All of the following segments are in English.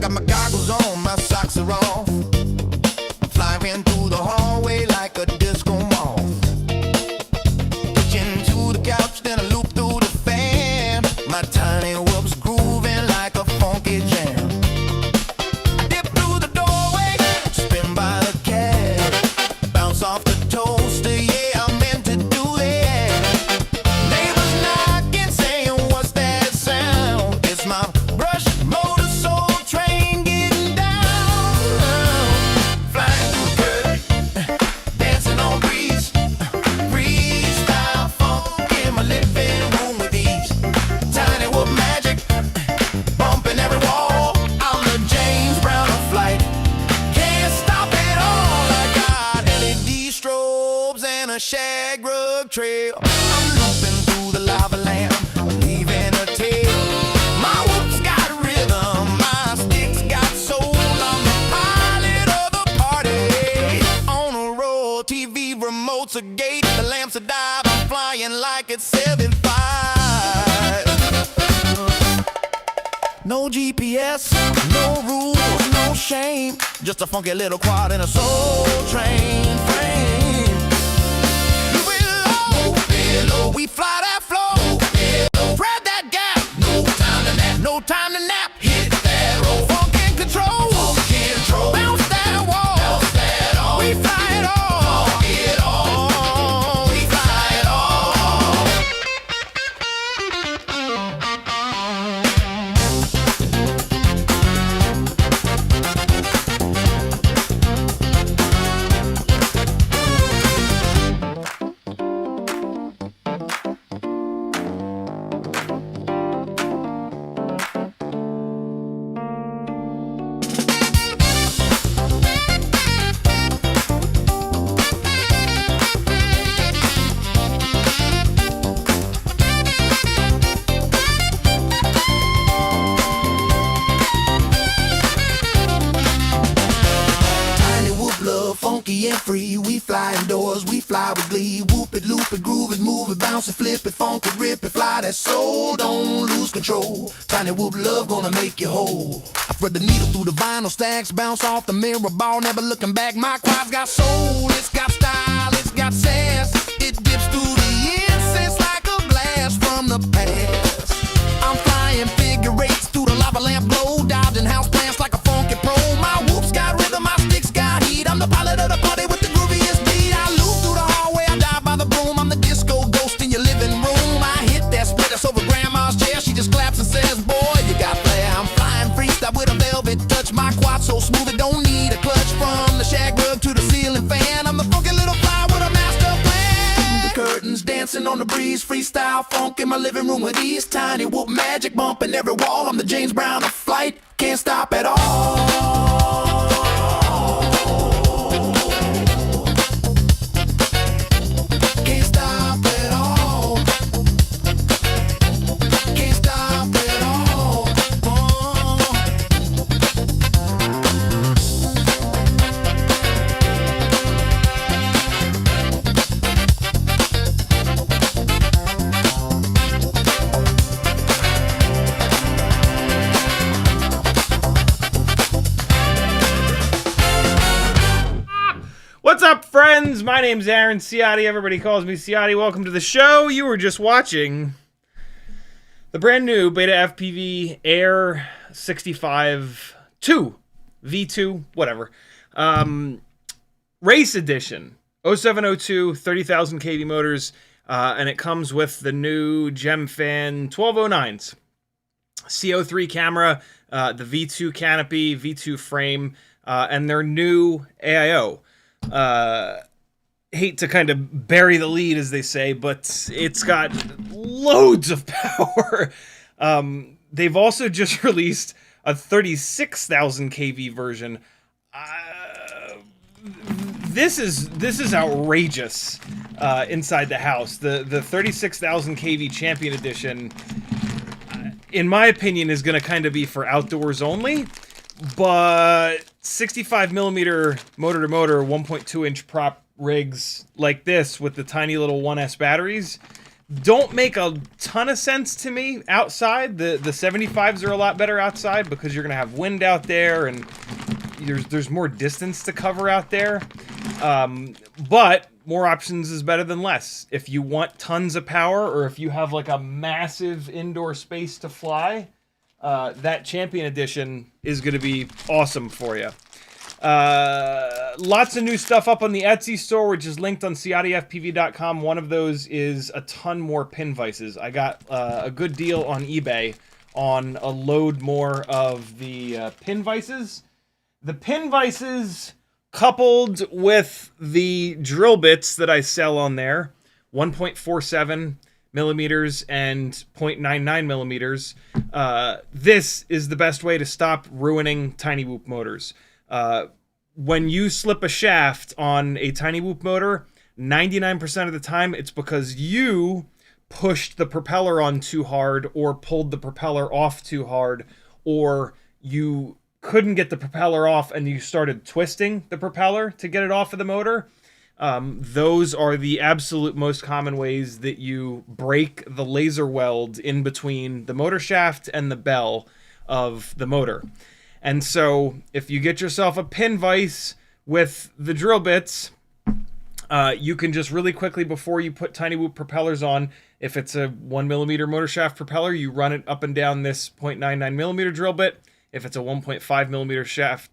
got my goggles on, my socks are off. Flying through the hallway like a disco moth. Pitching to the couch, then I loop through the fan. My tiny whoops grooving like a funky jam. I dip through the doorway, spin by the cab, bounce off the toaster, yeah, I'm meant to do that. Neighbors knocking, saying, what's that sound? It's my brush motor soul train getting down. Flying through curtain, dancing on breeze, freestyle funk in my living room with ease. Tiny whoop magic, bumping every wall. I'm the James Brown of flight, can't stop it all. I got LED strobes and a shag rug trail. I'm looping through the lava lamp, leaving a tail. My whoops got rhythm, my sticks got soul. I'm the pilot of the party. On a roll, TV remotes a gate, the lamps a dive. I'm flying like it's 7.5. No GPS, no rules, no shame. Just a funky little quad in a soul train frame. Below, we fly that flow. Grab that gap. No time to nap. No time to nap. Hit that roll. Funk and control. Bounce that wall. We fly it all. We fly it all. Tiny whoop love, funky and free. We fly indoors, we fly with glee. Whoop it, loop it, groove it, move it, bounce it, flip it, funk it, rip it, fly that soul, don't lose control. Tiny whoop love gonna make you whole. I thread the needle through the vinyl stacks, bounce off the mirror ball, never looking back. My quad's got soul, it's got style, it's got sass. It dips through the incense like a blast from the past. I'm flying figure eights through the lava lamp glow, dodging house plants like a funky pro. My whoops got rhythm, my sticks got heat. I'm the pilot of the party with the grooviest beat. I loop through the hallway, I dive by the broom. I'm the disco ghost in your living room. I hit that split that's over grandma's chair. She just claps and says, boy, you got flair. I'm flying freestyle with a velvet touch. My quad so smooth it don't need a clutch. From the shag rug to the ceiling fan, I'm the funky little fly with a master plan. The curtains dancing on the breeze, freestyle funk in my living room with ease. Tiny whoop magic bumping every wall. I'm the James Brown of flight, can't stop at all. Can't stop at all. Can't stop at all. What's up, friends? My name's Aaron Ciotti. Everybody calls me Ciotti. Welcome to the show. You were just watching the brand new BetaFPV Air65 II, V2, whatever. Race Edition, 0702, 30,000 kV motors, and it comes with the new GemFan 1209s. CO3 camera, the V2 canopy, V2 frame, and their new AIO. Hate to kind of bury the lead, as they say, but it's got loads of power. They've also just released a 36,000 kV version. This is outrageous inside the house. The 36,000 kV Champion Edition, in my opinion, is going to kind of be for outdoors only. But 65 millimeter motor to motor, 1.2 inch prop rigs like this with the tiny little 1S batteries, don't make a ton of sense to me outside. The 75s are a lot better outside because you're gonna have wind out there and there's more distance to cover out there. But more options is better than less. If you want tons of power, or if you have like a massive indoor space to fly, that Champion Edition is going to be awesome for you. Lots of new stuff up on the Etsy store, which is linked on CiottiFPV.com. One of those is a ton more pin vices. I got a good deal on eBay on a load more of the pin vices. The pin vices, coupled with the drill bits that I sell on there, 1.47 millimeters and 0.99 millimeters, this is the best way to stop ruining tiny whoop motors. When you slip a shaft on a tiny whoop motor, 99% of the time it's because you pushed the propeller on too hard, or pulled the propeller off too hard, or you couldn't get the propeller off and you started twisting the propeller to get it off of the motor. Those are the absolute most common ways that you break the laser weld in between the motor shaft and the bell of the motor. And so if you get yourself a pin vise with the drill bits, you can just really quickly, before you put tiny whoop propellers on, if it's a 1 millimeter motor shaft propeller, you run it up and down this 0.99 millimeter drill bit. If it's a 1.5 millimeter shaft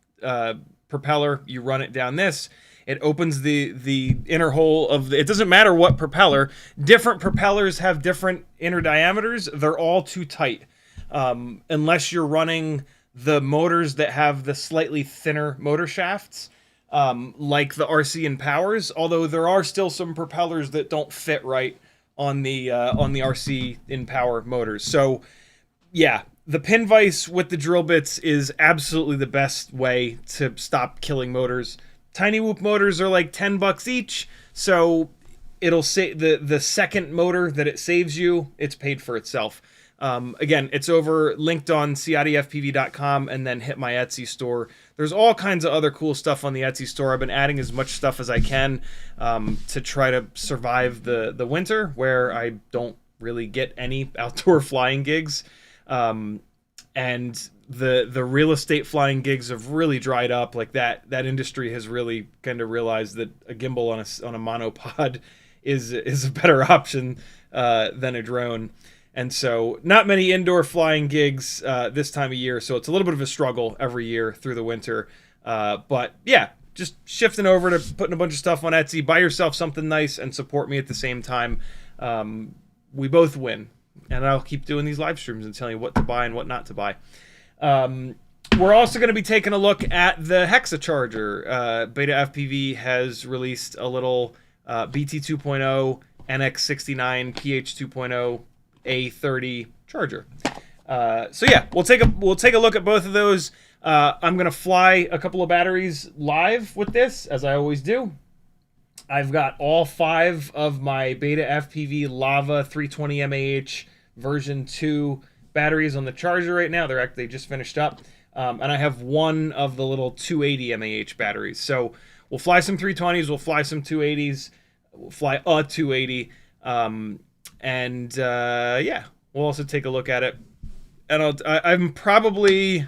propeller, you run it down this. It opens the inner hole of the, it doesn't matter what propeller. Different propellers have different inner diameters. They're all too tight. Unless you're running the motors that have the slightly thinner motor shafts, like the RC and Powers, although there are still some propellers that don't fit right on the RC in Power motors. So yeah, the pin vise with the drill bits is absolutely the best way to stop killing motors. Tiny whoop motors are like $10 each, so it'll say the second motor that it saves you, it's paid for itself. Again, it's over linked on CiottiFPV.com, and then hit my Etsy store. There's all kinds of other cool stuff on the Etsy store. I've been adding as much stuff as I can to try to survive the winter, where I don't really get any outdoor flying gigs. And the real estate flying gigs have really dried up. Like that industry has really kind of realized that a gimbal on a monopod is a better option than a drone. And so not many indoor flying gigs this time of year, so it's a little bit of a struggle every year through the winter. But yeah, just shifting over to putting a bunch of stuff on Etsy. Buy yourself something nice and support me at the same time. We both win. And I'll keep doing these live streams and telling you what to buy and what not to buy. We're also going to be taking a look at the Hexacharger. BetaFPV has released a little BT 2.0 NX69 PH 2.0 A30 charger. So yeah, we'll take a look at both of those. I'm going to fly a couple of batteries live with this, as I always do. I've got all 5 of my BetaFPV Lava 320 mAh version 2 batteries on the charger right now. They just finished up. And I have 1 of the little 280 mAh batteries. So we'll fly some 320s, we'll fly some 280s, we'll fly a 280. Yeah, we'll also take a look at it. And I'm probably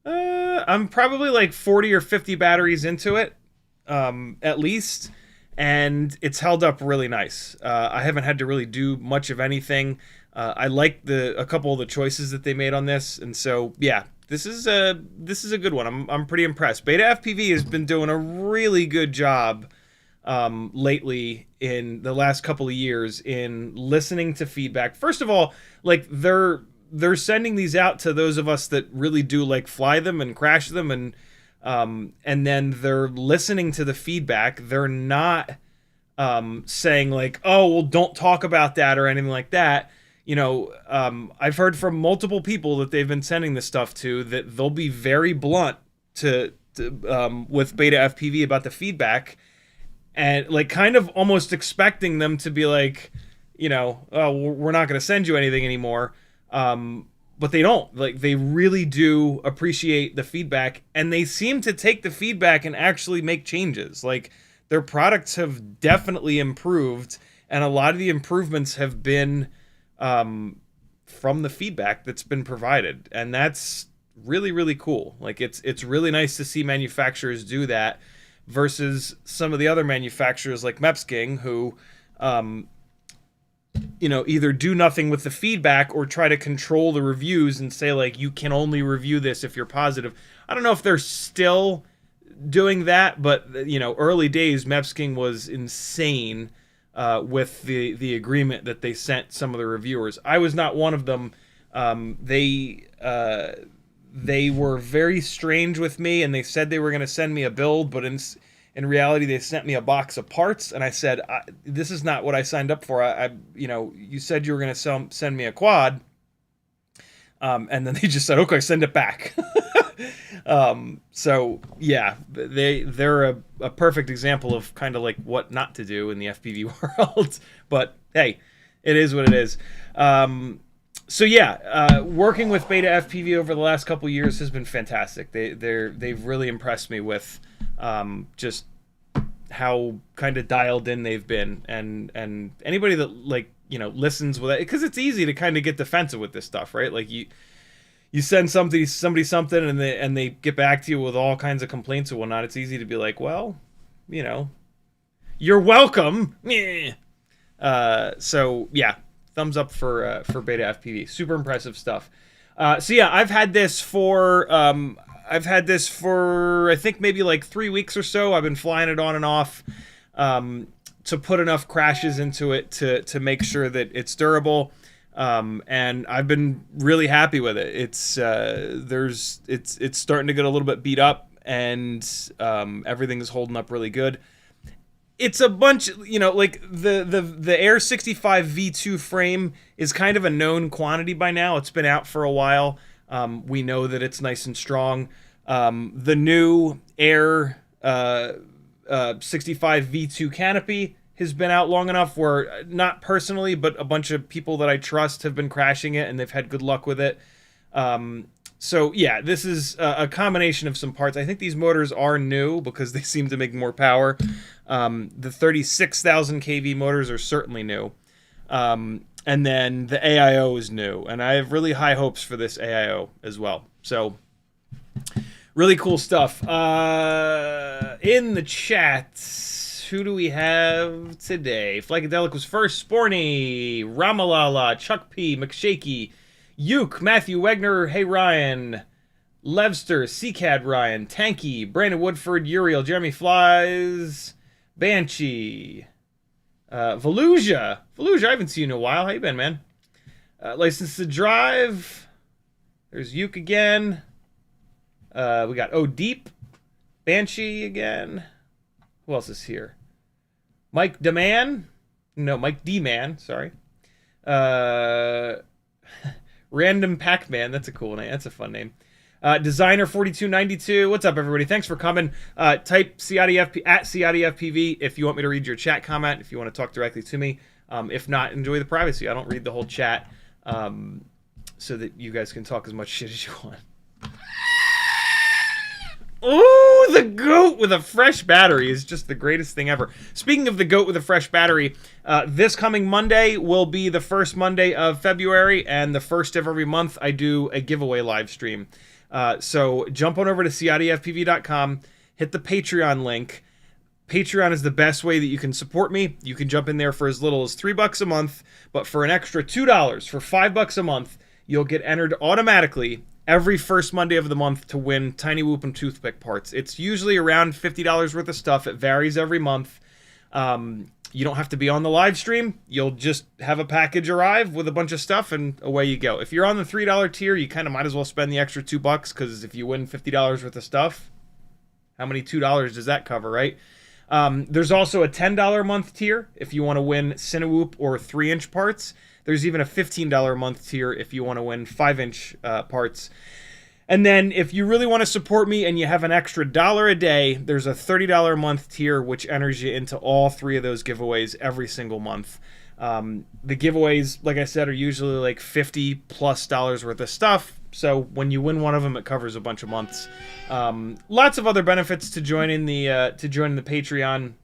like 40 or 50 batteries into it. At least, and it's held up really nice. I haven't had to really do much of anything. I like a couple of the choices that they made on this, and so yeah, this is a good one. I'm pretty impressed. BetaFPV has been doing a really good job lately in the last couple of years in listening to feedback. First of all, like they're sending these out to those of us that really do like fly them and crash them, and then they're listening to the feedback. They're not saying like, oh, well, don't talk about that or anything like that. You know, I've heard from multiple people that they've been sending this stuff to that they'll be very blunt with BetaFPV about the feedback, and like kind of almost expecting them to be like, you know, oh, we're not going to send you anything anymore. But they don't. Like, they really do appreciate the feedback, and they seem to take the feedback and actually make changes. Like, their products have definitely improved, and a lot of the improvements have been from the feedback that's been provided, and that's really, really cool. Like, it's really nice to see manufacturers do that versus some of the other manufacturers like Mepsking who you know, either do nothing with the feedback or try to control the reviews and say, like, you can only review this if you're positive. I don't know if they're still doing that, but, you know, early days, Mepsking was insane with the agreement that they sent some of the reviewers. I was not one of them. They were very strange with me, and they said they were going to send me a build, but in reality, they sent me a box of parts, and I said, this is not what I signed up for. You know, you said you were going to send me a quad, and then they just said, okay, send it back. So yeah, they're a perfect example of kind of like what not to do in the FPV world. But hey, it is what it is. So yeah, working with BetaFPV over the last couple years has been fantastic. They've really impressed me with just how kind of dialed in they've been, and anybody that, like, you know, listens with it, because it's easy to kind of get defensive with this stuff, right? Like you send somebody something and they get back to you with all kinds of complaints and whatnot. It's easy to be like, well, you know, you're welcome. So yeah, thumbs up for BetaFPV. Super impressive stuff. So yeah, I've had this for I think maybe like 3 weeks or so. I've been flying it on and off to put enough crashes into it to make sure that it's durable. And I've been really happy with it. It's starting to get a little bit beat up, and everything is holding up really good. It's a bunch, you know, like the Air65 II frame is kind of a known quantity by now. It's been out for a while. We know that it's nice and strong. The new Air 65 II canopy has been out long enough where, not personally, but a bunch of people that I trust have been crashing it, and they've had good luck with it. So yeah, this is a combination of some parts. I think these motors are new because they seem to make more power. The 36,000 kV motors are certainly new. And then the AIO is new, and I have really high hopes for this AIO as well. So really cool stuff. In the chat, who do we have today? Flykadelic was first. Sporny, Ramalala, Chuck P, McShaky, Uke, Matthew Wegner, Hey Ryan, Levster, CCAD Ryan, Tanky, Brandon Woodford, Uriel, Jeremy Flies, Banshee, Volusia, I haven't seen you in a while. How you been, man? License to Drive. There's Uke again. We got O Deep, Banshee again. Who else is here? Mike D-Man. No, Mike D-Man, sorry. Random Pac-Man. That's a cool name. That's a fun name. Designer 4292. What's up, everybody? Thanks for coming. Type CiottiFPV at CiottiFPV if you want me to read your chat comment, if you want to talk directly to me. If not, enjoy the privacy. I don't read the whole chat, so that you guys can talk as much shit as you want. Oh, the goat with a fresh battery is just the greatest thing ever. Speaking of the goat with a fresh battery, this coming Monday will be the first Monday of February, and the first of every month I do a giveaway live stream. So jump on over to CiottiFPV.com, hit the Patreon link. Patreon is the best way that you can support me. You can jump in there for as little as $3 a month, but for an extra $2, for $5 a month, you'll get entered automatically every first Monday of the month to win Tiny Whoop and Toothpick parts. It's usually around $50 worth of stuff. It varies every month. You don't have to be on the live stream. You'll just have a package arrive with a bunch of stuff, and away you go. If you're on the $3 tier, you kind of might as well spend the extra $2, because if you win $50 worth of stuff, how many $2 does that cover, right? There's also a $10 a month tier if you want to win Cinewoop or 3-inch parts. There's even a $15 a month tier if you want to win 5-inch parts. And then if you really want to support me and you have an extra $1 a day, there's a $30 a month tier, which enters you into all 3 of those giveaways every single month. The giveaways, like I said, are usually like $50+ worth of stuff. So when you win one of them, it covers a bunch of months. Lots of other benefits to join in the Patreon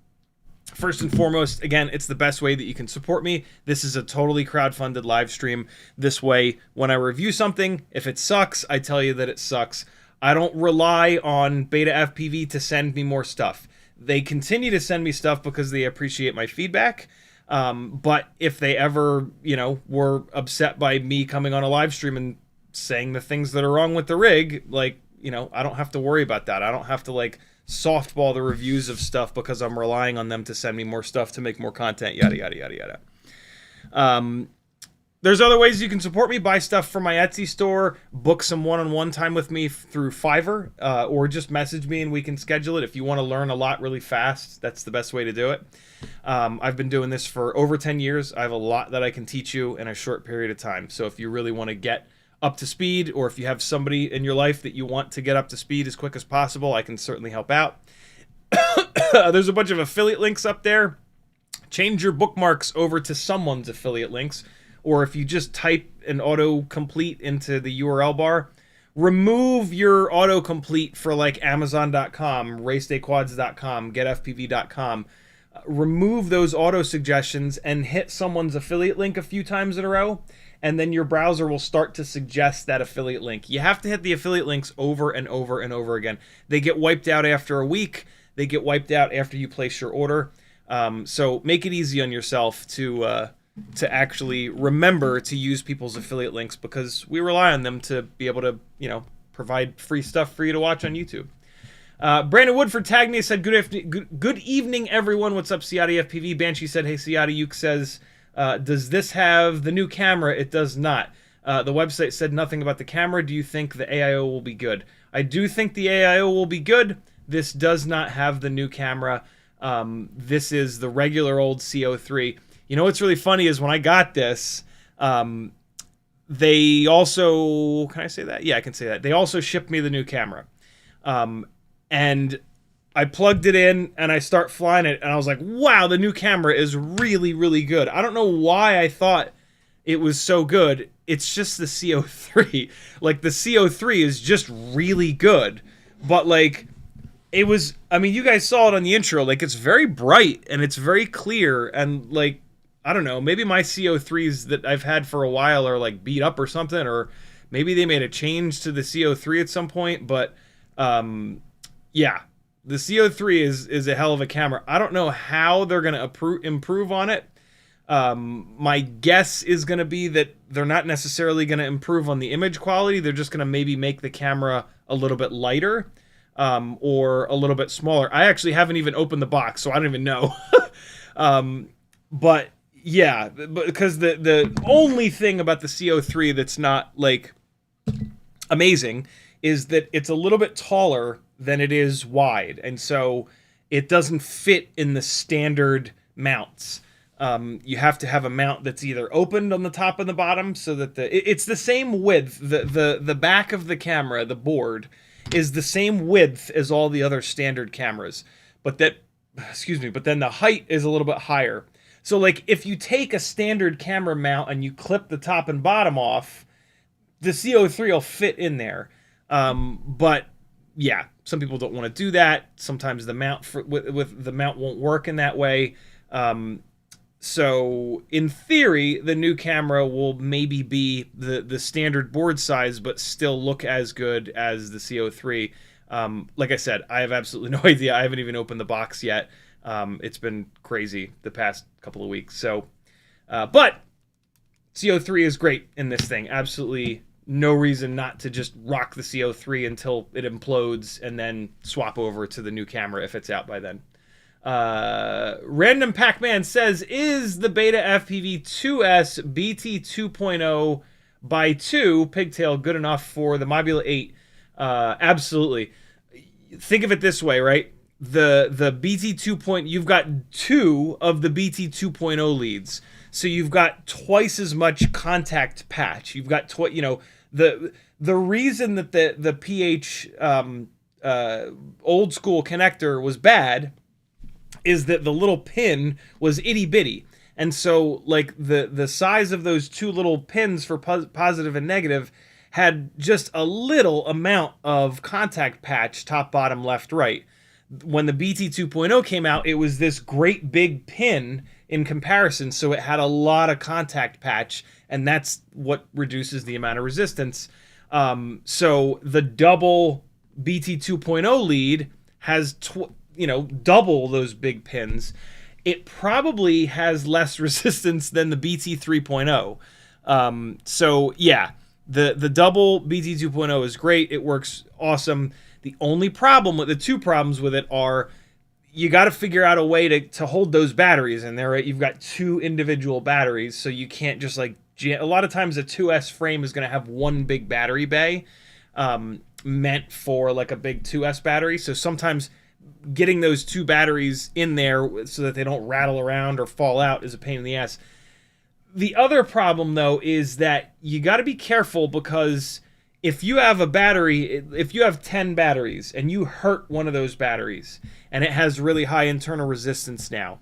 First and foremost, again, it's the best way that you can support me. This is a totally crowdfunded live stream. This way, when I review something, if it sucks, I tell you that it sucks. I don't rely on BetaFPV to send me more stuff. They continue to send me stuff because they appreciate my feedback. But if they ever, were upset by me coming on a live stream and saying the things that are wrong with the rig, I don't have to worry about that. I don't have to, softball the reviews of stuff because I'm relying on them to send me more stuff to make more content, yada, yada, yada, yada. There's other ways you can support me. Buy stuff from my Etsy store, book some one-on-one time with me through Fiverr, or just message me and we can schedule it. If you want to learn a lot really fast, that's the best way to do it. I've been doing this for over 10 years. I have a lot that I can teach you in a short period of time. So if you really want to get up to speed, or if you have somebody in your life that you want to get up to speed as quick as possible, I can certainly help out. There's a bunch of affiliate links up there. Change your bookmarks over to someone's affiliate links, or if you just type an autocomplete into the URL bar, remove your autocomplete for Amazon.com, racedayquads.com, getfpv.com. Remove those auto suggestions and hit someone's affiliate link a few times in a row, and then your browser will start to suggest that affiliate link. You have to hit the affiliate links over and over and over again. They get wiped out after a week. They get wiped out after you place your order. So make it easy on yourself to actually remember to use people's affiliate links, because we rely on them to be able to, provide free stuff for you to watch on YouTube. Brandon Woodford tagged me and said, good evening, everyone. What's up, CiottiFPV? Banshee said, hey, Ciotti. Uke says, does this have the new camera? It does not. The website said nothing about the camera. Do you think the AIO will be good? I do think the AIO will be good. This does not have the new camera. This is the regular old CO3. What's really funny is when I got this, they also... Can I say that? Yeah, I can say that. They also shipped me the new camera. And I plugged it in and I start flying it and I was like, wow, the new camera is really, really good. I don't know why I thought it was so good. It's just the CO3. The CO3 is just really good. But it was, you guys saw it on the intro. It's very bright and it's very clear, and I don't know, maybe my CO3s that I've had for a while are beat up or something, or maybe they made a change to the CO3 at some point, but yeah, the CO3 is a hell of a camera. I don't know how they're going to improve on it. My guess is going to be that they're not necessarily going to improve on the image quality. They're just going to maybe make the camera a little bit lighter, or a little bit smaller. I actually haven't even opened the box, so I don't even know. But yeah, because the only thing about the CO3 that's not amazing is that it's a little bit taller than it is wide, and so it doesn't fit in the standard mounts. You have to have a mount that's either opened on the top and the bottom, so that it's the same width. The back of the camera, the board, is the same width as all the other standard cameras, but then the height is a little bit higher. So if you take a standard camera mount and you clip the top and bottom off, the CO3 will fit in there. But yeah, some people don't want to do that. Sometimes the mount with the mount won't work in that way. So in theory, the new camera will maybe be the standard board size, but still look as good as the CO3. Like I said, I have absolutely no idea. I haven't even opened the box yet. It's been crazy the past couple of weeks. So, but CO3 is great in this thing. Absolutely no reason not to just rock the CO3 until it implodes and then swap over to the new camera if it's out by then. Random Pac-Man says, is the BetaFPV 2S BT 2.0 by 2 pigtail good enough for the Mobula 8? Absolutely. Think of it this way, right? The BT 2. You've got 2 of the BT 2.0 leads, so you've got twice as much contact patch. You've got the reason that the PH old school connector was bad is that the little pin was itty bitty, and so the size of those 2 little pins for positive and negative had just a little amount of contact patch, top, bottom, left, right. When the BT 2.0 came out, it was this great big pin in comparison, so it had a lot of contact patch, and that's what reduces the amount of resistance. So the double BT 2.0 lead has double those big pins. It probably has less resistance than the BT 3.0. So yeah, the double BT 2.0 is great. It works awesome. The only problem with the two problems with it are you got to figure out a way to hold those batteries in there, right? You've got two individual batteries, so you can't just like, a lot of times a 2S frame is going to have one big battery bay meant for like a big 2S battery. So sometimes getting those two batteries in there so that they don't rattle around or fall out is a pain in the ass. The other problem though is that you got to be careful, because if you have a battery, if you have 10 batteries and you hurt one of those batteries and it has really high internal resistance now,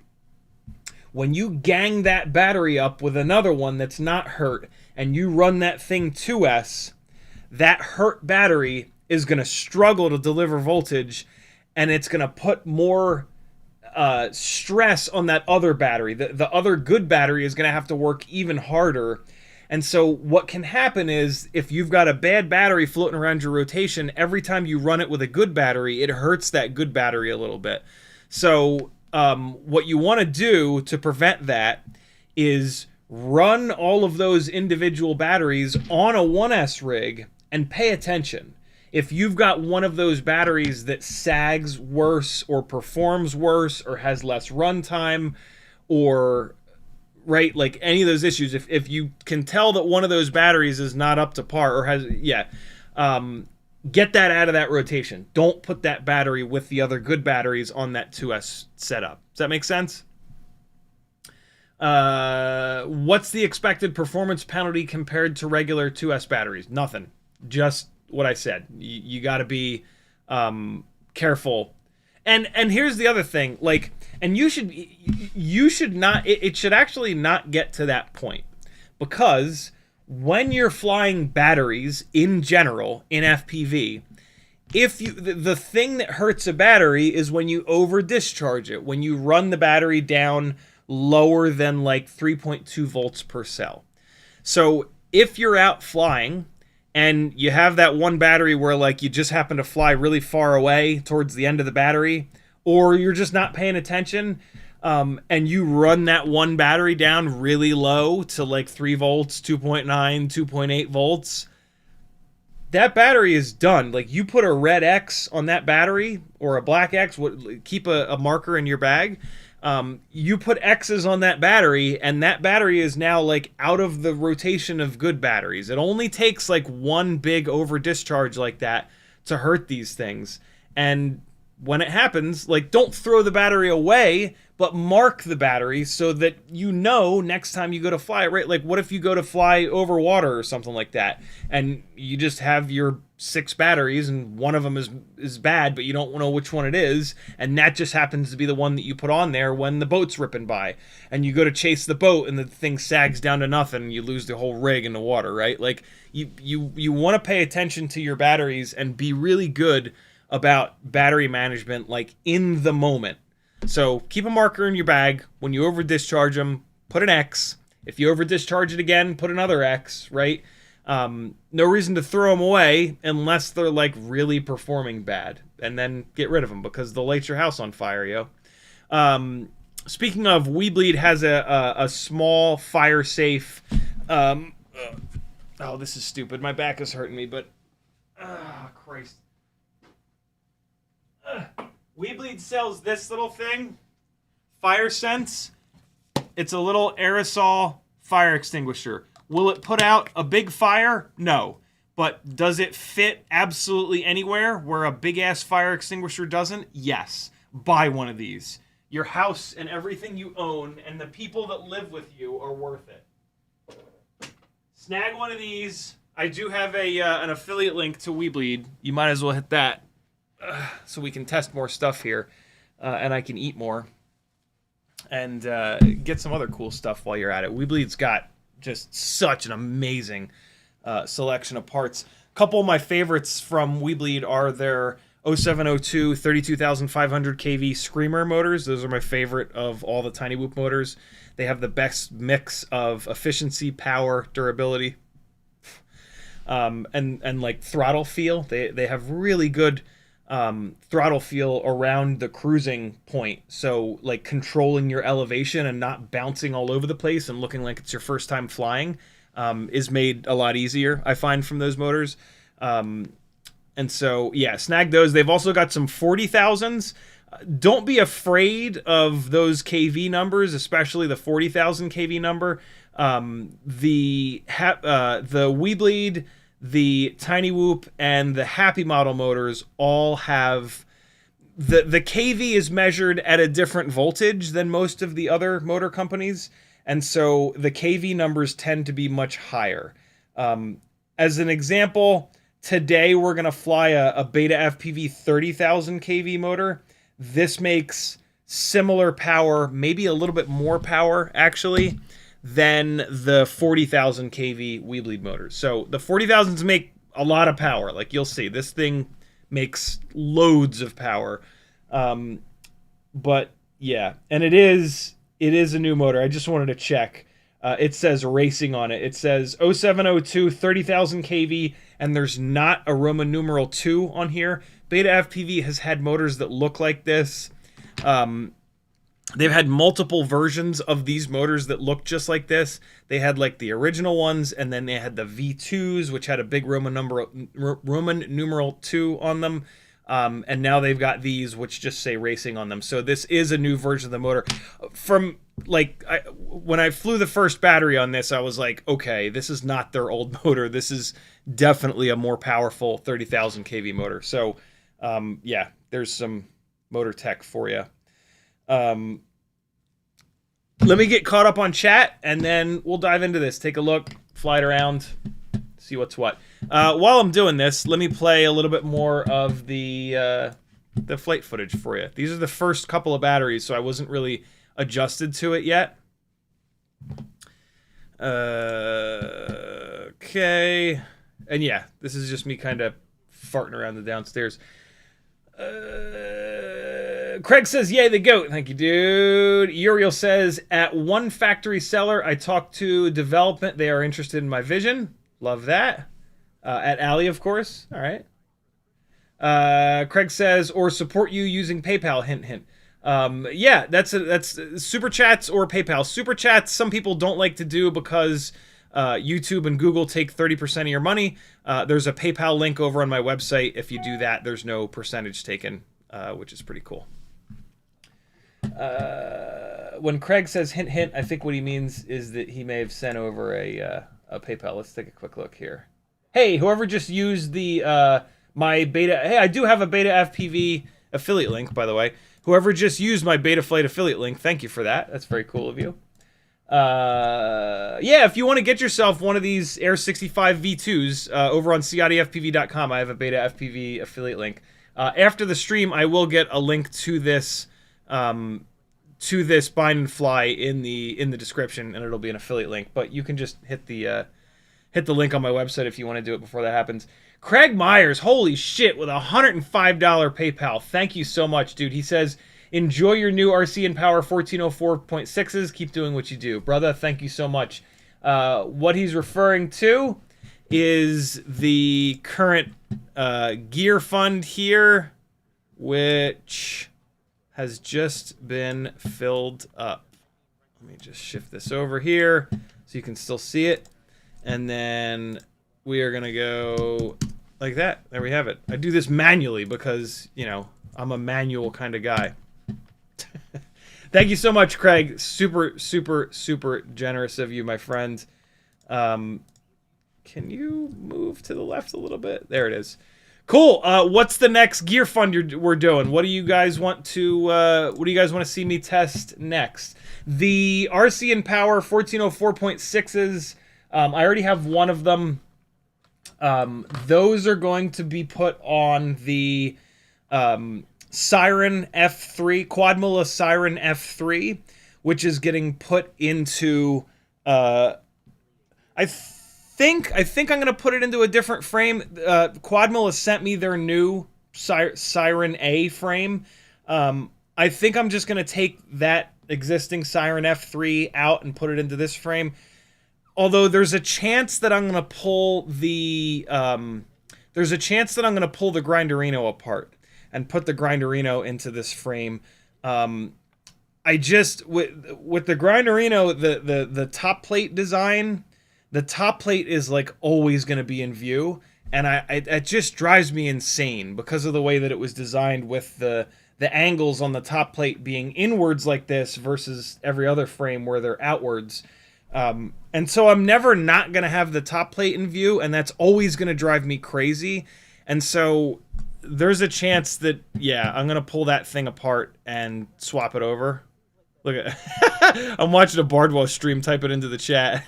when you gang that battery up with another one that's not hurt and you run that thing 2S, that hurt battery is going to struggle to deliver voltage, and it's going to put more stress on that other battery. The other good battery is going to have to work even harder. And so what can happen is, if you've got a bad battery floating around your rotation, every time you run it with a good battery, it hurts that good battery a little bit. So what you want to do to prevent that is run all of those individual batteries on a 1S rig and pay attention. If you've got one of those batteries that sags worse or performs worse or has less runtime, or right, like any of those issues, if you can tell that one of those batteries is not up to par or has, get that out of that rotation. Don't put that battery with the other good batteries on that 2S setup. Does that make sense? What's the expected performance penalty compared to regular 2S batteries? Nothing. Just what I said. You got to be careful. And here's the other thing, like, and you should not, it should actually not get to that point, because when you're flying batteries in general in FPV, the thing that hurts a battery is when you over discharge it, when you run the battery down lower than like 3.2 volts per cell. So if you're out flying and you have that one battery where like you just happen to fly really far away towards the end of the battery, or you're just not paying attention, and you run that one battery down really low to like 3 volts, 2.9, 2.8 volts, that battery is done. Like, you put a red X on that battery, or a black X, keep a marker in your bag. You put X's on that battery, and that battery is now like out of the rotation of good batteries. It only takes like one big over discharge like that to hurt these things. And when it happens, like, don't throw the battery away, but mark the battery so that you know next time you go to fly it, right? Like, what if you go to fly over water or something like that, and you just have your 6 batteries and one of them is bad, but you don't know which one it is, and that just happens to be the one that you put on there when the boat's ripping by, and you go to chase the boat and the thing sags down to nothing and you lose the whole rig in the water, right? Like, you want to pay attention to your batteries and be really good about battery management, like, in the moment. So keep a marker in your bag. When you over discharge them, put an X. If you over discharge it again, put another X, right? No reason to throw them away unless they're like really performing bad, and then get rid of them because they'll light your house on fire, yo. Speaking of, WeBleed has a small fire safe. Oh, this is stupid. My back is hurting me, but Christ. WeBleed sells this little thing, Firesense. It's a little aerosol fire extinguisher. Will it put out a big fire? No. But does it fit absolutely anywhere where a big-ass fire extinguisher doesn't? Yes. Buy one of these. Your house and everything you own and the people that live with you are worth it. Snag one of these. I do have an affiliate link to WeBleed. You might as well hit that so we can test more stuff here, and I can eat more and get some other cool stuff while you're at it. WeBleed's got just such an amazing selection of parts. A couple of my favorites from WeBleed are their 0702 32,500 kV Screamer motors. Those are my favorite of all the Tiny Whoop motors. They have the best mix of efficiency, power, durability, and like throttle feel. They have really good throttle feel around the cruising point. So like controlling your elevation and not bouncing all over the place and looking like it's your first time flying is made a lot easier, I find, from those motors. And so, yeah, snag those. They've also got some 40,000s. Don't be afraid of those KV numbers, especially the 40,000 KV number. The WeBleed, the Tiny Whoop, and the Happy Model motors all have... The KV is measured at a different voltage than most of the other motor companies, and so the KV numbers tend to be much higher. As an example... Today, we're going to fly a BetaFPV 30,000 kV motor. This makes similar power, maybe a little bit more power, actually, than the 40,000 kV WeBleed motors. So the 40,000s make a lot of power. Like, you'll see, this thing makes loads of power. But, yeah, and it is a new motor. I just wanted to check. It says Racing on it. It says 0702 30,000 kV, and there's not a Roman numeral 2 on here. BetaFPV has had motors that look like this. They've had multiple versions of these motors that look just like this. They had like the original ones, and then they had the V2s, which had a big Roman numeral 2 on them. And now they've got these, which just say Racing on them. So this is a new version of the motor. From like when I flew the first battery on this, I was like, okay, this is not their old motor. This is definitely a more powerful 30,000 kV motor. So yeah, there's some motor tech for you. Let me get caught up on chat, and then we'll dive into this. Take a look, fly it around, see what's what. While I'm doing this, let me play a little bit more of the flight footage for you. These are the first couple of batteries, so I wasn't really adjusted to it yet. Okay. And yeah, this is just me kind of farting around the downstairs. Craig says, yay, the goat. Thank you, dude. Uriel says, at one factory seller I talked to development. They are interested in my vision. Love that. At Alley, of course. All right. Craig says, or support you using PayPal. Hint, hint. Yeah, that's Super Chats or PayPal. Super Chats, some people don't like to do because YouTube and Google take 30% of your money. There's a PayPal link over on my website. If you do that, there's no percentage taken, which is pretty cool. When Craig says hint, hint, I think what he means is that he may have sent over a PayPal. Let's take a quick look here. Hey, whoever just used the my beta... Hey, I do have a BetaFPV affiliate link, by the way. Whoever just used my Betaflight affiliate link, thank you for that. That's very cool of you. Yeah, if you want to get yourself one of these Air65 V2s over on CiottiFPV.com, I have a BetaFPV affiliate link. After the stream, I will get a link to this bind and fly in the description, and it'll be an affiliate link. But you can just hit the link on my website if you want to do it before that happens. Craig Myers, holy shit, with a $105 PayPal. Thank you so much, dude. He says, enjoy your new RC and Power 1404.6s. Keep doing what you do. Brother, thank you so much. What he's referring to is the current gear fund here, which has just been filled up. Let me just shift this over here so you can still see it. And then we are going to go like that. There we have it. I do this manually because, you know, I'm a manual kind of guy. Thank you so much, Craig. Super, super, super generous of you, my friend. Can you move to the left a little bit? There it is. Cool. What's the next gear fund we're doing? What do you guys want to see me test next? The RC and Power 1404.6s. I already have one of them. Those are going to be put on the Siren F3, Quadmula Siren F3, which is getting put into, I think I'm going to put it into a different frame. Quadmula sent me their new Siren A frame. I think I'm just going to take that existing Siren F3 out and put it into this frame. Although there's a chance that I'm going to pull the Grinderino apart and put the Grinderino into this frame. I just with the Grinderino, the top plate design, the top plate is like always going to be in view, and it just drives me insane because of the way that it was designed with the angles on the top plate being inwards like this versus every other frame where they're outwards. And so I'm never not going to have the top plate in view, and that's always going to drive me crazy. And so there's a chance that, yeah, I'm going to pull that thing apart and swap it over. Look at I'm watching a Bardwell stream, type it into the chat.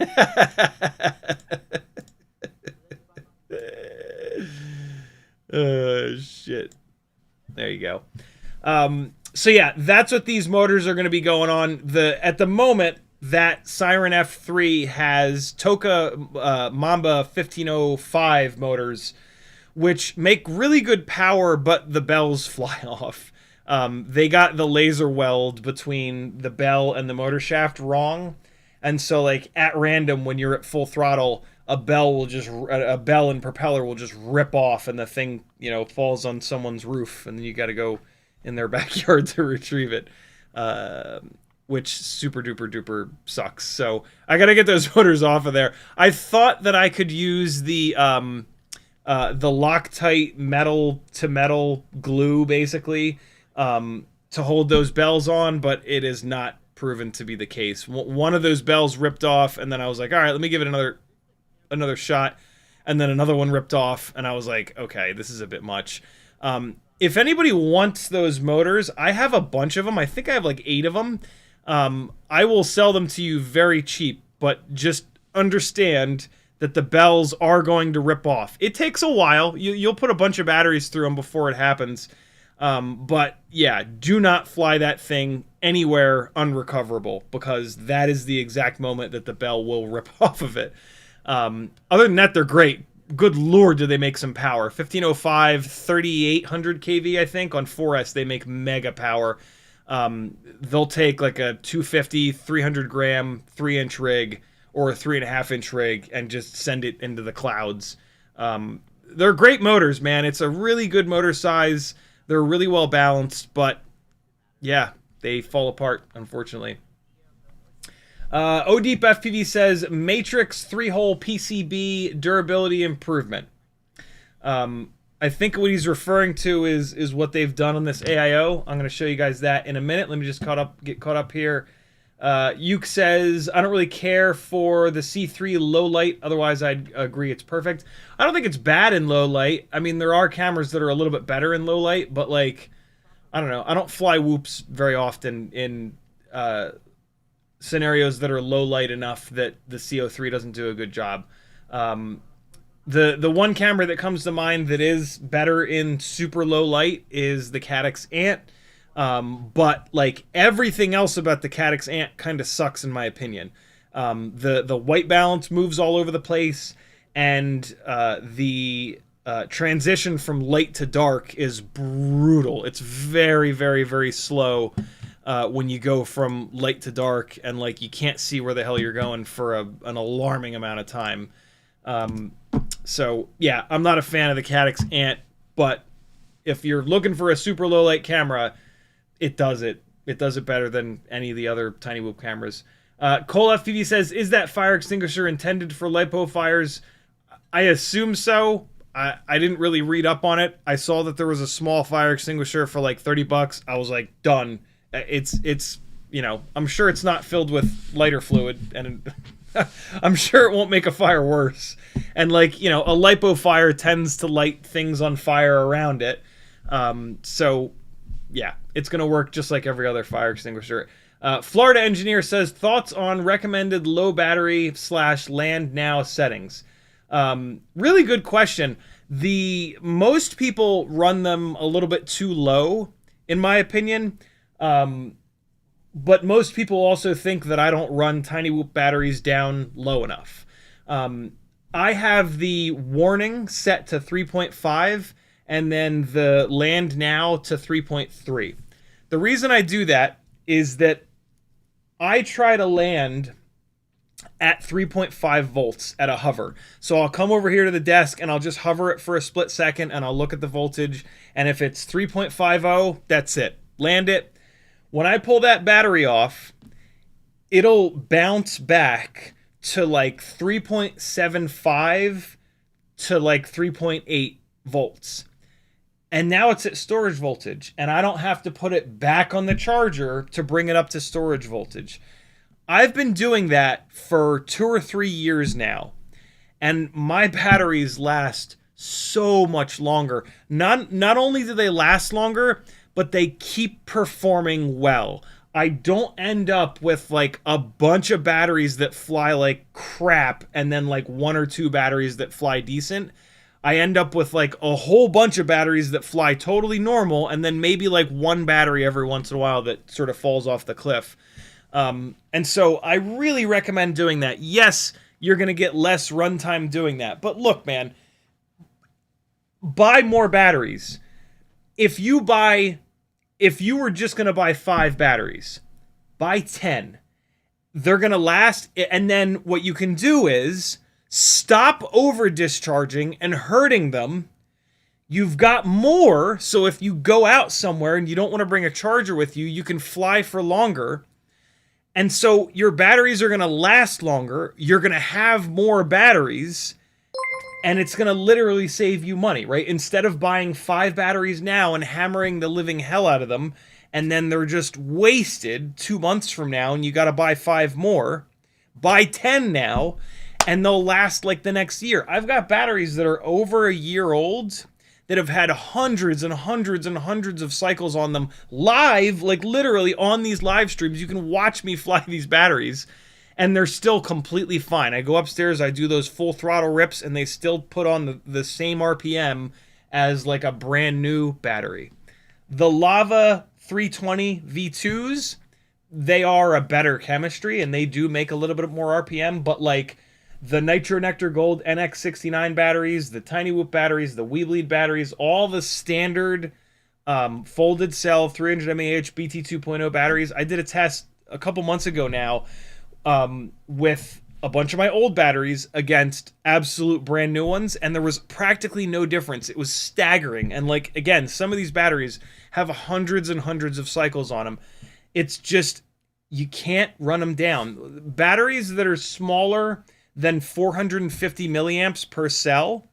Shit. There you go. So yeah, that's what these motors are going to be going on. At the moment, that Siren F3 has Toka Mamba 1505 motors, which make really good power, but the bells fly off. They got the laser weld between the bell and the motor shaft wrong, and so like at random when you're at full throttle, a bell and propeller will just rip off, and the thing, you know, falls on someone's roof, and then you got to go in their backyard to retrieve it, which super duper duper sucks. So I got to get those motors off of there. I thought that I could use the Loctite metal to metal glue basically to hold those bells on, but it is not proven to be the case. One of those bells ripped off, and then I was like, all right, let me give it another shot, and then another one ripped off, and I was like, okay, this is a bit much. If anybody wants those motors, I have a bunch of them. I think I have like 8 of them. I will sell them to you very cheap, but just understand that the bells are going to rip off. It takes a while. You'll put a bunch of batteries through them before it happens. But yeah, do not fly that thing anywhere unrecoverable, because that is the exact moment that the bell will rip off of it. Other than that, they're great. Good lord, do they make some power. 1505, 3800 kV, I think. On 4S, they make mega power. They'll take like a 250, 300 gram, 3-inch rig, or a 3.5-inch rig, and just send it into the clouds. They're great motors, man. It's a really good motor size. They're really well balanced, but yeah, they fall apart, unfortunately. ODeep FPV says Matrix 3-hole PCB durability improvement. I think what he's referring to is what they've done on this AIO. I'm going to show you guys that in a minute. Let me just get caught up here. Uke says, I don't really care for the C3 low light. Otherwise, I'd agree it's perfect. I don't think it's bad in low light. I mean, there are cameras that are a little bit better in low light, but like, I don't know. I don't fly whoops very often in scenarios that are low light enough that the CO3 doesn't do a good job. The one camera that comes to mind that is better in super low light is the Caddx Ant. But like everything else about the Caddx Ant kind of sucks in my opinion. The white balance moves all over the place, and the transition from light to dark is brutal. It's very, very, very slow when you go from light to dark, and like you can't see where the hell you're going for an alarming amount of time. So yeah, I'm not a fan of the Caddx Ant, but if you're looking for a super low light camera, it does it. It does it better than any of the other tiny whoop cameras. Cole FPV says, is that fire extinguisher intended for lipo fires? I assume so. I didn't really read up on it. I saw that there was a small fire extinguisher for like $30. I was like, done. It's you know, I'm sure it's not filled with lighter fluid, and I'm sure it won't make a fire worse. And like, you know, a lipo fire tends to light things on fire around it. So yeah, it's going to work just like every other fire extinguisher. Florida Engineer says, thoughts on recommended low battery / LandNow settings. Really good question. Most people run them a little bit too low, in my opinion. But most people also think that I don't run tiny whoop batteries down low enough. I have the warning set to 3.5, and then the LandNow to 3.3. The reason I do that is that I try to land at 3.5 volts at a hover. So I'll come over here to the desk and I'll just hover it for a split second and I'll look at the voltage. And if it's 3.50, that's it. Land it. When I pull that battery off, it'll bounce back to like 3.75 to like 3.8 volts. And now it's at storage voltage, and I don't have to put it back on the charger to bring it up to storage voltage. I've been doing that for 2 or 3 years now, and my batteries last so much longer. Not only do they last longer, but they keep performing well. I don't end up with like a bunch of batteries that fly like crap and then like 1 or 2 batteries that fly decent. I end up with like a whole bunch of batteries that fly totally normal and then maybe like 1 battery every once in a while that sort of falls off the cliff. And so I really recommend doing that. Yes, you're going to get less runtime doing that. But look, man, buy more batteries. If you were just going to buy 5 batteries, buy 10. They're going to last. And then what you can do is stop over discharging and hurting them. You've got more, so if you go out somewhere and you don't want to bring a charger with you, you can fly for longer. And so your batteries are going to last longer. You're going to have more batteries, and it's going to literally save you money, right? Instead of buying 5 batteries now and hammering the living hell out of them, and then they're just wasted 2 months from now, and you got to buy 5 more, buy 10 now, and they'll last like the next year. I've got batteries that are over a year old that have had hundreds and hundreds and hundreds of cycles on them live, like literally on these live streams. You can watch me fly these batteries, and they're still completely fine. I go upstairs, I do those full throttle rips, and they still put on the same RPM as like a brand new battery. The Lava 320 V2s, they are a better chemistry, and they do make a little bit more RPM, but like the Nitro Nectar Gold NX69 batteries, the Tiny Whoop batteries, the WeBleed batteries, all the standard folded cell 300 mAh BT 2.0 batteries. I did a test a couple months ago now with a bunch of my old batteries against absolute brand new ones, and there was practically no difference. It was staggering. And like, again, some of these batteries have hundreds and hundreds of cycles on them. It's just, you can't run them down. Batteries that are smaller than 450 milliamps per cell,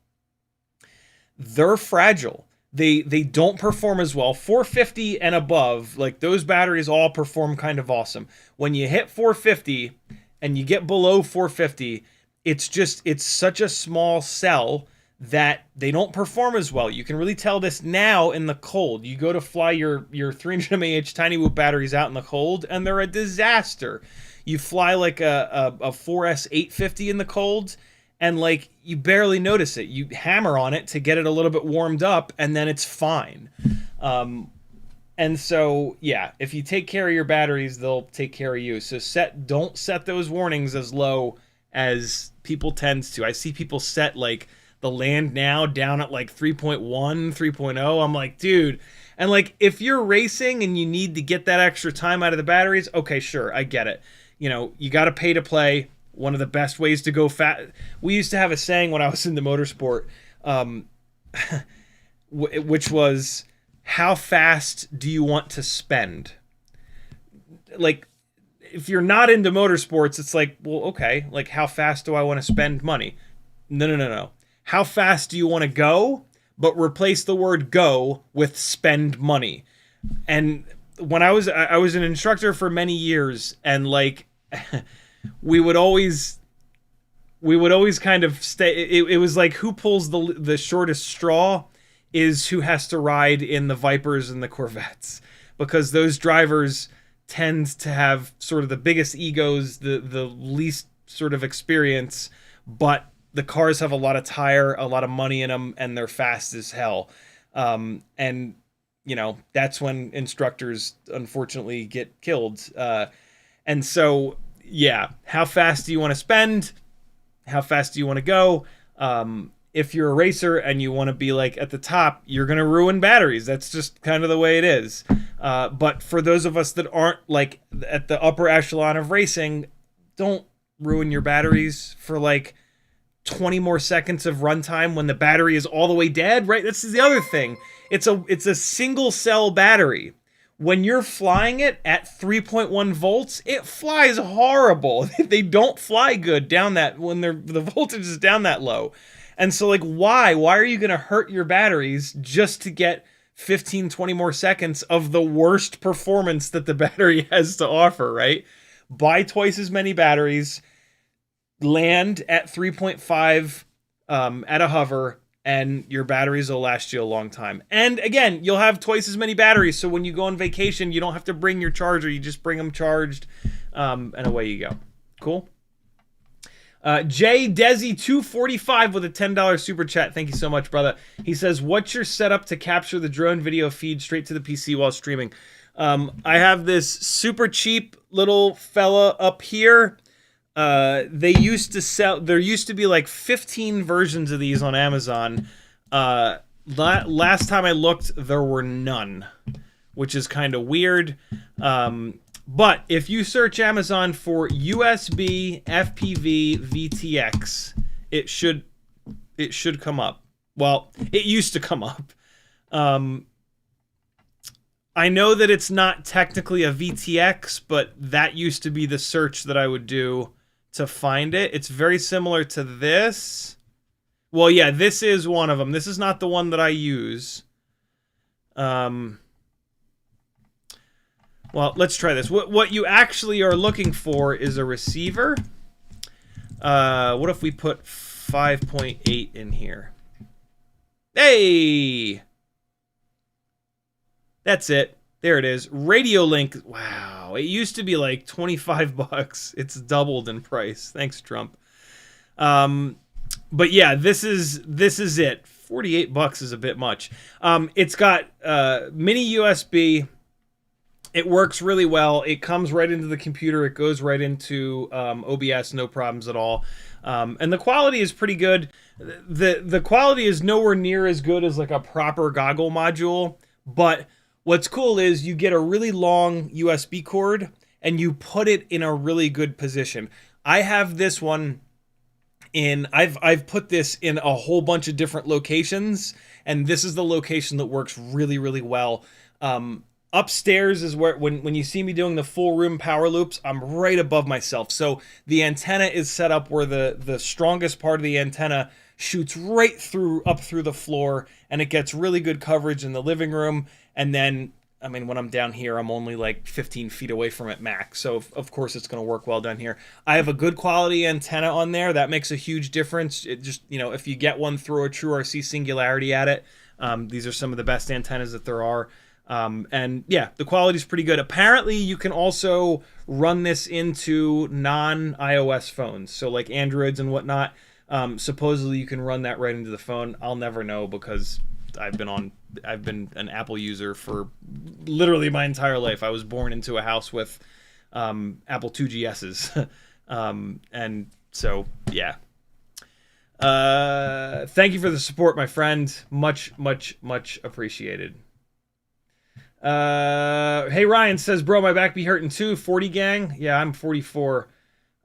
they're fragile. They don't perform as well. 450 and above, like those batteries all perform kind of awesome. When you hit 450 and you get below 450, it's such a small cell that they don't perform as well. You can really tell this now in the cold. You go to fly your 300 mAh Tiny Whoop batteries out in the cold, and they're a disaster. You fly like a 4S 850 in the cold, and like you barely notice it. You hammer on it to get it a little bit warmed up, and then it's fine. And so, yeah, if you take care of your batteries, they'll take care of you. So don't set those warnings as low as people tend to. I see people set like the LandNow down at like 3.1, 3.0. I'm like, dude. And like, if you're racing and you need to get that extra time out of the batteries, okay, sure, I get it. You know, you got to pay to play. One of the best ways to go fast. We used to have a saying when I was into motorsport, which was, how fast do you want to spend? Like, if you're not into motorsports, it's like, well, okay, like how fast do I want to spend money? No. How fast do you want to go? But replace the word go with spend money. And when I was an instructor for many years, and like we would always kind of stay. It was like, who pulls the shortest straw is who has to ride in the Vipers and the Corvettes, because those drivers tend to have sort of the biggest egos, the least sort of experience, but the cars have a lot of tire, a lot of money in them, and they're fast as hell. And you know, that's when instructors unfortunately get killed. And so, yeah, how fast do you want to spend? How fast do you want to go? if you're a racer and you want to be like at the top, you're going to ruin batteries. That's just kind of the way it is. But for those of us that aren't like at the upper echelon of racing, don't ruin your batteries for like 20 more seconds of runtime when the battery is all the way dead, right? This is the other thing. It's a single cell battery. When you're flying it at 3.1 volts, it flies horrible. They don't fly good down that when the voltage is down that low. And so like, why are you going to hurt your batteries just to get 15, 20 more seconds of the worst performance that the battery has to offer, right? Buy twice as many batteries, land at 3.5 at a hover, and your batteries will last you a long time. And again, you'll have twice as many batteries, so when you go on vacation, you don't have to bring your charger. You just bring them charged, and away you go. Cool? Jay Desi 245 with a $10 super chat. Thank you so much, brother. He says, what's your setup to capture the drone video feed straight to the PC while streaming? I have this super cheap little fella up here. There used to be like 15 versions of these on Amazon. Last time I looked, there were none, which is kind of weird. But if you search Amazon for USB FPV VTX, it should come up. Well, it used to come up. I know that it's not technically a VTX, but that used to be the search that I would do to find it. It's very similar to this. Well, yeah, this is one of them. This is not the one that I use. Well, let's try this. What you actually are looking for is a receiver. What if we put 5.8 in here? Hey! That's it. There it is. Radio link. Wow. It used to be like 25 bucks. It's doubled in price. Thanks, Trump. But yeah, this is it. 48 bucks is a bit much. It's got mini USB. It works really well. It comes right into the computer. It goes right into OBS, no problems at all. And the quality is pretty good. The quality is nowhere near as good as like a proper goggle module, but what's cool is you get a really long USB cord and you put it in a really good position. I have this one in, I've put this in a whole bunch of different locations, and this is the location that works really, really well. Upstairs is where, when you see me doing the full room power loops, I'm right above myself. So the antenna is set up where the strongest part of the antenna shoots right through, up through the floor, and it gets really good coverage in the living room. And then, I mean, when I'm down here, I'm only like 15 feet away from it max. So of course it's going to work well down here. I have a good quality antenna on there. That makes a huge difference. It just, you know, if you get one, throw a True RC Singularity at it. These are some of the best antennas that there are. And yeah, the quality is pretty good. Apparently you can also run this into non-iOS phones. So like Androids and whatnot. Supposedly you can run that right into the phone. I'll never know because I've been an Apple user for literally my entire life. I was born into a house with Apple 2GSs. And so, yeah. Thank you for the support, my friend. Much, much, much appreciated. Hey, Ryan says, bro, my back be hurting too. 40 gang? Yeah, I'm 44.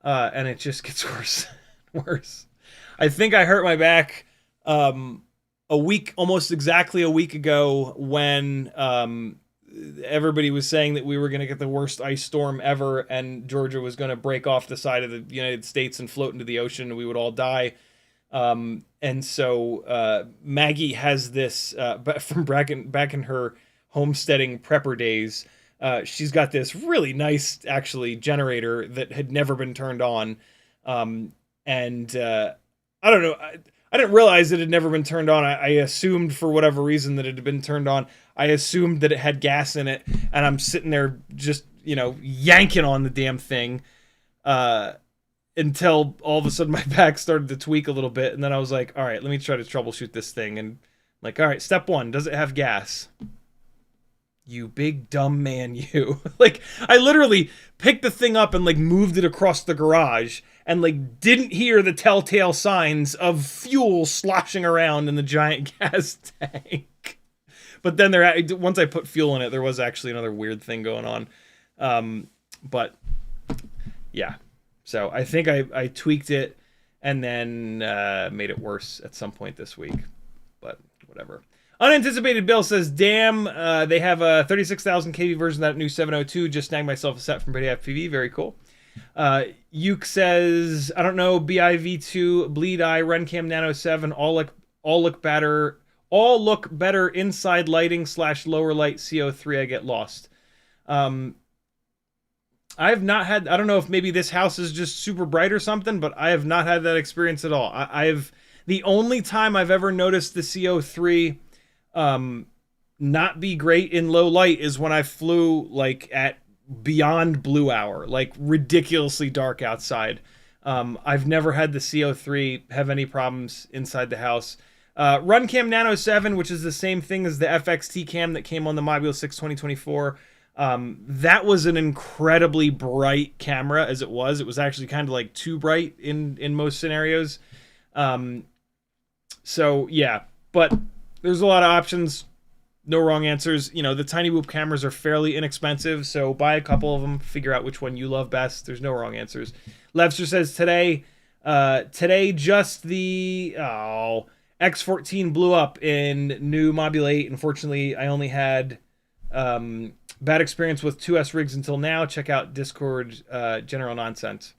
And it just gets worse and worse. I think I hurt my back almost exactly a week ago when everybody was saying that we were going to get the worst ice storm ever and Georgia was going to break off the side of the United States and float into the ocean and we would all die. And so Maggie has this from back in her homesteading prepper days. She's got this really nice, actually, generator that had never been turned on. I don't know. I didn't realize it had never been turned on. I assumed for whatever reason that it had been turned on. I assumed that it had gas in it, and I'm sitting there just, you know, yanking on the damn thing until all of a sudden my back started to tweak a little bit, and then I was like, all right, let me try to troubleshoot this thing. And like, all right, step one, does it have gas? You big dumb man, you. Like, I literally picked the thing up and like moved it across the garage, and like didn't hear the telltale signs of fuel sloshing around in the giant gas tank. But then once I put fuel in it, there was actually another weird thing going on. But yeah, so I think I tweaked it and then made it worse at some point this week. But whatever. Unanticipated Bill says, damn, they have a 36,000 kV version of that new 702. Just snagged myself a set from BetaFPV. Very cool. Uke says, I don't know, BIV2, Bleed Eye, RunCam Nano 7, all look better inside lighting / lower light CO3. I get lost. I've not had, I don't know if maybe this house is just super bright or something, but I have not had that experience at all. The only time I've ever noticed the CO3 not be great in low light is when I flew like at beyond blue hour, like ridiculously dark outside. I've never had the CO3 have any problems inside the house. RunCam Nano 7, which is the same thing as the FXT cam that came on the Module 6 2024. That was an incredibly bright camera as it was. It was actually kind of like too bright in most scenarios. So yeah, but there's a lot of options. No wrong answers. You know, the tiny whoop cameras are fairly inexpensive, so buy a couple of them, figure out which one you love best. There's no wrong answers. Levster says today just the X14 blew up in new Module 8. Unfortunately, I only had bad experience with 2S rigs until now. Check out Discord general nonsense.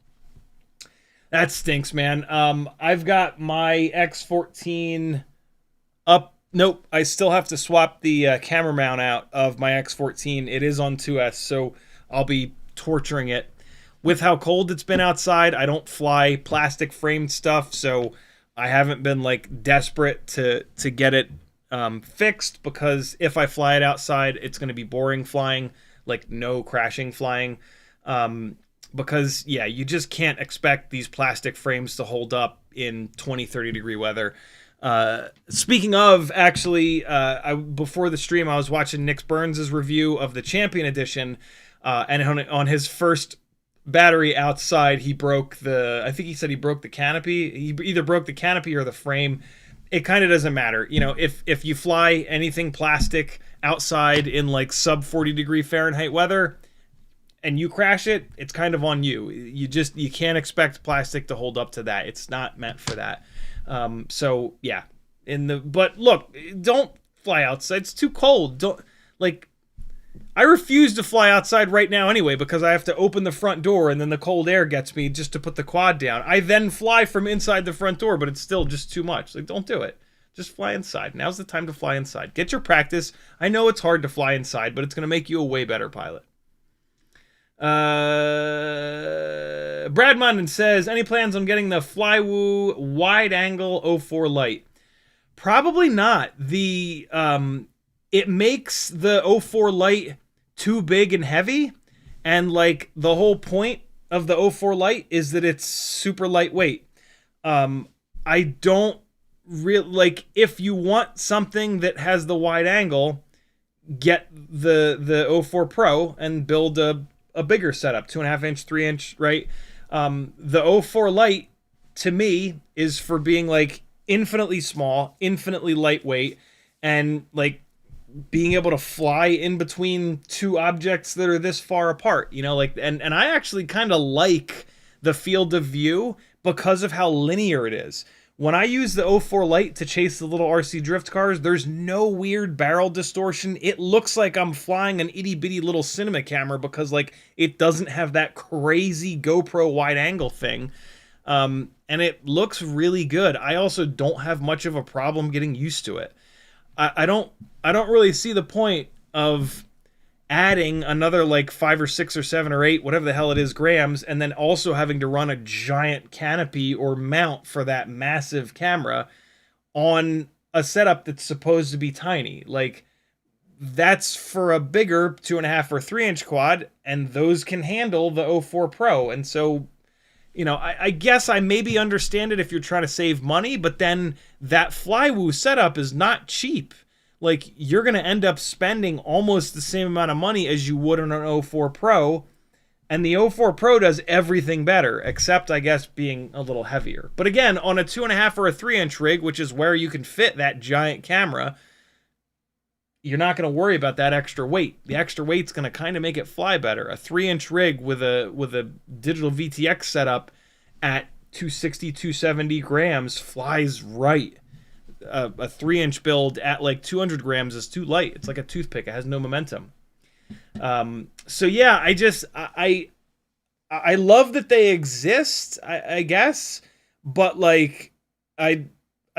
That stinks, man. I've got my X14 up. Nope, I still have to swap the camera mount out of my X14. It is on 2S, so I'll be torturing it. With how cold it's been outside, I don't fly plastic framed stuff, so I haven't been like desperate to get it fixed, because if I fly it outside, it's going to be boring flying, like no crashing flying. Because, yeah, you just can't expect these plastic frames to hold up in 20, 30 degree weather. Speaking of, actually, before the stream, I was watching Nick Burns' review of the Champion Edition, and on his first battery outside, he broke I think he said he broke the canopy. He either broke the canopy or the frame. It kind of doesn't matter. You know, if you fly anything plastic outside in like sub 40 degree Fahrenheit weather and you crash it, it's kind of on you. You can't expect plastic to hold up to that. It's not meant for that. So yeah, but look, don't fly outside. It's too cold. I refuse to fly outside right now anyway, because I have to open the front door and then the cold air gets me just to put the quad down. I then fly from inside the front door, but it's still just too much. Like, don't do it. Just fly inside. Now's the time to fly inside. Get your practice. I know it's hard to fly inside, but it's going to make you a way better pilot. Brad Munden says, any plans on getting the Flywoo wide-angle O4 Lite? Probably not. It makes the O4 Lite too big and heavy, and like the whole point of the O4 Lite is that it's super lightweight. I don't really like, if you want something that has the wide angle, get the O4 Pro and build a bigger setup, 2.5 inch, 3 inch, right? The O4 Lite to me is for being like infinitely small, infinitely lightweight, and like being able to fly in between two objects that are this far apart, you know, like, and I actually kind of like the field of view because of how linear it is. When I use the O4 Lite to chase the little RC drift cars, there's no weird barrel distortion. It looks like I'm flying an itty bitty little cinema camera because like it doesn't have that crazy GoPro wide angle thing. And it looks really good. I also don't have much of a problem getting used to it. I don't really see the point of adding another like 5 or 6 or 7 or 8, whatever the hell it is, grams, and then also having to run a giant canopy or mount for that massive camera on a setup that's supposed to be tiny. Like, that's for a bigger 2.5 or 3 inch quad, and those can handle the O4 Pro. And so, you know, I guess I maybe understand it if you're trying to save money, but then that Flywoo setup is not cheap. Like, you're going to end up spending almost the same amount of money as you would on an O4 Pro, And the O4 Pro does everything better, except, I guess, being a little heavier. But again, on a 2.5 or a 3-inch rig, which is where you can fit that giant camera, you're not going to worry about that extra weight. The extra weight's going to kind of make it fly better. A 3-inch rig with a digital VTX setup at 260, 270 grams flies right. A 3-inch build at like 200 grams is too light. It's like a toothpick. It has no momentum. So yeah, I love that they exist, I guess, but like, I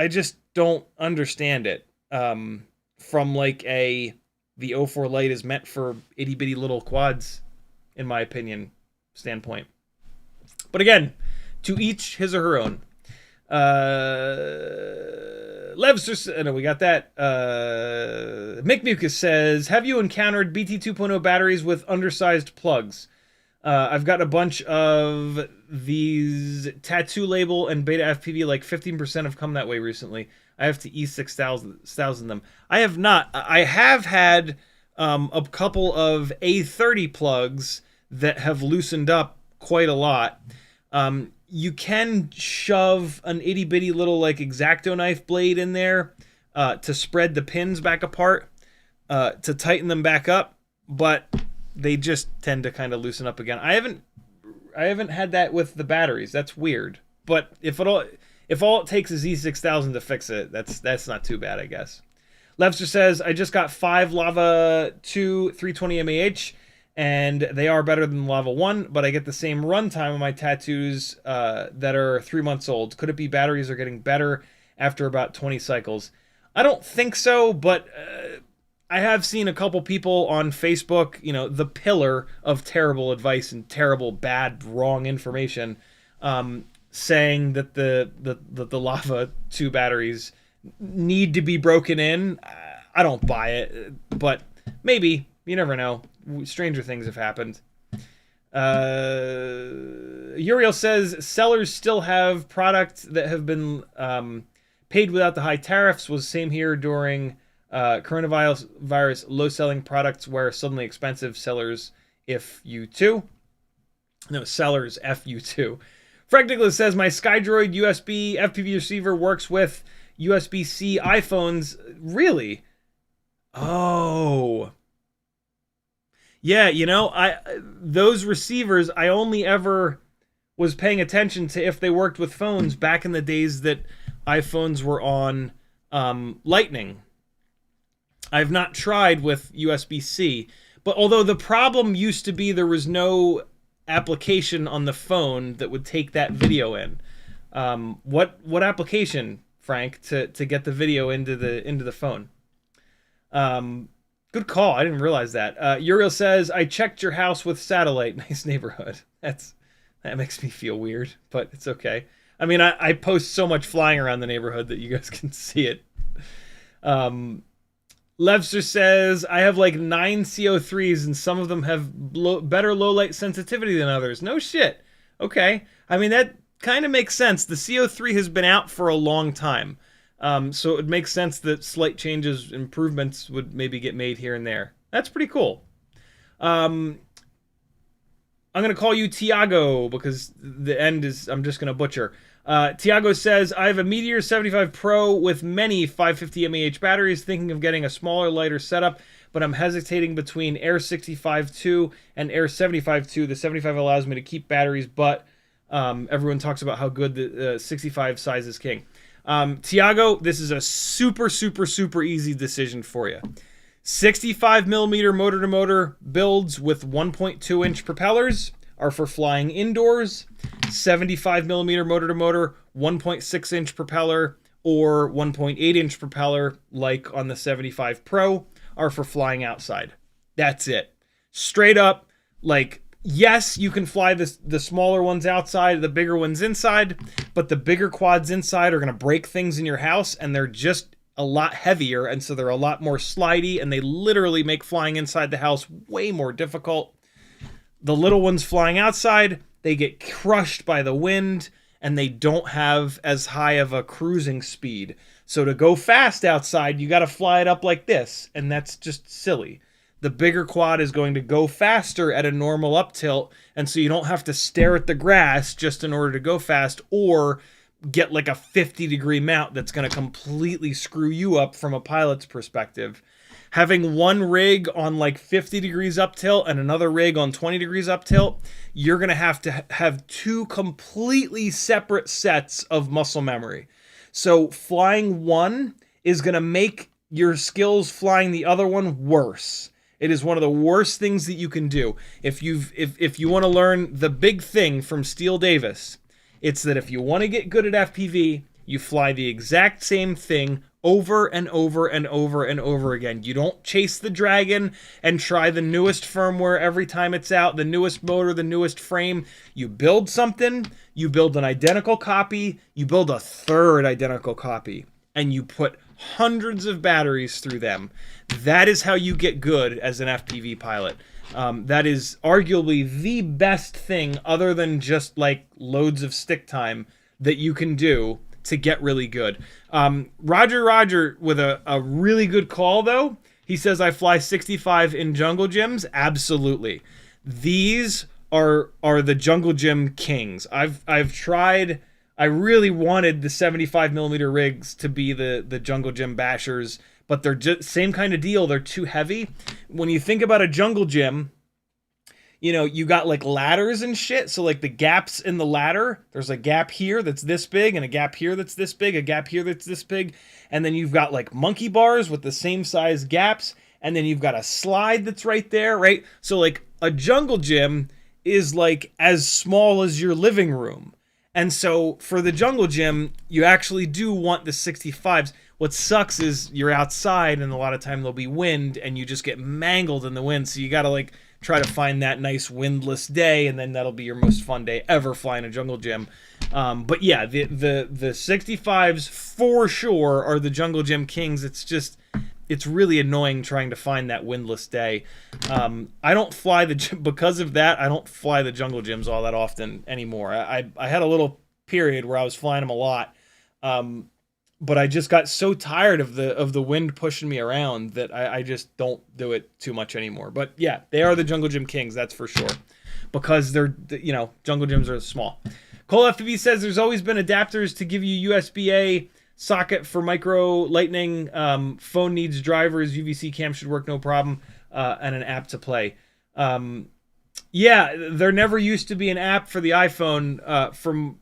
just don't understand it. From like the O4 Lite is meant for itty bitty little quads, in my opinion, standpoint. But again, to each his or her own. Levster, no, we got that. Mick Mucus says, have you encountered BT 2.0 batteries with undersized plugs? I've got a bunch of these Tattoo Label and BetaFPV, like 15% have come that way recently. I have to E6000 them. I have not. I have had a couple of A30 plugs that have loosened up quite a lot. You can shove an itty bitty little like X-Acto knife blade in there to spread the pins back apart, to tighten them back up, but they just tend to kind of loosen up again. I haven't had that with the batteries. That's weird. But if all it takes is E6000 to fix it, that's not too bad, I guess. Levster says, I just got 5 Lava 2 320 mAh, and they are better than Lava 1, but I get the same runtime on my tattoos that are 3 months old. Could it be batteries are getting better after about 20 cycles? I don't think so, but I have seen a couple people on Facebook, you know, the pillar of terrible advice and terrible, bad, wrong information, saying that the Lava 2 batteries need to be broken in. I don't buy it, but maybe. You never know. Stranger things have happened. Uriel says, sellers still have products that have been paid without the high tariffs. Was same here during coronavirus. Low selling products were suddenly expensive. Sellers, if you too. No, sellers, F you too. Frank Nicholas says, my SkyDroid USB FPV receiver works with USB-C iPhones. Really? Oh. Yeah, you know, those receivers, I only ever was paying attention to if they worked with phones back in the days that iPhones were on Lightning. I've not tried with USB-C, but although the problem used to be there was no application on the phone that would take that video in. What application, Frank, to get the video into the phone? Good call. I didn't realize that. Uriel says, I checked your house with satellite. Nice neighborhood. That makes me feel weird, but it's okay. I mean, I post so much flying around the neighborhood that you guys can see it. Levster says, I have like 9 CO3s and some of them have better low light sensitivity than others. No shit. Okay. I mean, that kind of makes sense. The CO3 has been out for a long time. So it would make sense that slight changes, improvements would maybe get made here and there. That's pretty cool. I'm going to call you Tiago because the end is, I'm just going to butcher. Tiago says, I have a Meteor 75 Pro with many 550 mAh batteries, thinking of getting a smaller, lighter setup, but I'm hesitating between Air65 II and Air75 II. The 75 allows me to keep batteries, but everyone talks about how good the 65 size is king. Tiago, this is a super, super, super easy decision for you. 65 millimeter motor-to-motor builds with 1.2 inch propellers are for flying indoors. 75 millimeter motor-to-motor, 1.6 inch propeller or 1.8 inch propeller, like on the 75 Pro, are for flying outside. That's it. Straight up, like, yes, you can fly the smaller ones outside, the bigger ones inside, but the bigger quads inside are going to break things in your house, and they're just a lot heavier, and so they're a lot more slidey, and they literally make flying inside the house way more difficult. The little ones flying outside, they get crushed by the wind, and they don't have as high of a cruising speed. So to go fast outside, you got to fly it up like this, and that's just silly. the bigger quad is going to go faster at a normal up tilt, and so you don't have to stare at the grass just in order to go fast, or get like a 50-degree mount that's going to completely screw you up from a pilot's perspective. Having one rig on like 50 degrees up tilt and another rig on 20 degrees up tilt, you're going to have two completely separate sets of muscle memory. So flying one is going to make your skills flying the other one worse. It is one of the worst things that you can do. If you want to learn the big thing from Steele Davis, it's that if you want to get good at FPV, you fly the exact same thing over and over and over and over again. You don't chase the dragon and try the newest firmware every time it's out, the newest motor, the newest frame. You build something, you build an identical copy, you build a third identical copy, and you put hundreds of batteries through them. That is how you get good as an FPV pilot. That is arguably the best thing, other than just like loads of stick time, that you can do to get really good. Roger with a really good call though. He says, I fly 65 in jungle gyms. Absolutely. These are the jungle gym kings. I've tried. I really wanted the 75mm rigs to be the jungle gym bashers, but they're just same kind of deal. They're too heavy. When you think about a jungle gym, you know, you got like ladders and shit. So like the gaps in the ladder, there's a gap here that's this big, and a gap here that's this big, a gap here that's this big. And then you've got like monkey bars with the same size gaps. And then you've got a slide that's right there, right? So like a jungle gym is like as small as your living room. And so for the jungle gym, you actually do want the 65s. What sucks is you're outside, and a lot of time there'll be wind, and you just get mangled in the wind. So you got to like try to find that nice windless day, and then that'll be your most fun day ever flying a jungle gym. But yeah, the 65s for sure are the jungle gym kings. It's really annoying trying to find that windless day. I don't fly because of that, I don't fly the jungle gyms all that often anymore. I had a little period where I was flying them a lot. But I just got so tired of the wind pushing me around that I just don't do it too much anymore. But yeah, they are the jungle gym kings, that's for sure. Because they're, you know, jungle gyms are small. Cole FPV says there's always been adapters to give you USB-A socket for micro lightning. Phone needs drivers. UVC cam should work no problem. And an app to play. Yeah, there never used to be an app for the iPhone from...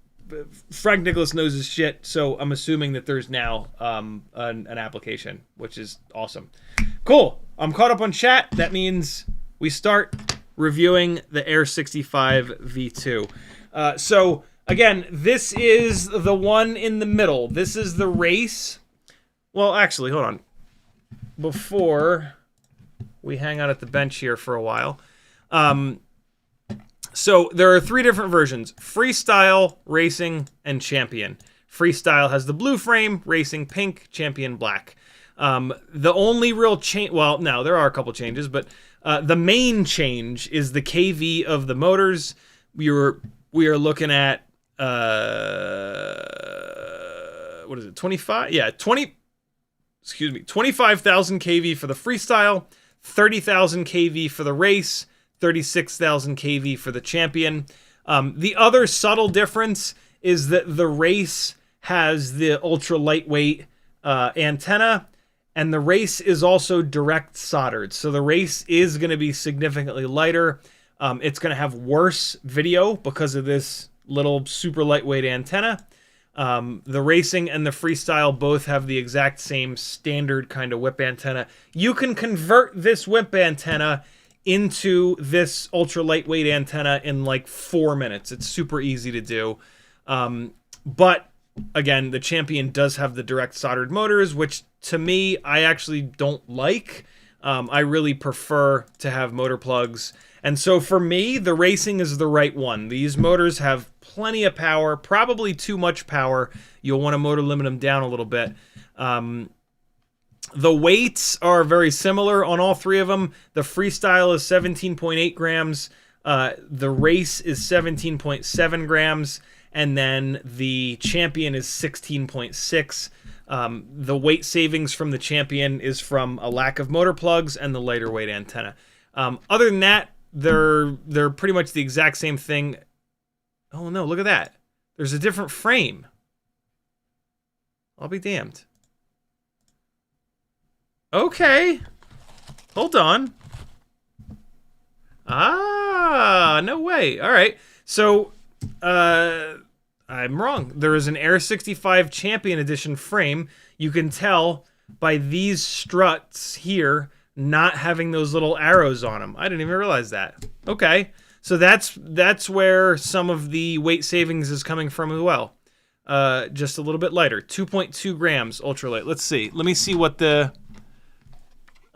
Frank Nicholas knows his shit, so I'm assuming that there's now an application, which is awesome. Cool. I'm caught up on chat. That means we start reviewing the Air65 V2. So, again, this is the one in the middle. This is the race. Well, actually, hold on. Before we hang out at the bench here for a while. So there are three different versions: Freestyle, Racing, and Champion. Freestyle has the blue frame, Racing pink, Champion black. The only real change, well, no, there are a couple changes, but the main change is the KV of the motors. We are looking at, what is it, 25? Yeah, 25,000 kV for the Freestyle, 30,000 kV for the Race, 36,000 kV for the Champion. The other subtle difference is that the Race has the ultra lightweight antenna, and the Race is also direct soldered. So the Race is going to be significantly lighter. It's going to have worse video because of this little super lightweight antenna. The Racing and the Freestyle both have the exact same standard kind of whip antenna. You can convert this whip antenna into this ultra lightweight antenna in like 4 minutes. It's super easy to do. But again, the Champion does have the direct soldered motors, which to me, I actually don't like. I really prefer to have motor plugs. And so for me, the Racing is the right one. These motors have plenty of power, probably too much power. You'll want to motor limit them down a little bit. The weights are very similar on all three of them. The Freestyle is 17.8 grams. The Race is 17.7 grams. and then the Champion is 16.6. The weight savings from the Champion is from a lack of motor plugs and the lighter weight antenna. Other than that, they're pretty much the exact same thing. Oh no, look at that. There's a different frame. I'll be damned. Okay. Hold on. Ah, no way. All right. So, I'm wrong. There is an Air65 Champion Edition frame. You can tell by these struts here not having those little arrows on them. I didn't even realize that. Okay. So that's where some of the weight savings is coming from as well. Just a little bit lighter. 2.2 grams ultralight. Let's see. Let me see what the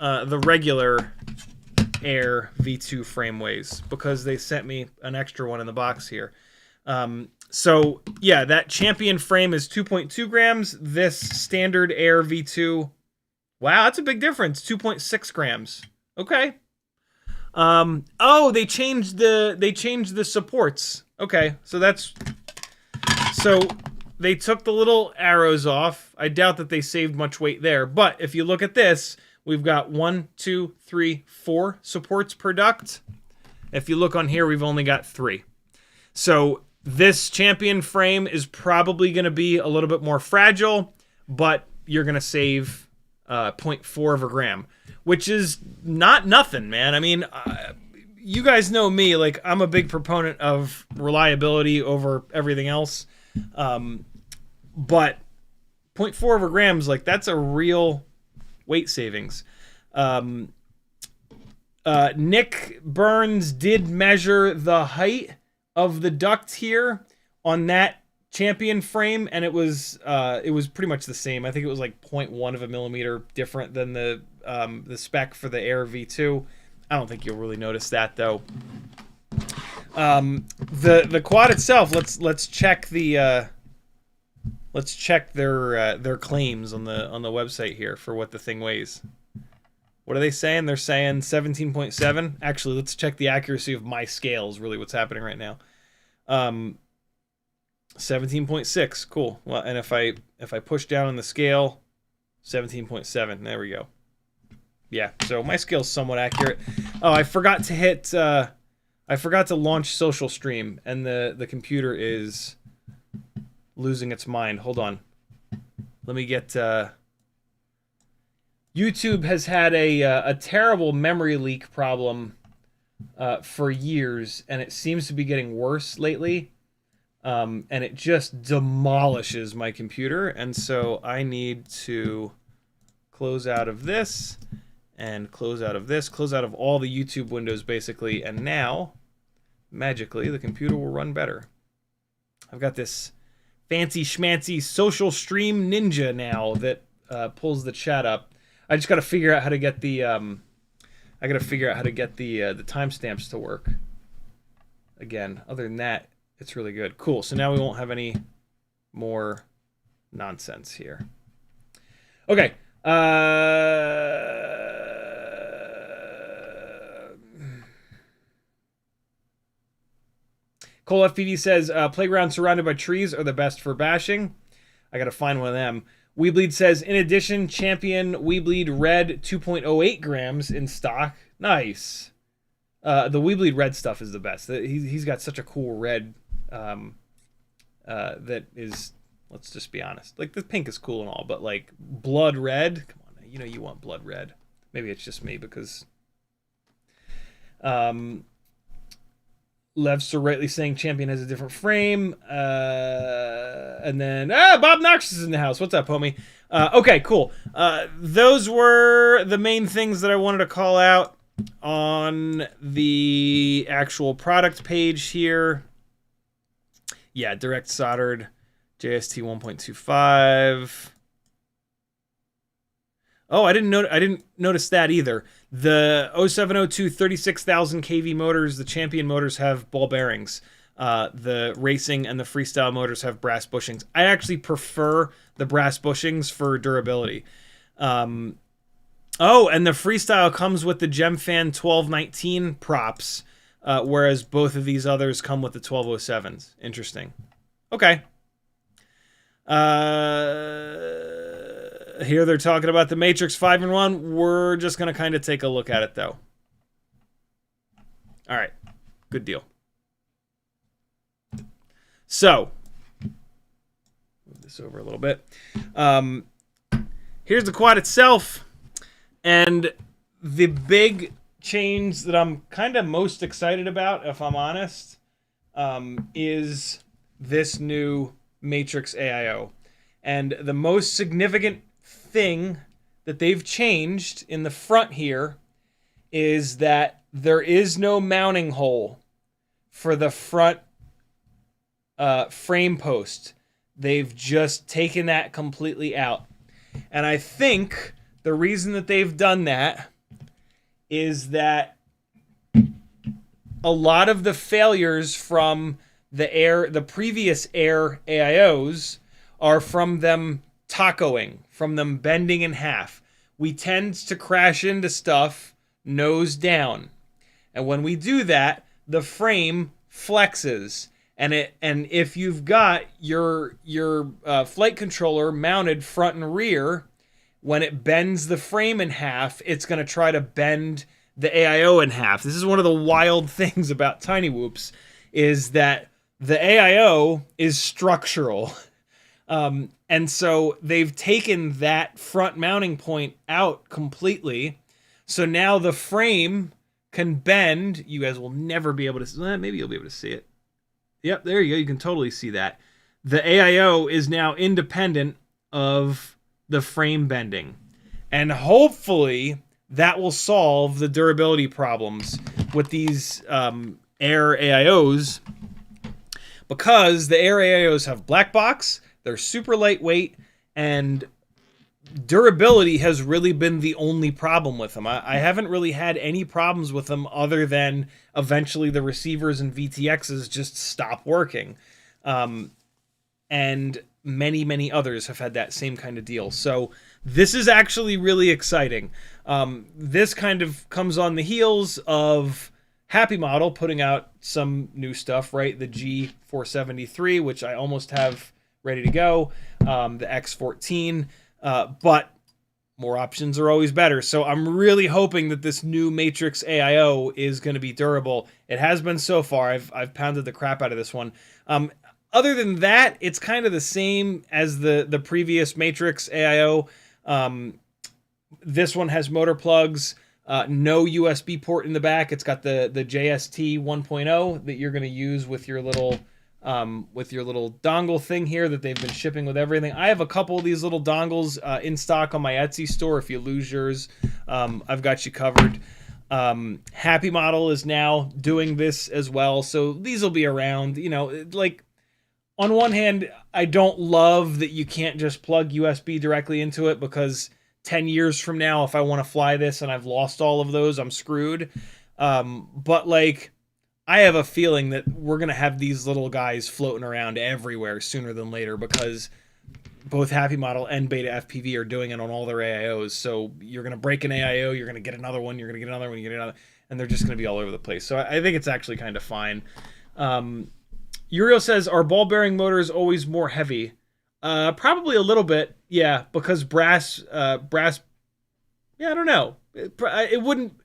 regular Air V2 frame weighs, because they sent me an extra one in the box here. So yeah, that Champion frame is 2.2 grams. This standard Air V2, wow, that's a big difference. 2.6 grams. Okay. Oh, they changed the supports. Okay, so they took the little arrows off. I doubt that they saved much weight there, but if you look at this, we've got 1, 2, 3, 4 supports per duct. If you look on here, we've only got 3. So this Champion frame is probably going to be a little bit more fragile, but you're going to save 0.4 of a gram, which is not nothing, man. I mean, you guys know me. Like, I'm a big proponent of reliability over everything else. But 0.4 of a gram is like, that's a real weight savings. Nick Burns did measure the height of the duct here on that Champion frame, and it was pretty much the same. I think it was like 0.1 of a millimeter different than the spec for the Air V2. I don't think you'll really notice that though. The quad itself, let's check their claims on the website here for what the thing weighs. What are they saying? They're saying 17.7. Actually, let's check the accuracy of my scale is really what's happening right now. 17.6. Cool. Well, and if I push down on the scale, 17.7. There we go. Yeah, so my scale's somewhat accurate. Oh, I forgot to hit I forgot to launch social stream, and the computer is losing its mind. Hold on. Let me get YouTube has had a terrible memory leak problem for years, and it seems to be getting worse lately. And it just demolishes my computer, and so I need to close out of this, and close out of this, close out of all the YouTube windows, basically, and now, magically, the computer will run better. I've got this fancy schmancy social stream ninja now that pulls the chat up. I just got to figure out how to get the the timestamps to work. Again, other than that, it's really good. Cool. So now we won't have any more nonsense here. Okay. Cole FPV says, playgrounds surrounded by trees are the best for bashing. I got to find one of them. WeBleed says, in addition, Champion WeBleed Red 2.08 grams in stock. Nice. The WeBleed Red stuff is the best. He's got such a cool red that is, let's just be honest. Like, the pink is cool and all, but, like, blood red? Come on, you know you want blood red. Maybe it's just me because... Lev so rightly saying Champion has a different frame. And then, Bob Knox is in the house. What's up, homie? Okay, cool. Those were the main things that I wanted to call out on the actual product page here. Yeah, direct soldered JST 1.25. Oh, I didn't notice that either. The 0702 36,000 kV motors, the Champion motors have ball bearings. The Racing and the Freestyle motors have brass bushings. I actually prefer the brass bushings for durability. Oh, and the Freestyle comes with the GemFan 1219 props, whereas both of these others come with the 1207s. Interesting. Okay. Here they're talking about the Matrix 5-in-1. We're just going to kind of take a look at it, though. All right. Good deal. So, move this over a little bit. Here's the quad itself. And the big change that I'm kind of most excited about, if I'm honest, is this new Matrix AIO. And the most significant thing that they've changed in the front here is that there is no mounting hole for the front frame post. They've just taken that completely out. And I think the reason that they've done that is that a lot of the failures from the previous Air AIOs are from them tacoing, from them bending in half. We tend to crash into stuff nose down. And when we do that, the frame flexes. And if you've got your flight controller mounted front and rear, when it bends the frame in half, it's going to try to bend the AIO in half. This is one of the wild things about Tiny Whoops, is that the AIO is structural. And so they've taken that front mounting point out completely. So now the frame can bend. You guys will never be able to, maybe you'll be able to see it. Yep, there you go. You can totally see that. The AIO is now independent of the frame bending. And hopefully that will solve the durability problems with these Air AIOs, because the Air AIOs have black box, they're super lightweight, and durability has really been the only problem with them. I haven't really had any problems with them other than eventually the receivers and VTXs just stop working. And many, many others have had that same kind of deal. So this is actually really exciting. This kind of comes on the heels of Happy Model putting out some new stuff, right? The G473, which I almost have ready to go. The X14. But more options are always better. So I'm really hoping that this new Matrix AIO is going to be durable. It has been so far. I've pounded the crap out of this one. Other than that, it's kind of the same as the previous Matrix AIO. This one has motor plugs, no USB port in the back. It's got the JST 1.0 that you're going to use with your little dongle thing here that they've been shipping with everything. I have a couple of these little dongles in stock on my Etsy store. If you lose yours, I've got you covered. Happy Model is now doing this as well, so these will be around. You know, like, on one hand, I don't love that you can't just plug USB directly into it, because 10 years from now, if I want to fly this and I've lost all of those, I'm screwed. But like, I have a feeling that we're going to have these little guys floating around everywhere sooner than later, because both Happy Model and BetaFPV are doing it on all their AIOs. So you're going to break an AIO, you're going to get another one, you're going to get another one, you get another, and they're just going to be all over the place. So I think it's actually kind of fine. Uriel says, are ball bearing motors always more heavy? Probably a little bit, yeah, because brass, yeah, I don't know. It wouldn't,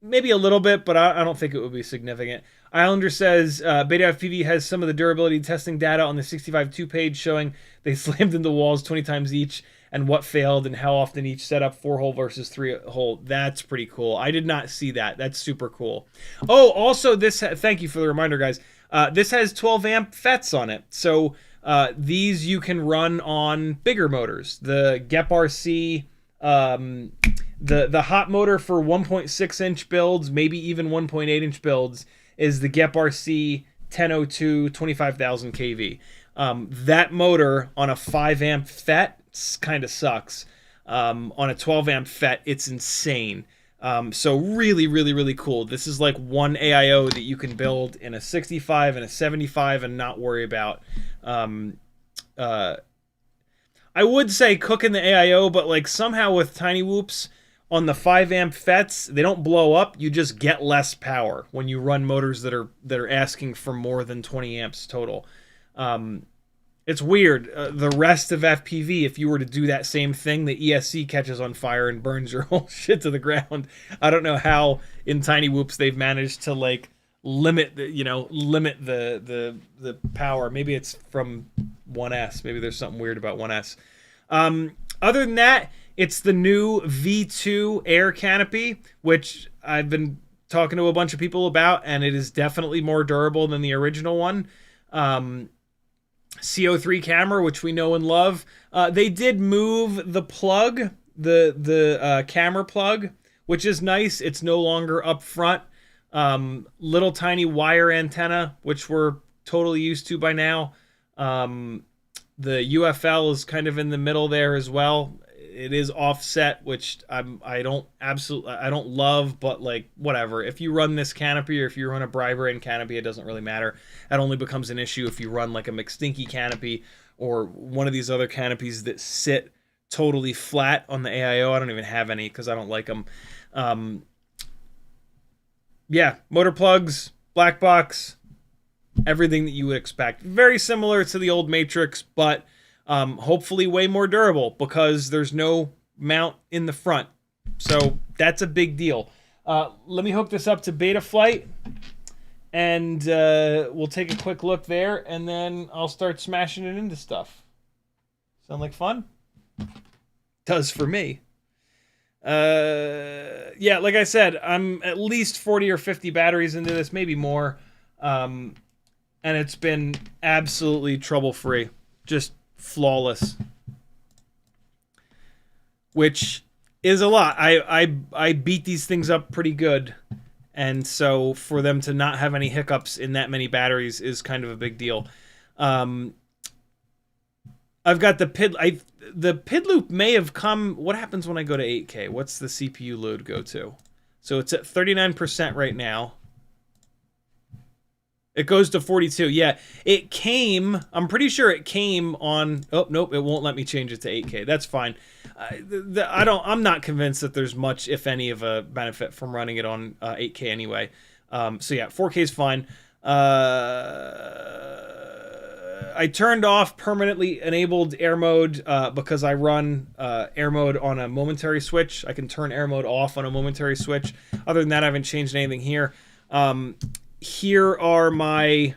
maybe a little bit, but I don't think it would be significant. Islander says, BetaFPV has some of the durability testing data on the 65 II page showing they slammed into walls 20 times each and what failed and how often each setup, 4-hole versus 3-hole. That's pretty cool. I did not see that. That's super cool. Oh, also this, thank you for the reminder, guys. This has 12 amp FETs on it. So these you can run on bigger motors. The GEP RC, the hot motor for 1.6 inch builds, maybe even 1.8 inch builds, is the GEP RC 1002 25,000 kV. That motor on a 5 amp FET kind of sucks. On a 12 amp FET, it's insane. So really, really, really cool. This is like one AIO that you can build in a 65 and a 75 and not worry about. I would say cooking the AIO, but like somehow with Tiny Whoops on the 5 amp FETs, they don't blow up. You just get less power when you run motors that are asking for more than 20 amps total. It's weird. The rest of FPV, if you were to do that same thing, the ESC catches on fire and burns your whole shit to the ground. I don't know how in Tiny Whoops they've managed to like limit the, limit the power. Maybe it's from 1S. Maybe there's something weird about 1S. Other than that, it's the new V2 air canopy, which I've been talking to a bunch of people about, and it is definitely more durable than the original one. CO3 camera, which we know and love. They did move the plug, the camera plug, which is nice. It's no longer up front. Little tiny wire antenna, which we're totally used to by now. The UFL is kind of in the middle there as well. It is offset, which I don't love, but like whatever. If you run this canopy or if you run a Bri-Brain canopy, it doesn't really matter. That only becomes an issue if you run like a McStinky canopy or one of these other canopies that sit totally flat on the AIO. I don't even have any because I don't like them. Yeah, motor plugs, black box, everything that you would expect. Very similar to the old Matrix, but hopefully way more durable because there's no mount in the front. So that's a big deal. Let me hook this up to Betaflight, and we'll take a quick look there, and then I'll start smashing it into stuff. Sound like fun? Does for me. Yeah, like I said, I'm at least 40 or 50 batteries into this, maybe more. And it's been absolutely trouble-free. Just flawless. Which is a lot. I beat these things up pretty good. And so for them to not have any hiccups in that many batteries is kind of a big deal. I've got the PID... the PID loop may have come... What happens when I go to 8K? What's the CPU load go to? So it's at 39% right now. It goes to 42. Yeah, it came... I'm pretty sure it came on... Oh, nope, it won't let me change it to 8K. That's fine. I'm not convinced that there's much, if any, of a benefit from running it on 8K anyway. So yeah, 4K is fine. I turned off permanently enabled air mode because I run air mode on a momentary switch. I can turn air mode off on a momentary switch. Other than that, I haven't changed anything here. Here are my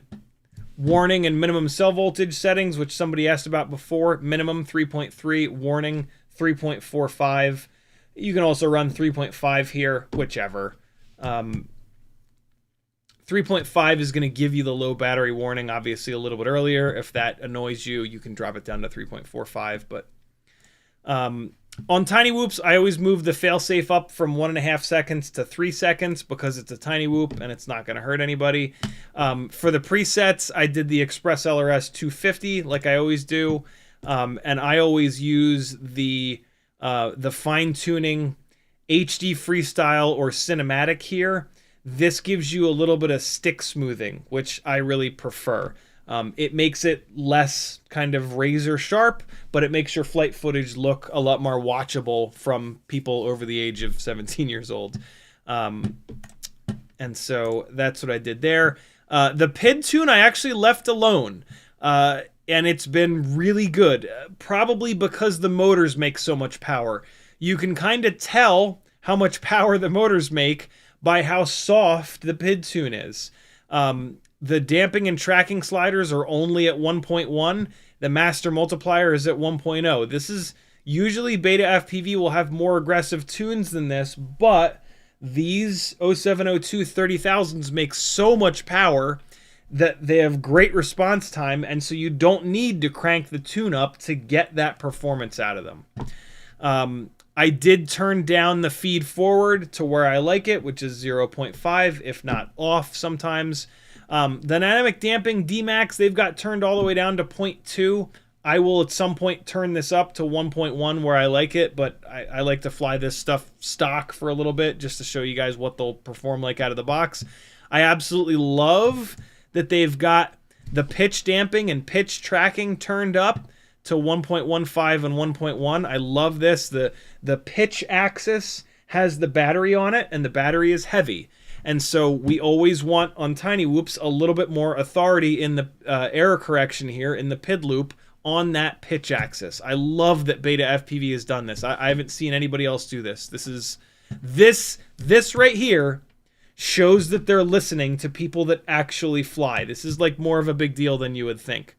warning and minimum cell voltage settings, which somebody asked about before. Minimum 3.3, warning 3.45. You can also run 3.5 here, whichever. 3.5 is going to give you the low battery warning, obviously, a little bit earlier. If that annoys you, you can drop it down to 3.45. But on Tiny Whoops, I always move the failsafe up from 1.5 seconds to 3 seconds because it's a Tiny Whoop and it's not going to hurt anybody. For the presets, I did the Express LRS 250 like I always do. And I always use the fine-tuning HD Freestyle or Cinematic here. This gives you a little bit of stick smoothing, which I really prefer. It makes it less kind of razor sharp, but it makes your flight footage look a lot more watchable from people over the age of 17 years old. And so that's what I did there. The PID tune I actually left alone, and it's been really good, probably because the motors make so much power. You can kind of tell how much power the motors make by how soft the PID tune is. The damping and tracking sliders are only at 1.1. The master multiplier is at 1.0. This is usually BetaFPV will have more aggressive tunes than this, but these 0702 30,000s make so much power that they have great response time, and so you don't need to crank the tune up to get that performance out of them. I did turn down the feed forward to where I like it, which is 0.5, if not off sometimes. The dynamic damping Dmax, they've got turned all the way down to 0.2. I will at some point turn this up to 1.1 where I like it, but I like to fly this stuff stock for a little bit just to show you guys what they'll perform like out of the box. I absolutely love that they've got the pitch damping and pitch tracking turned up to 1.15 and 1.1. I love this. The pitch axis has the battery on it, and the battery is heavy. And so we always want on tiny whoops a little bit more authority in the error correction here in the PID loop on that pitch axis. I love that BetaFPV has done this. I haven't seen anybody else do this. This right here shows that they're listening to people that actually fly. This is like more of a big deal than you would think.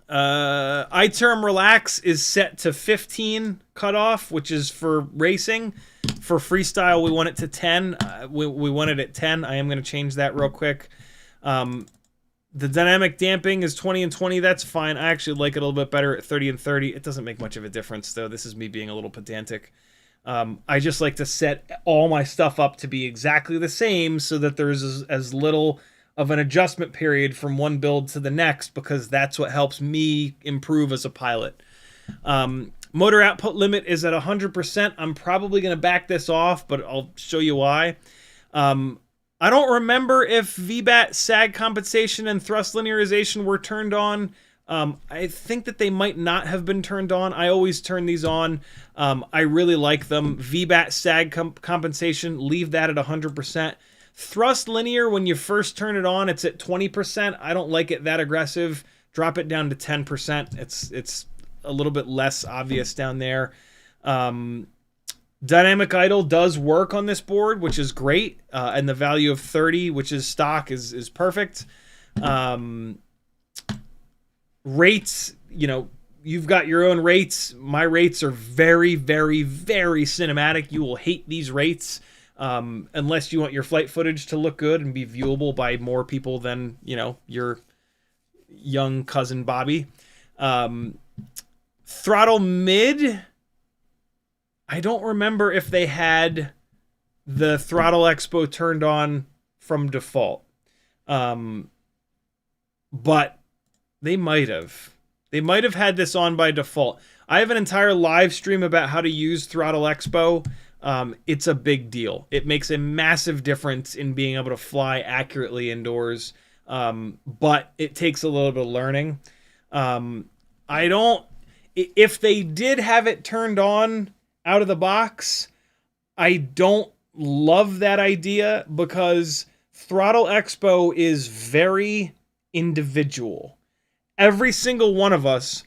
iTerm relax is set to 15 cutoff, which is for racing. For freestyle, we want it to 10. We want it at 10. I am going to change that real quick. The dynamic damping is 20 and 20. That's fine. I actually like it a little bit better at 30 and 30. It doesn't make much of a difference, though. This is me being a little pedantic. I just like to set all my stuff up to be exactly the same so that there's as little of an adjustment period from one build to the next, because that's what helps me improve as a pilot. Motor output limit is at 100%. I'm probably going to back this off, but I'll show you why. I don't remember if VBAT, sag compensation, and thrust linearization were turned on. I think that they might not have been turned on. I always turn these on. I really like them. VBAT, sag compensation, leave that at 100%. Thrust linear, when you first turn it on, it's at 20%. I don't like it that aggressive. Drop it down to 10%. It's a little bit less obvious down there. Dynamic idle does work on this board, which is great. And the value of 30, which is stock, is perfect. Rates, you've got your own rates. My rates are very, very, very cinematic. You will hate these rates. Unless you want your flight footage to look good and be viewable by more people than, your young cousin Bobby. Throttle mid, I don't remember if they had the throttle expo turned on from default. But they might have. They might have had this on by default. I have an entire live stream about how to use throttle expo. It's a big deal. It makes a massive difference in being able to fly accurately indoors, but it takes a little bit of learning. If they did have it turned on out of the box, I don't love that idea, because throttle expo is very individual. Every single one of us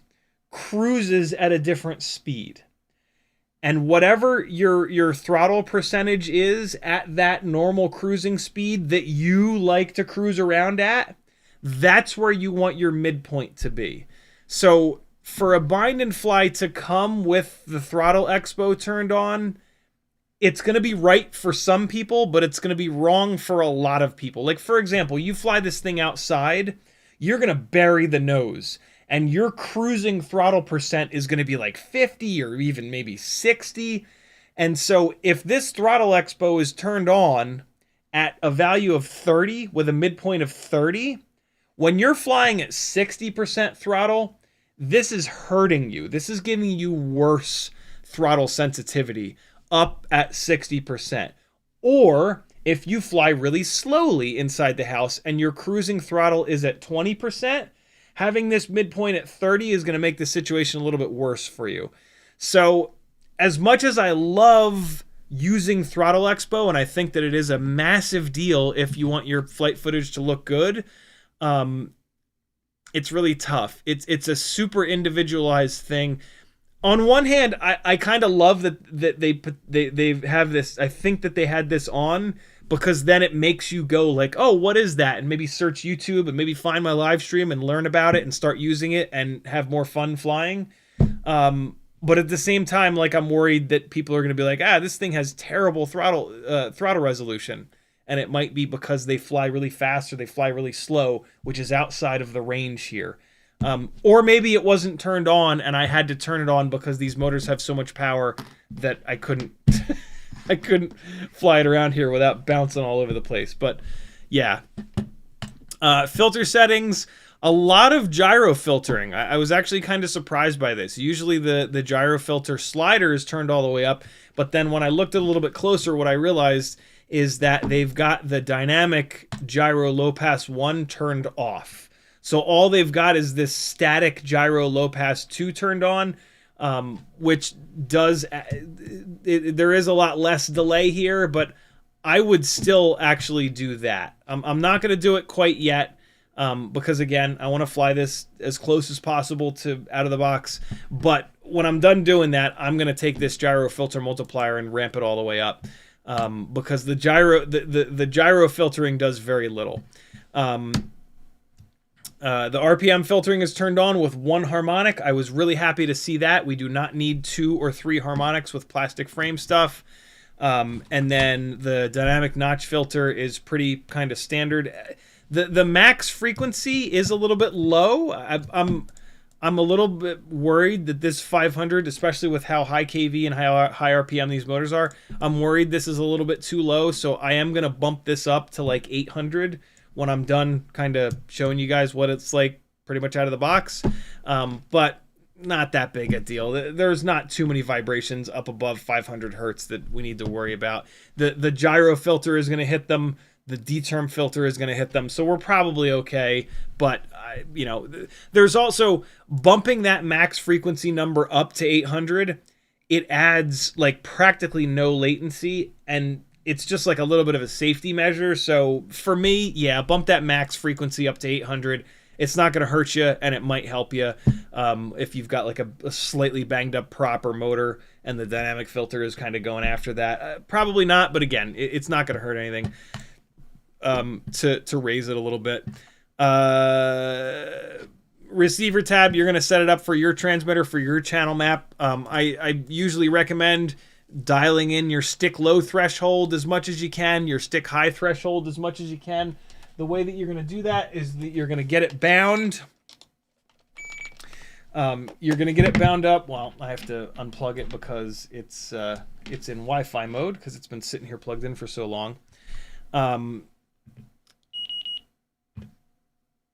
cruises at a different speed. And whatever your throttle percentage is at that normal cruising speed that you like to cruise around at, that's where you want your midpoint to be. So for a bind and fly to come with the throttle expo turned on, it's going to be right for some people, but it's going to be wrong for a lot of people. Like, for example, you fly this thing outside, you're going to bury the nose. And your cruising throttle percent is going to be like 50 or even maybe 60. And so if this throttle expo is turned on at a value of 30 with a midpoint of 30, when you're flying at 60% throttle, this is hurting you. This is giving you worse throttle sensitivity up at 60%. Or if you fly really slowly inside the house and your cruising throttle is at 20%, having this midpoint at 30 is going to make the situation a little bit worse for you. So as much as I love using throttle expo, and I think that it is a massive deal if you want your flight footage to look good, it's really tough. It's a super individualized thing. On one hand, I kind of love that they have this. I think that they had this on, because then it makes you go like, oh, what is that? And maybe search YouTube and maybe find my live stream and learn about it and start using it and have more fun flying. But at the same time, like, I'm worried that people are going to be like, this thing has terrible throttle resolution. And it might be because they fly really fast or they fly really slow, which is outside of the range here. Or maybe it wasn't turned on and I had to turn it on because these motors have so much power that I couldn't I couldn't fly it around here without bouncing all over the place. But yeah. Filter settings, a lot of gyro filtering. I was actually kind of surprised by this. Usually the gyro filter slider is turned all the way up, but then when I looked a little bit closer, what I realized is that they've got the dynamic gyro low pass 1 turned off. So all they've got is this static gyro low pass 2 turned on. which does there is a lot less delay here, but I would still actually do that. I'm not going to do it quite yet because, again, I want to fly this as close as possible to out of the box. But when I'm done doing that, I'm going to take this gyro filter multiplier and ramp it all the way up because the gyro filtering does very little. The RPM filtering is turned on with 1 harmonic. I was really happy to see that. We do not need 2 or 3 harmonics with plastic frame stuff. And then the dynamic notch filter is pretty kind of standard. The max frequency is a little bit low. I'm a little bit worried that this 500, especially with how high kV and high RPM these motors are, I'm worried this is a little bit too low. So I am going to bump this up to like 800 when I'm done kind of showing you guys what it's like pretty much out of the box. But not that big a deal. There's not too many vibrations up above 500 hertz that we need to worry about. The gyro filter is going to hit them. The D-term filter is going to hit them. So we're probably okay. But, you know, there's also bumping that max frequency number up to 800. It adds like practically no latency, and it's just like a little bit of a safety measure. So for me, yeah, bump that max frequency up to 800. It's not going to hurt you, and it might help you if you've got like a slightly banged up prop or motor and the dynamic filter is kind of going after that. Probably not, but again, it's not going to hurt anything to raise it a little bit. Receiver tab, you're going to set it up for your transmitter, for your channel map. I usually recommend dialing in your stick low threshold as much as you can, your stick high threshold as much as you can. The way that you're going to do that is that you're going to get it bound. You're going to get it bound up. Well, I have to unplug it because it's in Wi-Fi mode because it's been sitting here plugged in for so long.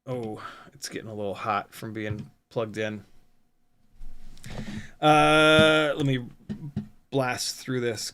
Oh, it's getting a little hot from being plugged in. Let me blast through this.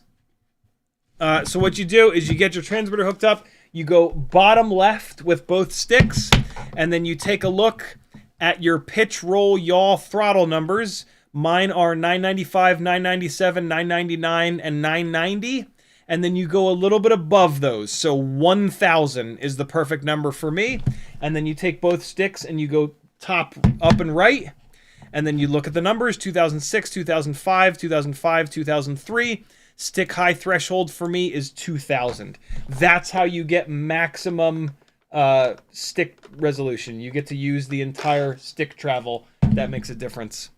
So what you do is you get your transmitter hooked up. You go bottom left with both sticks, and then you take a look at your pitch, roll, yaw, throttle numbers. Mine are 995, 997, 999, and 990. And then you go a little bit above those. So 1,000 is the perfect number for me. And then you take both sticks and you go top, up, and right. And then you look at the numbers, 2006, 2005, 2005, 2003. Stick high threshold for me is 2,000. That's how you get maximum stick resolution. You get to use the entire stick travel. That makes a difference.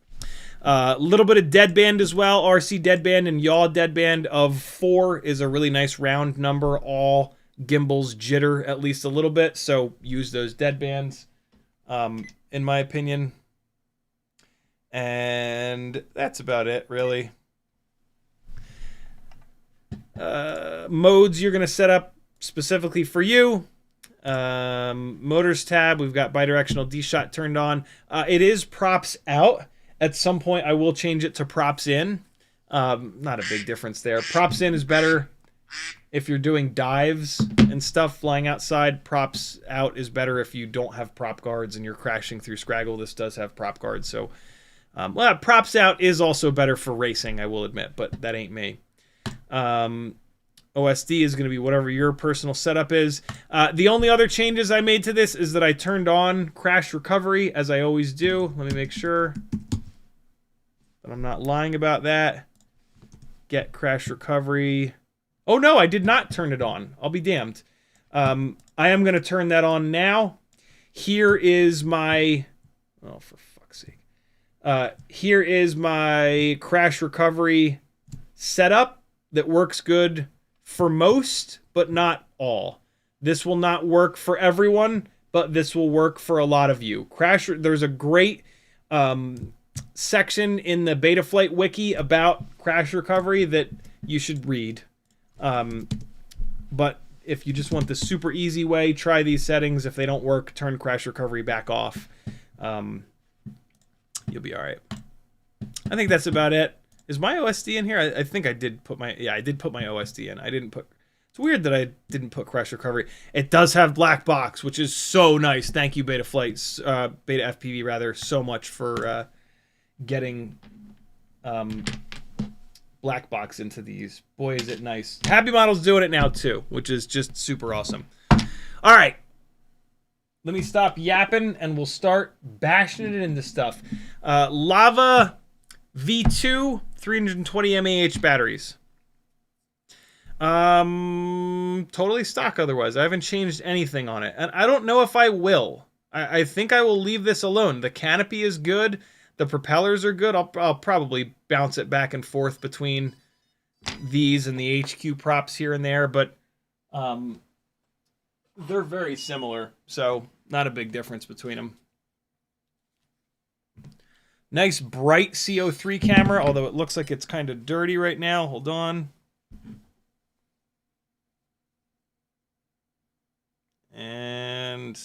A little bit of deadband as well. RC deadband and yaw deadband of 4 is a really nice round number. All gimbals jitter at least a little bit, so use those deadbands, in my opinion. And that's about it, really. Modes you're going to set up specifically for you. Motors tab, we've got bidirectional D-shot turned on. It is props out. At some point, I will change it to props in. Not a big difference there. Props in is better if you're doing dives and stuff flying outside. Props out is better if you don't have prop guards and you're crashing through Scraggle. This does have prop guards, so well, props out is also better for racing, I will admit, but that ain't me. OSD is going to be whatever your personal setup is. The only other changes I made to this is that I turned on crash recovery, as I always do. Let me make sure that I'm not lying about that. Get crash recovery. Oh no, I did not turn it on. I'll be damned. I am going to turn that on now. Here is my... Oh, for fuck's sake. Here is my crash recovery setup that works good for most, but not all. This will not work for everyone, but this will work for a lot of you. There's a great section in the Betaflight wiki about crash recovery that you should read. But if you just want the super easy way, try these settings. If they don't work, turn crash recovery back off. You'll be all right. I think that's about it. Is my OSD in here? I think I did put my... Yeah, I did put my OSD in. I didn't put... It's weird that I didn't put crash recovery. It does have black box, which is so nice. Thank you, BetaFlight, BetaFPV rather, so much for getting black box into these. Boy, is it nice. Happy Model's doing it now too, which is just super awesome. All right. Let me stop yapping and we'll start bashing it into stuff. Lava V2 320 mAh batteries. Totally stock otherwise. I haven't changed anything on it. And I don't know if I will. I think I will leave this alone. The canopy is good. The propellers are good. I'll probably bounce it back and forth between these and the HQ props here and there, but they're very similar, so not a big difference between them. Nice bright CO3 camera, although it looks like it's kind of dirty right now. Hold on. And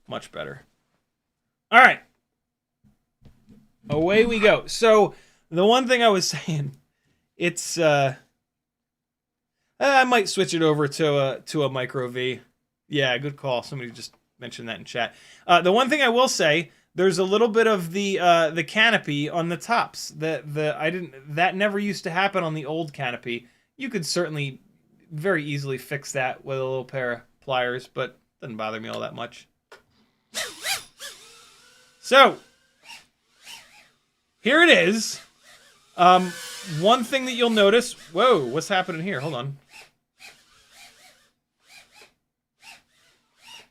much better. All right. Away we go. So the one thing I was saying, it's I might switch it over to a micro V. Yeah, good call. Somebody just mentioned that in chat. The one thing I will say, there's a little bit of the canopy on the tops. That never used to happen on the old canopy. You could certainly very easily fix that with a little pair of pliers, but it doesn't bother me all that much. So here it is. One thing that you'll notice. Whoa, what's happening here? Hold on.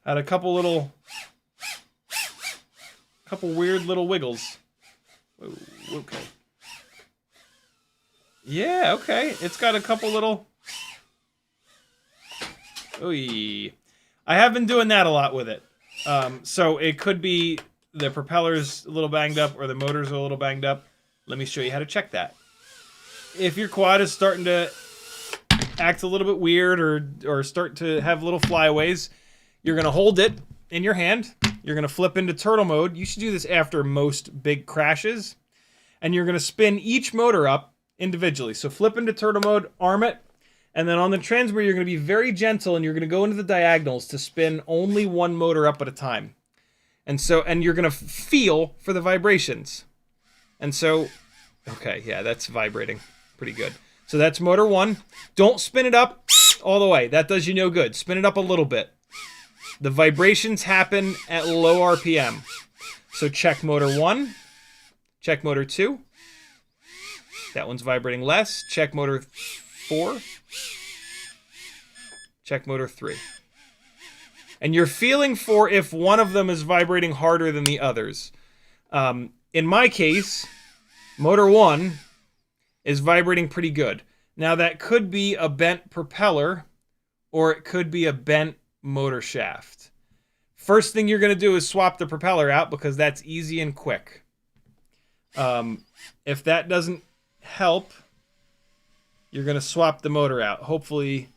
Had a couple weird little wiggles. Whoa, okay. Yeah, okay. It's got a couple little. Oy. I have been doing that a lot with it. So it could be the propeller's a little banged up or the motors are a little banged up. Let me show you how to check that. If your quad is starting to act a little bit weird or start to have little flyaways, you're going to hold it in your hand. You're going to flip into turtle mode. You should do this after most big crashes. And you're going to spin each motor up individually. So flip into turtle mode, arm it, and then on the transmitter, you're going to be very gentle and you're going to go into the diagonals to spin only one motor up at a time. And you're going to feel for the vibrations. And so, okay, yeah, that's vibrating pretty good. So that's motor one. Don't spin it up all the way. That does you no good. Spin it up a little bit. The vibrations happen at low RPM. So check motor one. Check motor two. That one's vibrating less. Check motor four. Check motor three. And you're feeling for if one of them is vibrating harder than the others. In my case, motor one is vibrating pretty good. Now that could be a bent propeller or it could be a bent motor shaft. First thing you're going to do is swap the propeller out because that's easy and quick. If that doesn't help, you're going to swap the motor out. Hopefully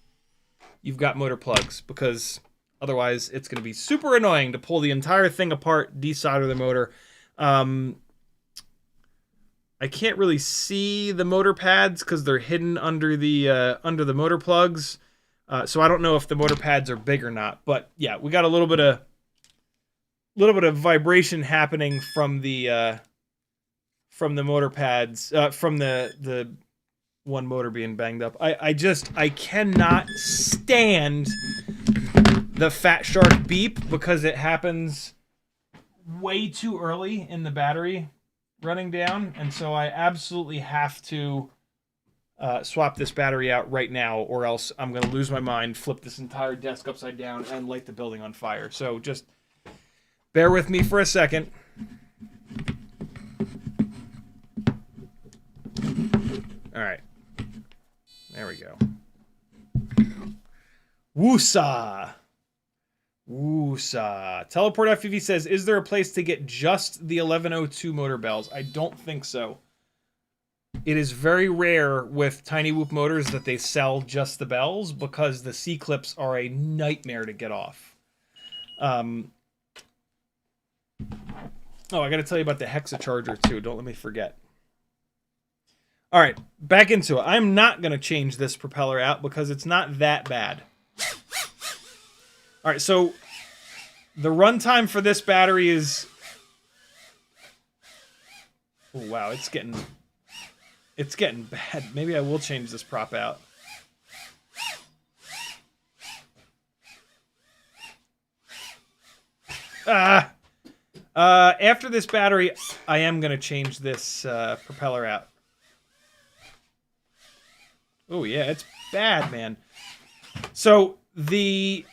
you've got motor plugs because otherwise it's going to be super annoying to pull the entire thing apart, desolder the motor. I can't really see the motor pads because they're hidden under the motor plugs. So I don't know if the motor pads are big or not. But yeah, we got a little bit of vibration happening from the motor pads, from the one motor being banged up. I cannot stand the Fat Shark beep because it happens way too early in the battery running down, and so I absolutely have to swap this battery out right now, or else I'm going to lose my mind, flip this entire desk upside down, and light the building on fire. So just bear with me for a second. All right. There we go. Woosa. Woosa. Teleport FPV says, is there a place to get just the 1102 motor bells? I don't think so. It is very rare with Tiny Whoop motors that they sell just the bells because the C-clips are a nightmare to get off. Oh, I got to tell you about the Hexacharger too. Don't let me forget. All right, back into it. I'm not going to change this propeller out because it's not that bad. All right, so the runtime for this battery is Oh, wow, it's getting bad. Maybe I will change this prop out. After this battery, I am going to change this propeller out. Oh, yeah, it's bad, man. So, the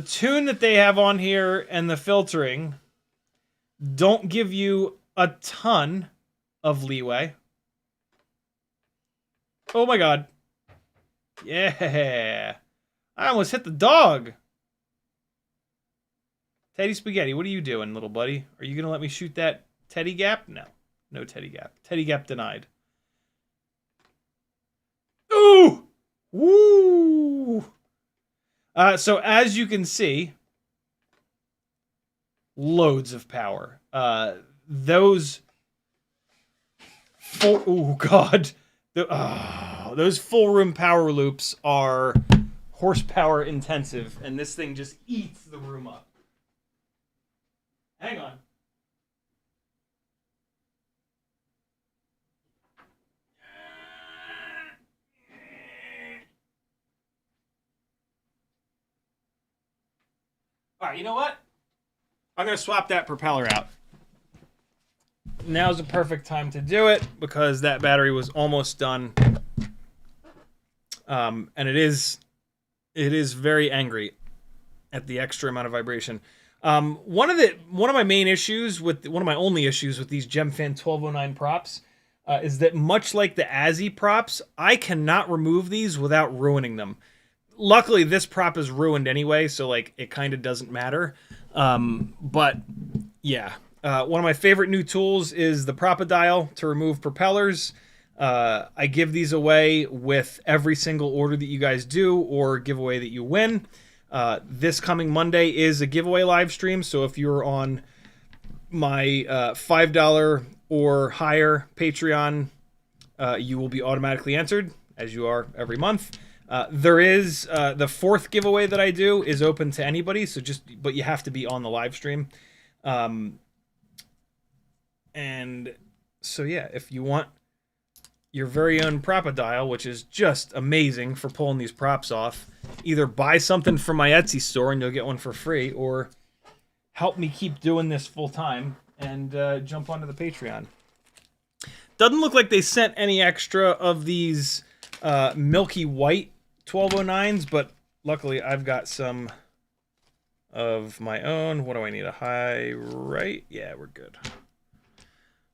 tune that they have on here and the filtering don't give you a ton of leeway. Oh, my God. Yeah. I almost hit the dog. Teddy Spaghetti, what are you doing, little buddy? Are you going to let me shoot that Teddy Gap? No. No Teddy Gap. Teddy Gap denied. Ooh! Woo! So as you can see, loads of power. Those full... Oh, God. Those full room power loops are horsepower intensive, and this thing just eats the room up. Hang on. All right, you know what? I'm going to swap that propeller out. Now's the perfect time to do it because that battery was almost done. And it is very angry at the extra amount of vibration. One of my only issues with these GemFan 1209 props is that much like the Azzy props, I cannot remove these without ruining them. Luckily, this prop is ruined anyway, so like it kind of doesn't matter. But yeah, one of my favorite new tools is the Propadial to remove propellers. I give these away with every single order that you guys do or giveaway that you win. This coming Monday is a giveaway live stream, so if you're on my $5 or higher Patreon, you will be automatically entered, as you are every month. There is the fourth giveaway that I do is open to anybody, but you have to be on the live stream. And so yeah, if you want your very own Propadial, which is just amazing for pulling these props off, either buy something from my Etsy store and you'll get one for free, or help me keep doing this full time and jump onto the Patreon. Doesn't look like they sent any extra of these milky white 1209s, but luckily I've got some of my own. What do I need? A high right? Yeah, we're good.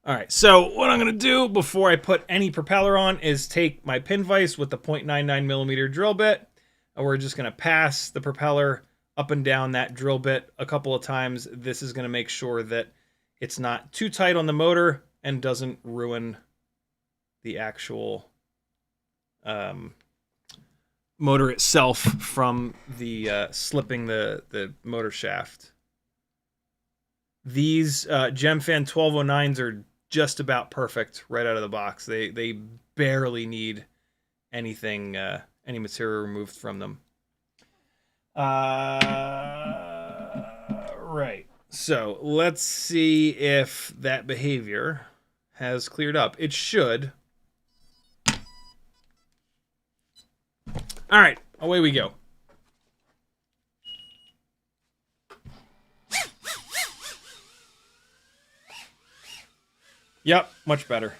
All right, so what I'm going to do before I put any propeller on is take my pin vise with the 0.99 millimeter drill bit, and we're just going to pass the propeller up and down that drill bit a couple of times. This is going to make sure that it's not too tight on the motor and doesn't ruin the actual motor itself from the slipping the motor shaft. These GemFan 1209s are just about perfect right out of the box. They barely need anything, any material removed from them. Right. So let's see if that behavior has cleared up. It should. All right, away we go. Yep, much better.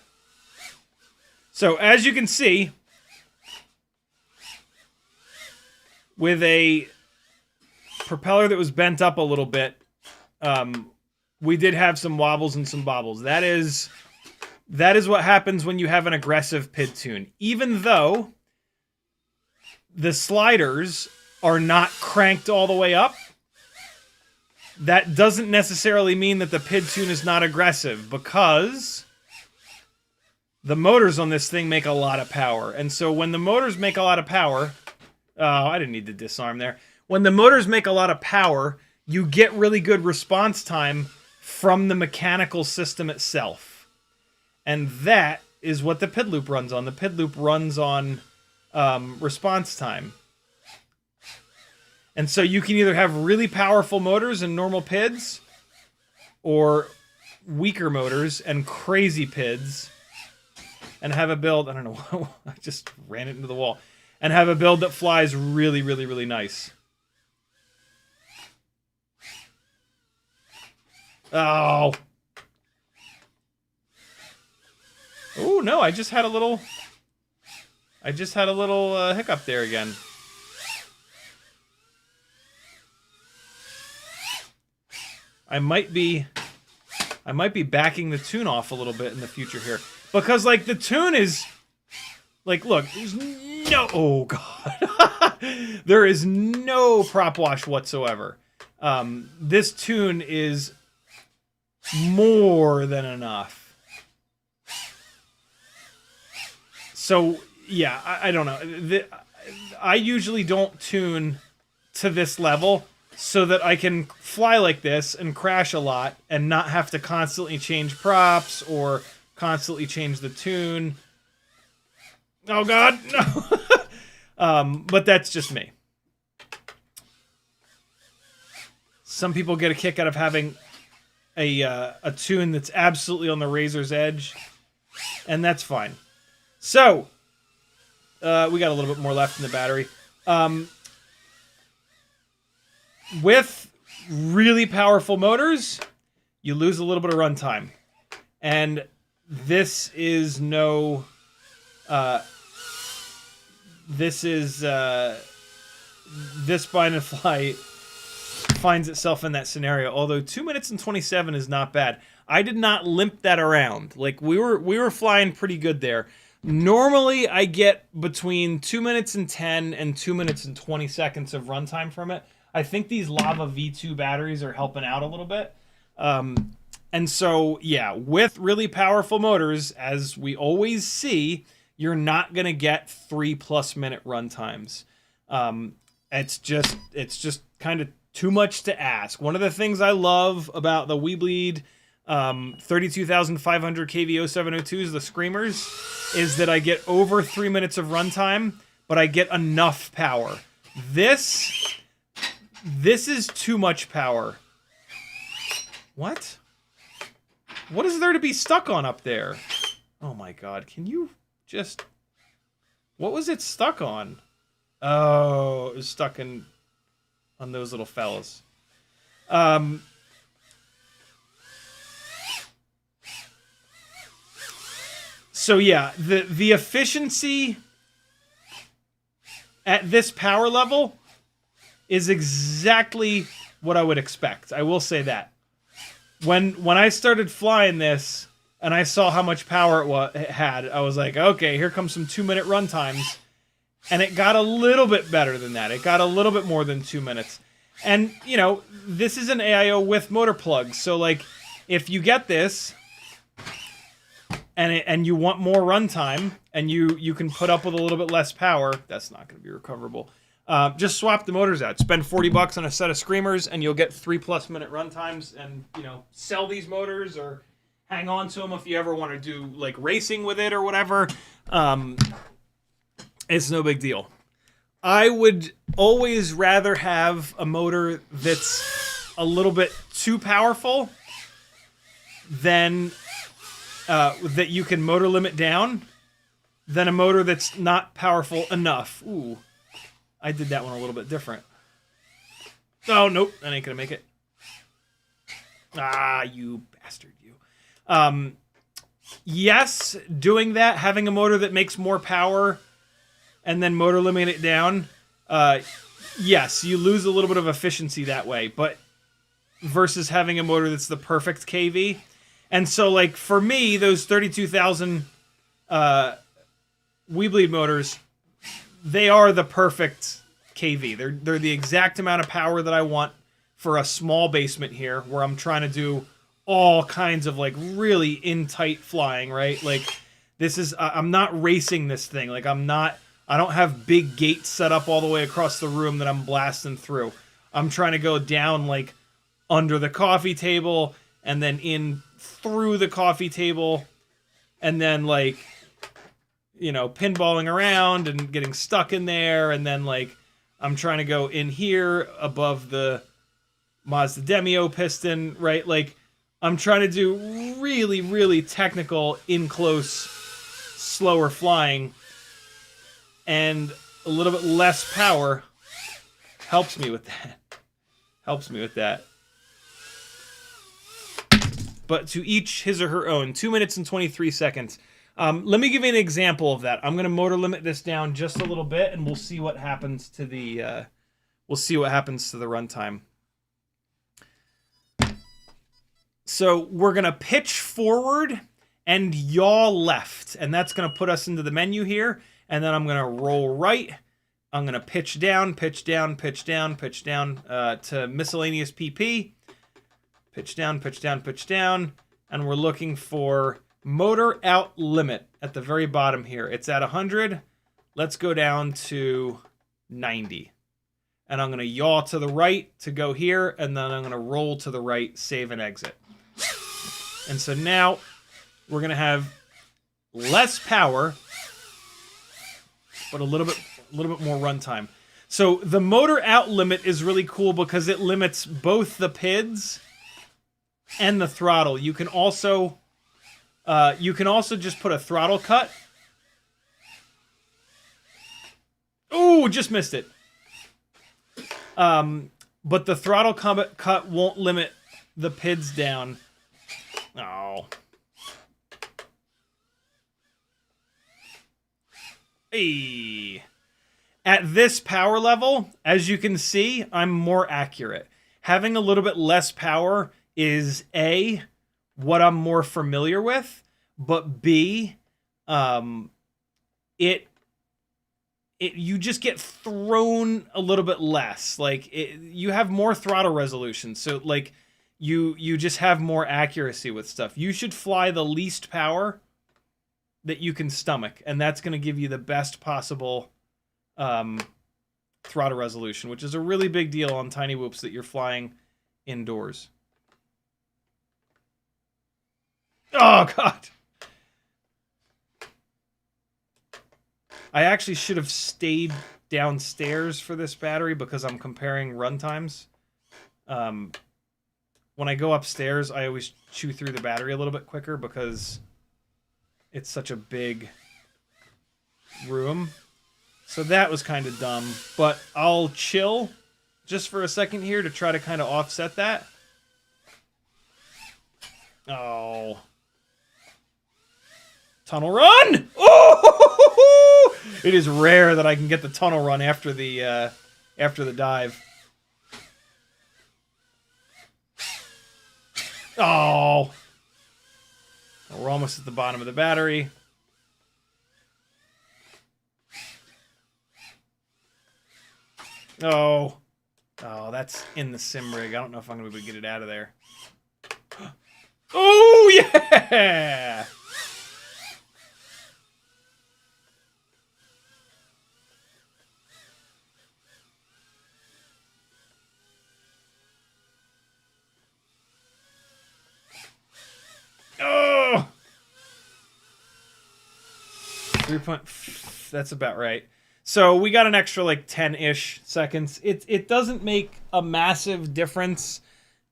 So as you can see, with a propeller that was bent up a little bit, we did have some wobbles and some bobbles. That is what happens when you have an aggressive PID tune. Even though the sliders are not cranked all the way up, that doesn't necessarily mean that the PID tune is not aggressive, because the motors on this thing make a lot of power. And so when the motors make a lot of power... Oh, I didn't need to disarm there. When the motors make a lot of power, you get really good response time from the mechanical system itself. And that is what the PID loop runs on. The PID loop runs on response time. And so you can either have really powerful motors and normal PIDs, or weaker motors and crazy PIDs and have a build, I don't know, I just ran it into the wall, and have a build that flies really, really, really nice. Oh. Oh, no, I just had a little hiccup there again. I might be backing the tune off a little bit in the future here. Because, like, the tune is... Like, look, there's no... Oh, God. There is no prop wash whatsoever. This tune is more than enough. So, yeah, I don't know. I usually don't tune to this level so that I can fly like this and crash a lot and not have to constantly change props or constantly change the tune. Oh, God, no. But that's just me. Some people get a kick out of having a tune that's absolutely on the razor's edge, and that's fine. So, we got a little bit more left in the battery. With really powerful motors, you lose a little bit of runtime. And this is no... this Bind and Flight finds itself in that scenario. Although 2 minutes and 27 is not bad. I did not limp that around. Like, we were flying pretty good there. Normally, I get between 2 minutes and 10 and 2 minutes and 20 seconds of runtime from it. I think these Lava V2 batteries are helping out a little bit. And so, yeah, with really powerful motors, as we always see, you're not going to get 3+ minute runtimes. It's just kind of too much to ask. One of the things I love about the WeBleed 32,500 kV 0702s, the Screamers, is that I get over 3 minutes of runtime, but I get enough power. This is too much power. What? What is there to be stuck on up there? Oh my God, can you just... What was it stuck on? Oh, it was stuck on those little fellas. So yeah, the efficiency at this power level is exactly what I would expect. I will say that. When I started flying this and I saw how much power it had, I was like, okay, here comes some 2 minute run times. And it got a little bit better than that. It got a little bit more than 2 minutes. And, you know, this is an AIO with motor plugs. So, like, if you get this and you want more runtime and you can put up with a little bit less power, that's not going to be recoverable. Just swap the motors out. Spend $40 on a set of Screamers and you'll get 3+ minute runtimes, and, you know, sell these motors or hang on to them if you ever want to do, like, racing with it or whatever. It's no big deal. I would always rather have a motor that's a little bit too powerful than that you can motor limit down than a motor that's not powerful enough. Ooh, I did that one a little bit different. Oh, nope, that ain't gonna make it. Ah, you bastard, you. Yes, doing that, having a motor that makes more power and then motor limit it down, yes, you lose a little bit of efficiency that way, but versus having a motor that's the perfect KV. And so, like, for me, those 32,000 WeBleed motors, they are the perfect KV. They're the exact amount of power that I want for a small basement here, where I'm trying to do all kinds of, like, really in-tight flying, right? Like, this is, I'm not racing this thing. Like, I don't have big gates set up all the way across the room that I'm blasting through. I'm trying to go down, like, under the coffee table and then in through the coffee table and then, like, you know, pinballing around and getting stuck in there. And then, like, I'm trying to go in here above the Mazda Demio piston, right? Like, I'm trying to do really, really technical, in-close, slower flying, and a little bit less power helps me with that. Helps me with that. But to each his or her own. 2 minutes and 23 seconds. Let me give you an example of that. I'm going to motor limit this down just a little bit, and we'll see what happens to the runtime. So we're going to pitch forward and yaw left, and that's going to put us into the menu here. And then I'm going to roll right. I'm going to pitch down, pitch down, pitch down, pitch down to miscellaneous PP. Pitch down, pitch down, pitch down. And we're looking for motor out limit at the very bottom here. It's at 100. Let's go down to 90. And I'm going to yaw to the right to go here. And then I'm going to roll to the right, save and exit. And so now we're going to have less power, but a little bit more runtime. So the motor out limit is really cool because it limits both the PIDs and the throttle. You can also just put a throttle cut. Ooh, just missed it. But the throttle cut won't limit the PIDs down. Oh. Hey. At this power level, as you can see, I'm more accurate. Having a little bit less power is A, what I'm more familiar with, but B, you just get thrown a little bit less. Like you have more throttle resolution, so like you just have more accuracy with stuff. You should fly the least power that you can stomach, and that's going to give you the best possible throttle resolution, which is a really big deal on tiny whoops that you're flying indoors. Oh, God. I actually should have stayed downstairs for this battery because I'm comparing runtimes. When I go upstairs, I always chew through the battery a little bit quicker because it's such a big room. So that was kind of dumb. But I'll chill just for a second here to try to kind of offset that. Oh. Tunnel run! Oh! It is rare that I can get the tunnel run after the dive. Oh. We're almost at the bottom of the battery. Oh. Oh, that's in the sim rig. I don't know if I'm going to be able to get it out of there. Oh, yeah! Oh! 3 point... That's about right. So we got an extra like 10-ish seconds. It doesn't make a massive difference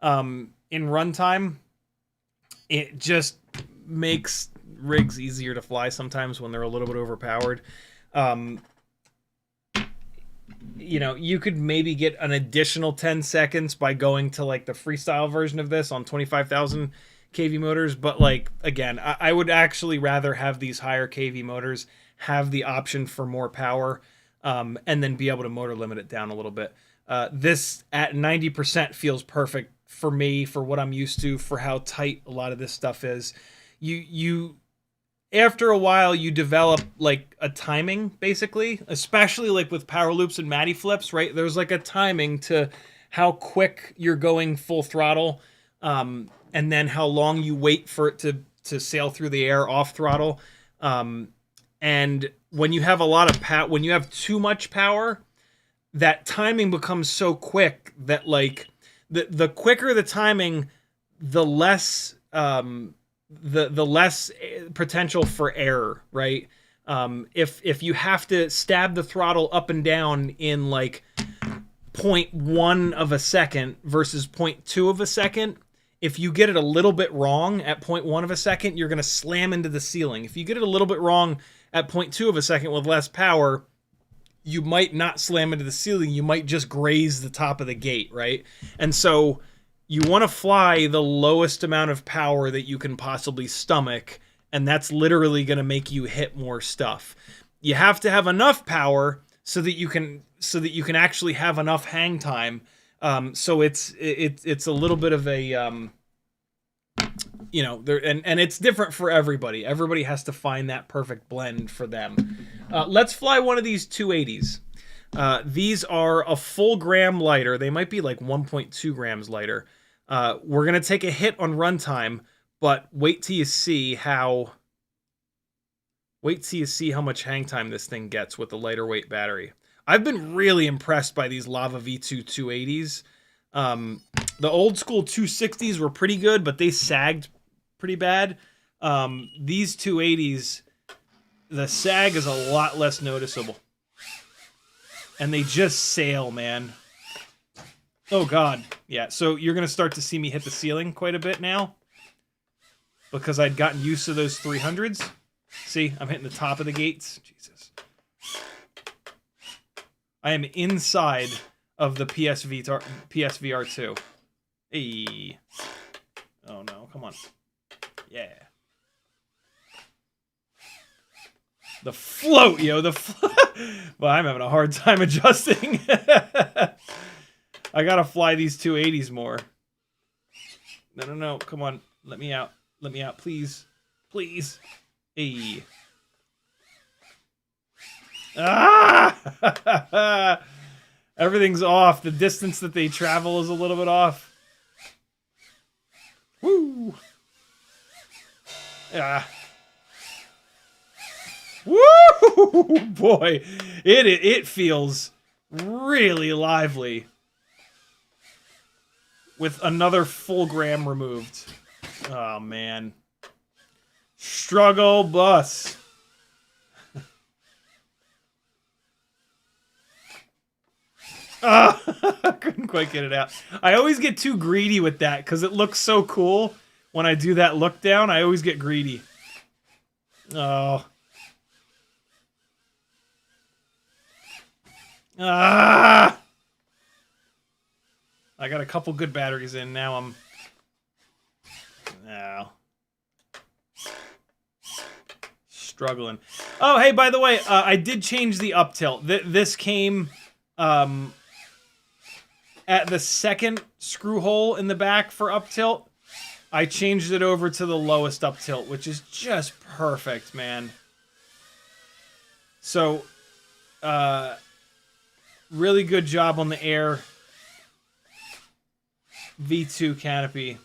in runtime. It just makes rigs easier to fly sometimes when they're a little bit overpowered. You know, you could maybe get an additional 10 seconds by going to like the freestyle version of this on 25,000 kV motors, but like again, I would actually rather have these higher kV motors have the option for more power, and then be able to motor limit it down a little bit. This at 90% feels perfect for me, for what I'm used to, for how tight a lot of this stuff is. You after a while you develop like a timing, basically, especially like with power loops and Matty flips, right? There's like a timing to how quick you're going full throttle, and then how long you wait for it to sail through the air off throttle. And when you have a lot of power, when you have too much power, that timing becomes so quick that like the quicker the timing, the less the less potential for error, right? If you have to stab the throttle up and down in like 0.1 of a second versus 0.2 of a second, if you get it a little bit wrong at 0.1 of a second, you're going to slam into the ceiling. If you get it a little bit wrong at 0.2 of a second with less power, you might not slam into the ceiling. You might just graze the top of the gate, right? And so you want to fly the lowest amount of power that you can possibly stomach, and that's literally going to make you hit more stuff. You have to have enough power so that you can actually have enough hang time. So it's a little bit of a you know, there, and it's different for everybody. Everybody has to find that perfect blend for them. Let's fly one of these 280s. These are a full gram lighter. They might be like 1.2 grams lighter. We're gonna take a hit on runtime, but wait till you see how much hang time this thing gets with the lighter weight battery. I've been really impressed by these Lava V2 280s. The old school 260s were pretty good, but they sagged pretty bad. These 280s, the sag is a lot less noticeable. And they just sail, man. Oh, God. Yeah, so you're going to start to see me hit the ceiling quite a bit now. Because I'd gotten used to those 300s. See, I'm hitting the top of the gates. Jesus. I am inside of the PSVR 2. Hey. Oh, no. Come on. Yeah. The float, yo. The float. Well, I'm having a hard time adjusting. I gotta fly these 280s more. No. Come on. Let me out. Let me out, please. Please. Hey. Ah! Everything's off. The distance that they travel is a little bit off. Woo! Ah. Woo! Boy, it feels really lively with another full gram removed. Oh man. Struggle bus. I couldn't quite get it out. I always get too greedy with that because it looks so cool. When I do that look down, I always get greedy. Oh. Ah! I got a couple good batteries in. Now I'm... No. Struggling. Oh, hey, by the way, I did change the up tilt. This came at the second screw hole in the back for up tilt. I changed it over to the lowest up tilt, which is just perfect, man. So, really good job on the Air V2 canopy.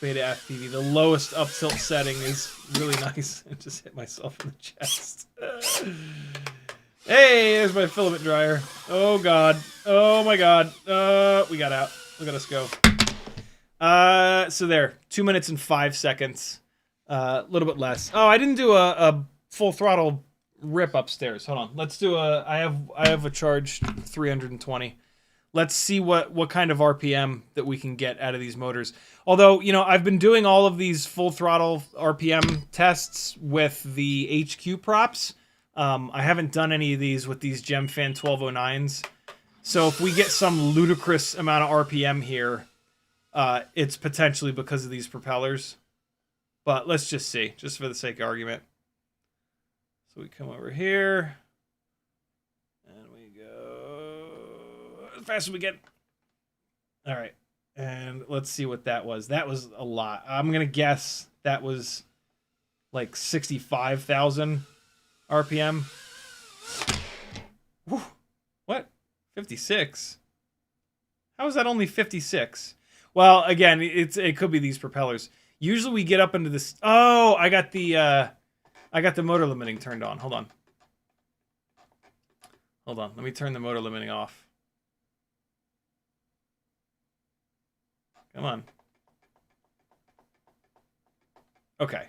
BetaFPV. The lowest up tilt setting is really nice. I just hit myself in the chest. Hey, there's my filament dryer. Oh god. Oh my god. We got out. Look at us go. So there. 2 minutes and 5 seconds. A little bit less. Oh, I didn't do a full throttle rip upstairs. Hold on. Let's do a... I have a charged 320. Let's see what kind of RPM that we can get out of these motors. Although, you know, I've been doing all of these full throttle RPM tests with the HQ props. I haven't done any of these with these GemFan 1209s. So if we get some ludicrous amount of RPM here, it's potentially because of these propellers. But let's just see, just for the sake of argument. So we come over here. And we go as fast as we get. All right. And let's see what that was. That was a lot. I'm going to guess that was like 65,000 RPM. Whew. What? 56? How is that only 56? Well, again, it could be these propellers. Usually we get up into this. Oh, I got the motor limiting turned on. Hold on. Hold on. Let me turn the motor limiting off. Come on. Okay.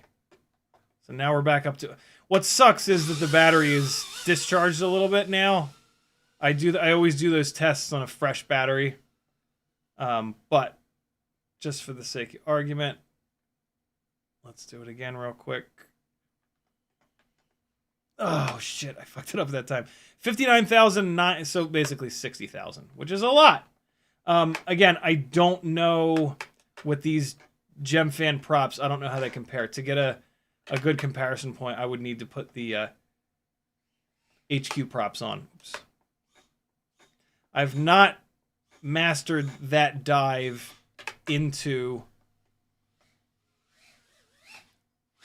So now we're back up to... What sucks is that the battery is discharged a little bit now. I always do those tests on a fresh battery. But just for the sake of argument, let's do it again real quick. Oh, shit. I fucked it up that time. 59,009. So basically 60,000, which is a lot. Again, I don't know with these GemFan props. I don't know how they compare. To get a good comparison point, I would need to put the HQ props on. Oops. I've not mastered that dive into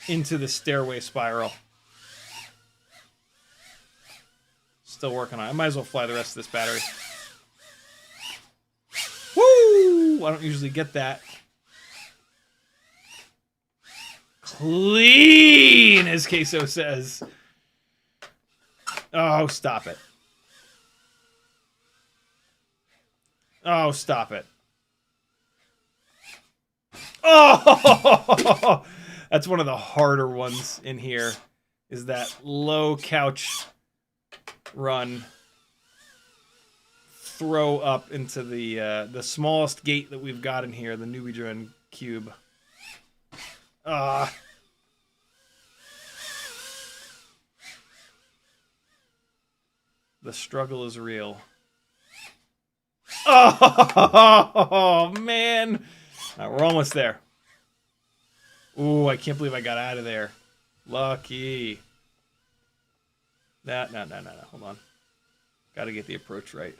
the stairway spiral. Still working on it. I might as well fly the rest of this battery. Woo! I don't usually get that. Clean, as Queso says. Oh, stop it. Oh, stop it. Oh! That's one of the harder ones in here, is that low couch run. Throw up into the smallest gate that we've got in here, the Nubidron cube. The struggle is real. Oh, man. All right, we're almost there. Ooh, I can't believe I got out of there. Lucky. No. Hold on. Got to get the approach right.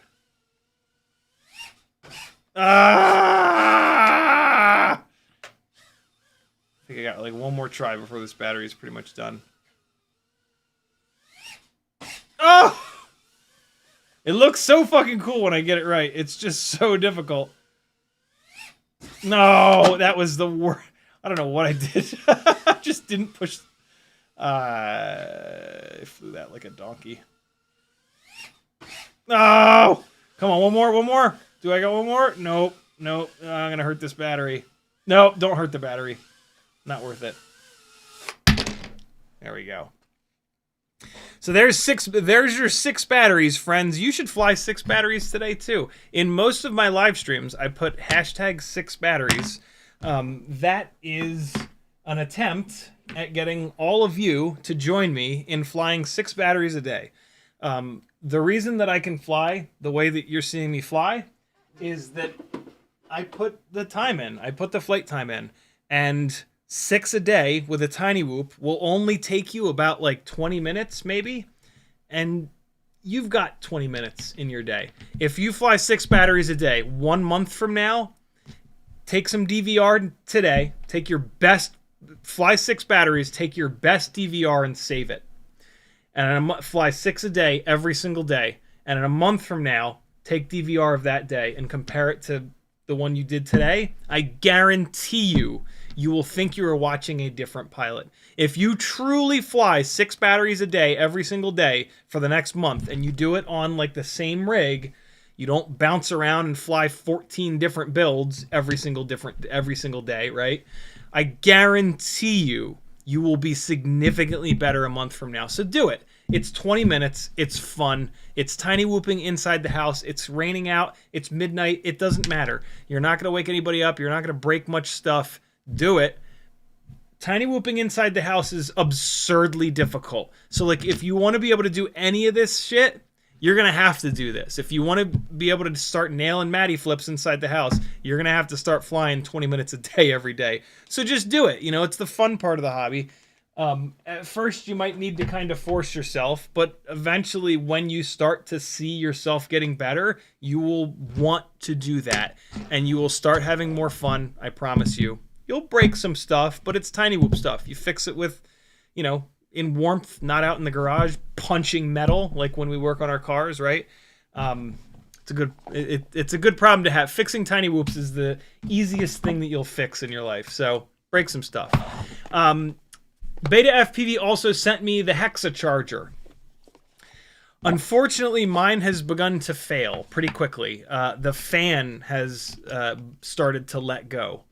I think I got like one more try before this battery is pretty much done. Oh! It looks so fucking cool when I get it right. It's just so difficult. No, that was the worst. I don't know what I did. I just didn't push. I flew that like a donkey. No! Come on, one more. Do I got one more? Nope. I'm gonna hurt this battery. Nope, don't hurt the battery. Not worth it. There we go. So there's your 6 batteries, friends. You should fly 6 batteries today too. In most of my live streams, I put hashtag 6 batteries. That is an attempt at getting all of you to join me in flying 6 batteries a day. The reason that I can fly the way that you're seeing me fly is that I put the time in. I put the flight time in. And 6 a day with a tiny whoop will only take you about like 20 minutes maybe. And you've got 20 minutes in your day. If you fly 6 batteries a day, 1 month from now, take some DVR today. Fly 6 batteries, take your best DVR and save it. And fly 6 a day every single day. And in a month from now, take DVR of that day and compare it to the one you did today. I guarantee you will think you are watching a different pilot. If you truly fly 6 batteries a day every single day for the next month, and you do it on like the same rig, you don't bounce around and fly 14 different builds every single day, right? I guarantee you will be significantly better a month from now. So do it. It's 20 minutes. It's fun. It's tiny whooping inside the house. It's raining out. It's midnight. It doesn't matter. You're not going to wake anybody up. You're not going to break much stuff. Do it. Tiny whooping inside the house is absurdly difficult. So like if you want to be able to do any of this shit, you're going to have to do this. If you want to be able to start nailing Matty flips inside the house, you're going to have to start flying 20 minutes a day every day. So just do it. You know, it's the fun part of the hobby. At first, you might need to kind of force yourself, but eventually when you start to see yourself getting better, you will want to do that. And you will start having more fun, I promise you. You'll break some stuff, but it's tiny whoop stuff. You fix it with, you know, in warmth, not out in the garage, punching metal like when we work on our cars, right? It's a good problem to have. Fixing tiny whoops is the easiest thing that you'll fix in your life. So break some stuff. BetaFPV also sent me the Hexacharger. Unfortunately, mine has begun to fail pretty quickly. The fan has started to let go.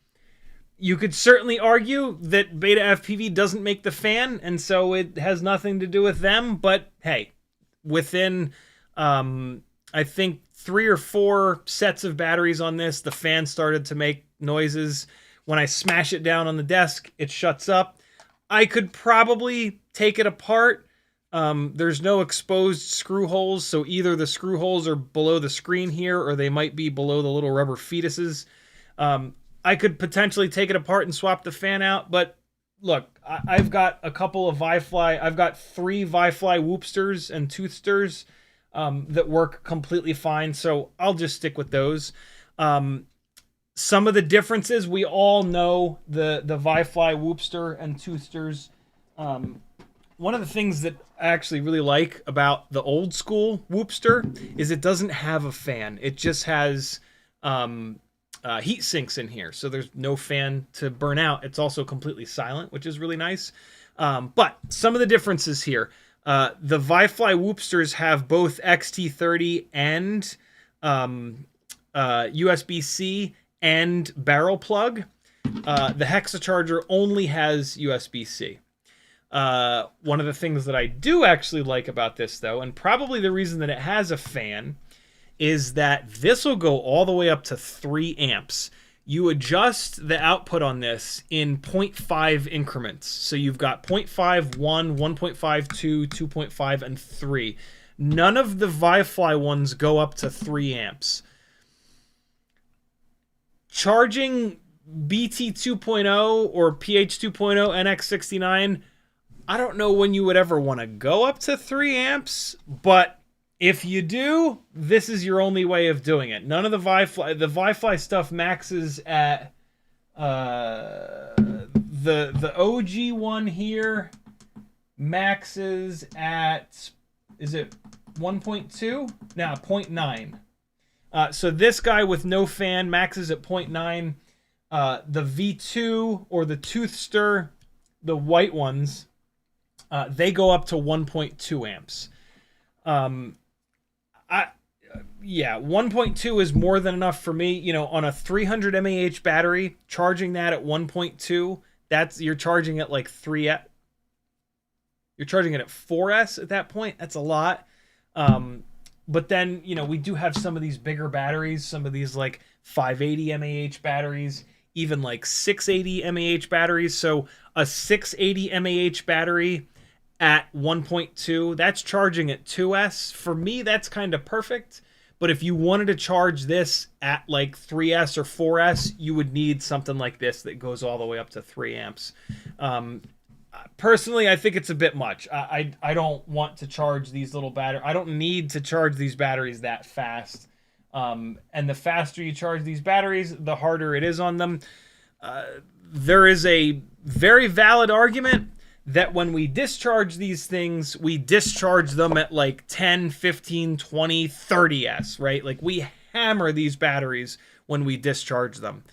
You could certainly argue that BetaFPV doesn't make the fan, and so it has nothing to do with them. But hey, within, I think 3 or 4 sets of batteries on this, the fan started to make noises. When I smash it down on the desk, it shuts up. I could probably take it apart. There's no exposed screw holes, so either the screw holes are below the screen here, or they might be below the little rubber fetuses. I could potentially take it apart and swap the fan out, but look, I've got a couple of I've got 3 Vifly Whoopsters and Toothsters that work completely fine, so I'll just stick with those. Some of the differences, we all know the Vifly Whoopster and Toothsters. One of the things that I actually really like about the old school Whoopster is it doesn't have a fan. It just has heat sinks in here, so there's no fan to burn out. It's also completely silent, which is really nice. But some of the differences here. The Vifly Whoopsters have both XT30 and USB-C and barrel plug. The Hexacharger only has USB-C. One of the things that I do actually like about this, though, and probably the reason that it has a fan, is that this will go all the way up to 3 amps. You adjust the output on this in 0.5 increments. So you've got 0.5, 1, 1.5, 2, 2.5, and 3. None of the Vifly ones go up to 3 amps. Charging BT 2.0 or PH 2.0 NX69, I don't know when you would ever want to go up to 3 amps, but if you do, this is your only way of doing it. None of the Vifly stuff maxes at the OG one here maxes at, is it 1.2? No, 0.9. So this guy with no fan maxes at 0.9. The V2 or the Toothster, the white ones, they go up to 1.2 amps. Yeah, 1.2 is more than enough for me. You know, on a 300 mAh battery, charging that at 1.2, you're charging at like 3S. You're charging it at 4S at that point. That's a lot. But then, you know, we do have some of these bigger batteries, some of these like 580 mAh batteries, even like 680 mAh batteries. So a 680 mAh battery at 1.2, that's charging at 2S. For me, that's kind of perfect. But if you wanted to charge this at like 3S or 4S, you would need something like this that goes all the way up to 3 amps. Personally, I think it's a bit much. I don't want to charge these little batteries. I don't need to charge these batteries that fast. And the faster you charge these batteries, the harder it is on them. There is a very valid argument that when we discharge these things, we discharge them at like 10, 15, 20, 30S, right? Like we hammer these batteries when we discharge them.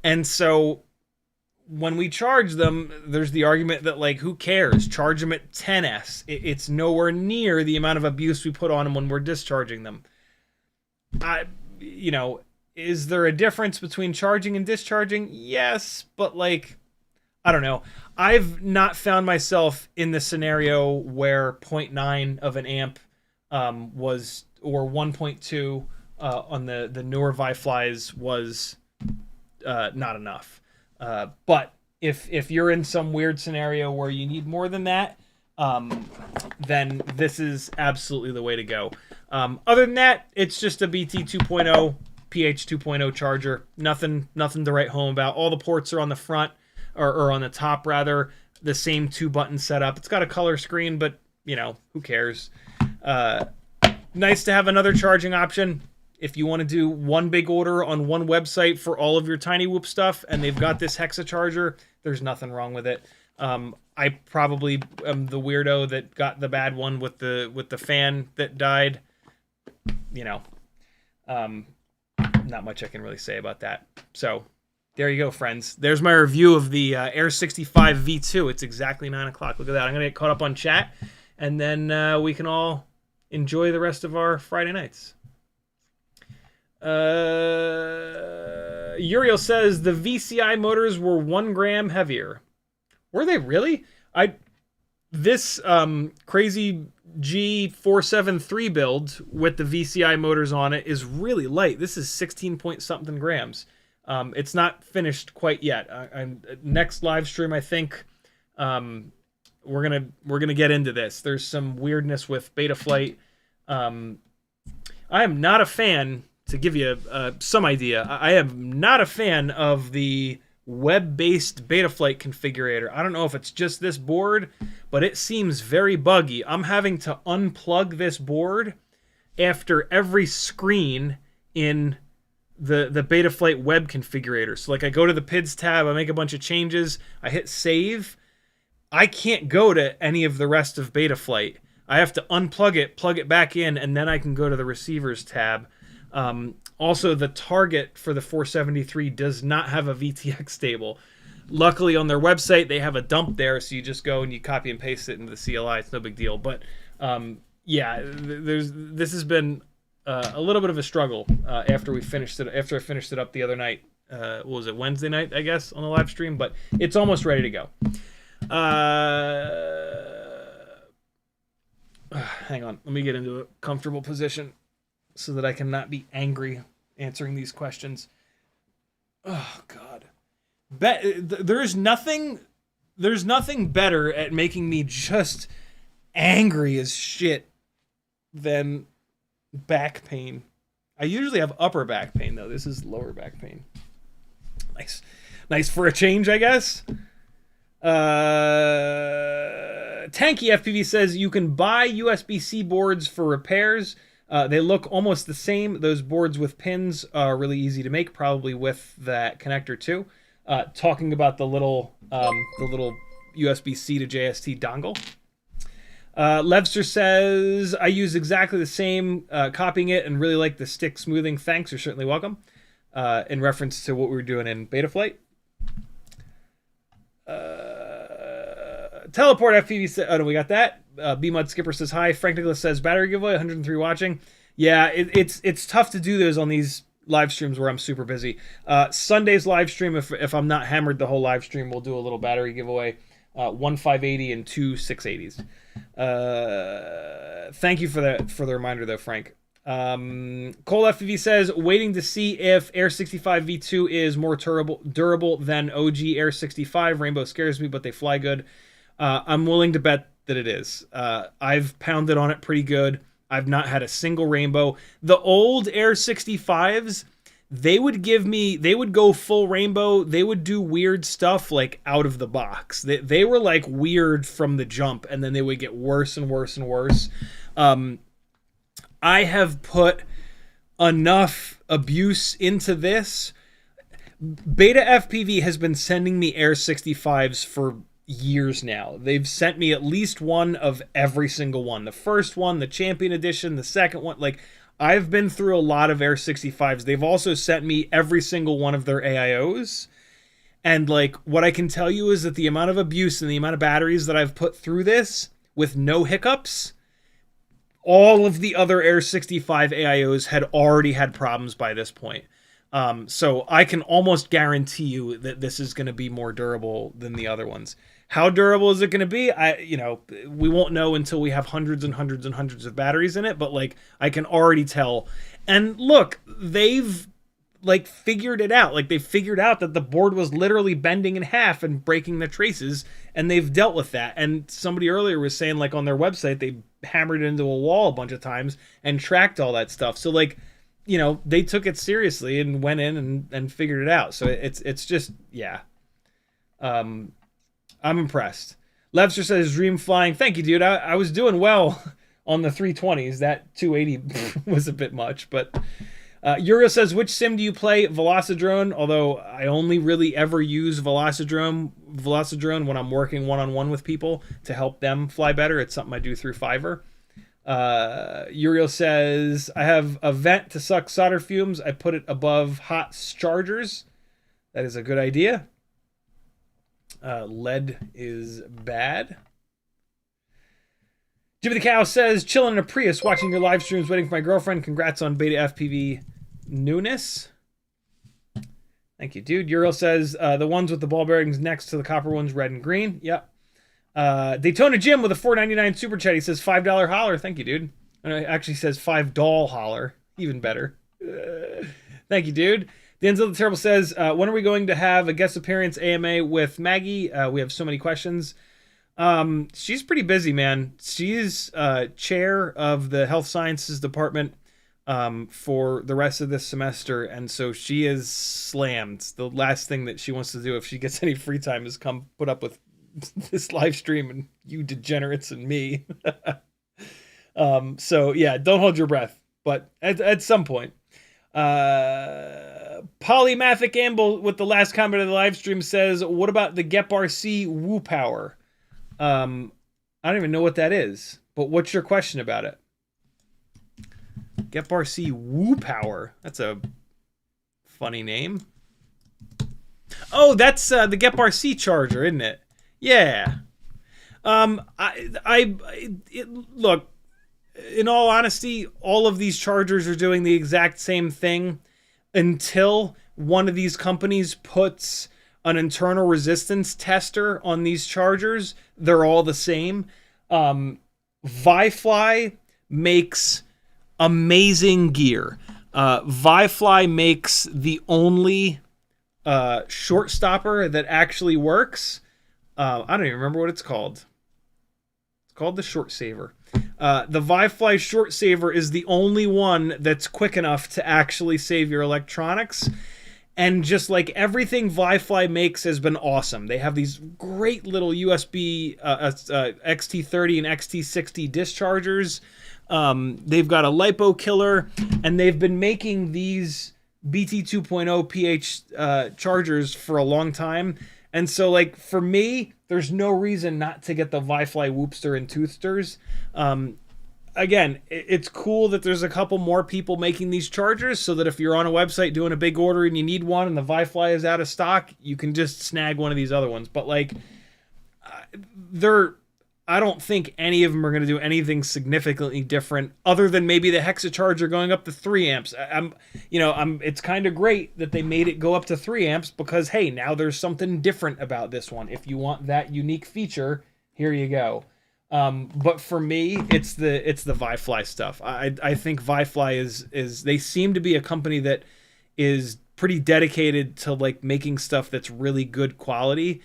And so when we charge them, there's the argument that like, who cares? Charge them at 10S. It's nowhere near the amount of abuse we put on them when we're discharging them. You know, is there a difference between charging and discharging? Yes, but like, I don't know. I've not found myself in the scenario where 0.9 of an amp was, or 1.2 on the newer Viflys was not enough. But if you're in some weird scenario where you need more than that, then this is absolutely the way to go. Other than that, it's just a BT 2.0, PH 2.0 charger. Nothing to write home about. All the ports are on the front. Or on the top, rather, the same 2-button setup. It's got a color screen, but, you know, who cares? Nice to have another charging option. If you want to do one big order on one website for all of your Tiny Whoop stuff, and they've got this Hexacharger, there's nothing wrong with it. I probably am the weirdo that got the bad one with the fan that died. You know, not much I can really say about that. So there you go, friends. There's my review of the Air65 V2. It's exactly 9 o'clock. Look at that. I'm going to get caught up on chat, and then we can all enjoy the rest of our Friday nights. Uriel says the VCI motors were 1 gram heavier. Were they really? This crazy G473 build with the VCI motors on it is really light. This is 16 point something grams. It's not finished quite yet. Next live stream, I think, we're gonna get into this. There's some weirdness with Betaflight. I am not a fan, to give you some idea, I am not a fan of the web-based Betaflight configurator. I don't know if it's just this board, but it seems very buggy. I'm having to unplug this board after every screen in the Betaflight web configurator. So like I go to the PIDs tab, I make a bunch of changes, I hit save. I can't go to any of the rest of Betaflight. I have to unplug it, plug it back in, and then I can go to the receivers tab. Also, the target for the 473 does not have a VTX table. Luckily, on their website, they have a dump there, so you just go and you copy and paste it into the CLI. It's no big deal. But yeah, this has been a little bit of a struggle after I finished it up the other night. What was it, Wednesday night, I guess, on the live stream? But it's almost ready to go. Hang on, let me get into a comfortable position so that I can not be angry answering these questions. Oh God, there's nothing better at making me just angry as shit than back pain. I usually have upper back pain though. This is lower back pain. Nice for a change, I guess. Tanky FPV says you can buy USB-C boards for repairs. They look almost the same. Those boards with pins are really easy to make, probably with that connector too. Talking about the little USB-C to JST dongle. Levster says, I use exactly the same, copying it and really like the stick smoothing. Thanks, you're certainly welcome. In reference to what we were doing in Betaflight. Teleport FPV says, oh no, we got that. B-Mud Skipper says hi. Frank Nicholas says battery giveaway, 103 watching. Yeah, it's tough to do those on these live streams where I'm super busy. Sunday's live stream, if I'm not hammered the whole live stream, we'll do a little battery giveaway. 1 580 and 2 680s. Thank you for the reminder though, Frank. Cole FPV says, waiting to see if Air65 V2 is more durable than OG Air65. Rainbow scares me, but they fly good. I'm willing to bet that it is. I've pounded on it pretty good. I've not had a single rainbow. The old Air65s, they would go full rainbow. They would do weird stuff like out of the box. They were like weird from the jump, and then they would get worse and worse and worse. I have put enough abuse into this. BetaFPV has been sending me Air65s for years now. They've sent me at least one of every single one. The first one, the Champion Edition, the second one. Like, I've been through a lot of Air65s. They've also sent me every single one of their AIOs. And, like, what I can tell you is that the amount of abuse and the amount of batteries that I've put through this with no hiccups, all of the other Air65 AIOs had already had problems by this point. So I can almost guarantee you that this is going to be more durable than the other ones. How durable is it going to be? We won't know until we have hundreds and hundreds and hundreds of batteries in it, but like I can already tell. And look, they've like figured it out. Like they figured out that the board was literally bending in half and breaking the traces, and they've dealt with that. And somebody earlier was saying like on their website they hammered it into a wall a bunch of times and tracked all that stuff. So like, you know, they took it seriously and went in and figured it out. So it's just, yeah. I'm impressed. Levster says dream flying. Thank you, dude. I was doing well on the 320s. That 280 was a bit much, but Uriel says, which sim do you play? Velocidrone, although I only really ever use Velocidrone when I'm working one-on-one with people to help them fly better. It's something I do through Fiverr. Uriel says, I have a vent to suck solder fumes. I put it above hot chargers. That is a good idea. Lead is bad. Jimmy the Cow says, chilling in a Prius, watching your live streams, waiting for my girlfriend. Congrats on BetaFPV newness. Thank you, dude. Uriel says, the ones with the ball bearings next to the copper ones, red and green. Yep. Daytona Jim with a $4.99 super chat. He says $5 holler. Thank you, dude. And it actually says $5 holler. Even better. Thank you, dude. Denzel the Terrible says, when are we going to have a guest appearance AMA with Maggie? We have so many questions. She's pretty busy, man. She's chair of the health sciences department for the rest of this semester, and so she is slammed. The last thing that she wants to do if she gets any free time is come put up with this live stream and you degenerates and me. So yeah, don't hold your breath, but at some point. Polymathic Amble with the last comment of the live stream says, what about the GEP-RC Woo Power? I don't even know what that is, but what's your question about it? GEP-RC Woo Power. That's a funny name. Oh, that's the GEP-RC charger, isn't it? Yeah. Look, in all honesty, all of these chargers are doing the exact same thing until one of these companies puts an internal resistance tester on these chargers. They're all the same. Vifly makes amazing gear. Vifly makes the only short stopper that actually works. I don't even remember what it's called. It's called the Short Saver. The Vifly Short Saver is the only one that's quick enough to actually save your electronics. And just like everything Vifly makes has been awesome. They have these great little USB XT30 and XT60 dischargers. They've got a LiPo killer, and they've been making these BT 2.0 pH chargers for a long time. And so, like, for me, there's no reason not to get the Vifly Whoopster and Toothsters. Again, it's cool that there's a couple more people making these chargers so that if you're on a website doing a big order and you need one and the Vifly is out of stock, you can just snag one of these other ones. But, like, I don't think any of them are going to do anything significantly different other than maybe the Hexacharger going up to 3 amps. It's kind of great that they made it go up to 3 amps because, hey, now there's something different about this one. If you want that unique feature, here you go. But for me, it's the Vifly stuff. I think Vifly is they seem to be a company that is pretty dedicated to like making stuff that's really good quality.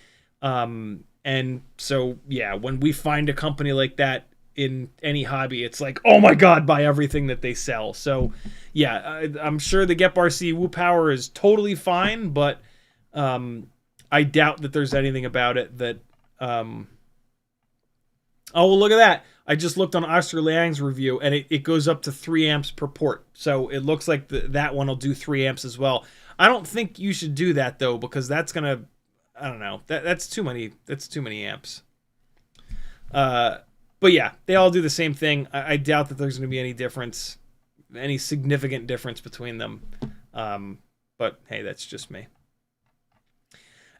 And so, yeah, when we find a company like that in any hobby, it's like, oh my God, buy everything that they sell. So, yeah, I'm sure the GEP-RC Woo Power is totally fine, but I doubt that there's anything about it that... Oh, well, look at that. I just looked on Oscar Liang's review, and it goes up to 3 amps per port. So it looks like that one will do 3 amps as well. I don't think you should do that, though, because that's going to... I don't know. That's too many amps. But yeah, they all do the same thing. I doubt that there's going to be any difference, any significant difference between them. But hey, that's just me.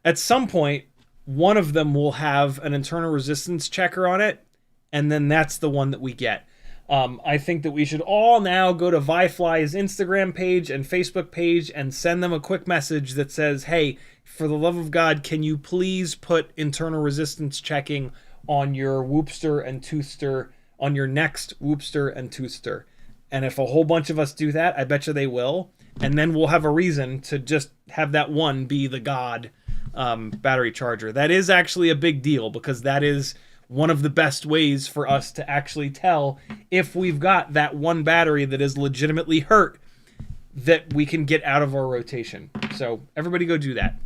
At some point, one of them will have an internal resistance checker on it, and then that's the one that we get. I think that we should all now go to Vifly's Instagram page and Facebook page and send them a quick message that says, hey, for the love of God, can you please put internal resistance checking on your Whoopster and Toothster, on your next Whoopster and Toothster? And if a whole bunch of us do that, I bet you they will. And then we'll have a reason to just have that one be the God battery charger. That is actually a big deal because that is one of the best ways for us to actually tell if we've got that one battery that is legitimately hurt that we can get out of our rotation. So everybody go do that.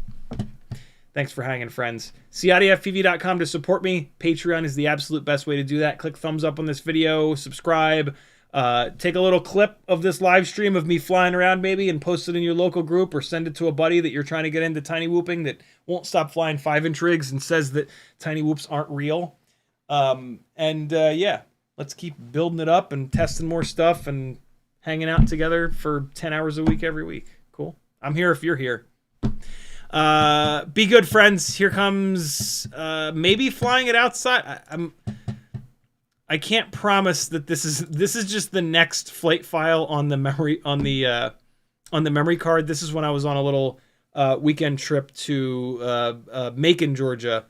Thanks for hanging, friends. CiottiFPV.com to support me. Patreon is the absolute best way to do that. Click thumbs up on this video, subscribe, take a little clip of this live stream of me flying around maybe and post it in your local group or send it to a buddy that you're trying to get into tiny whooping that won't stop flying 5-inch rigs and says that tiny whoops aren't real. Yeah, let's keep building it up and testing more stuff and hanging out together for 10 hours a week every week. Cool. I'm here if you're here. Be good, friends. Here comes maybe flying it outside. I can't promise that this is just the next flight file on the memory on the memory card. This is when I was on a little weekend trip to Macon, Georgia,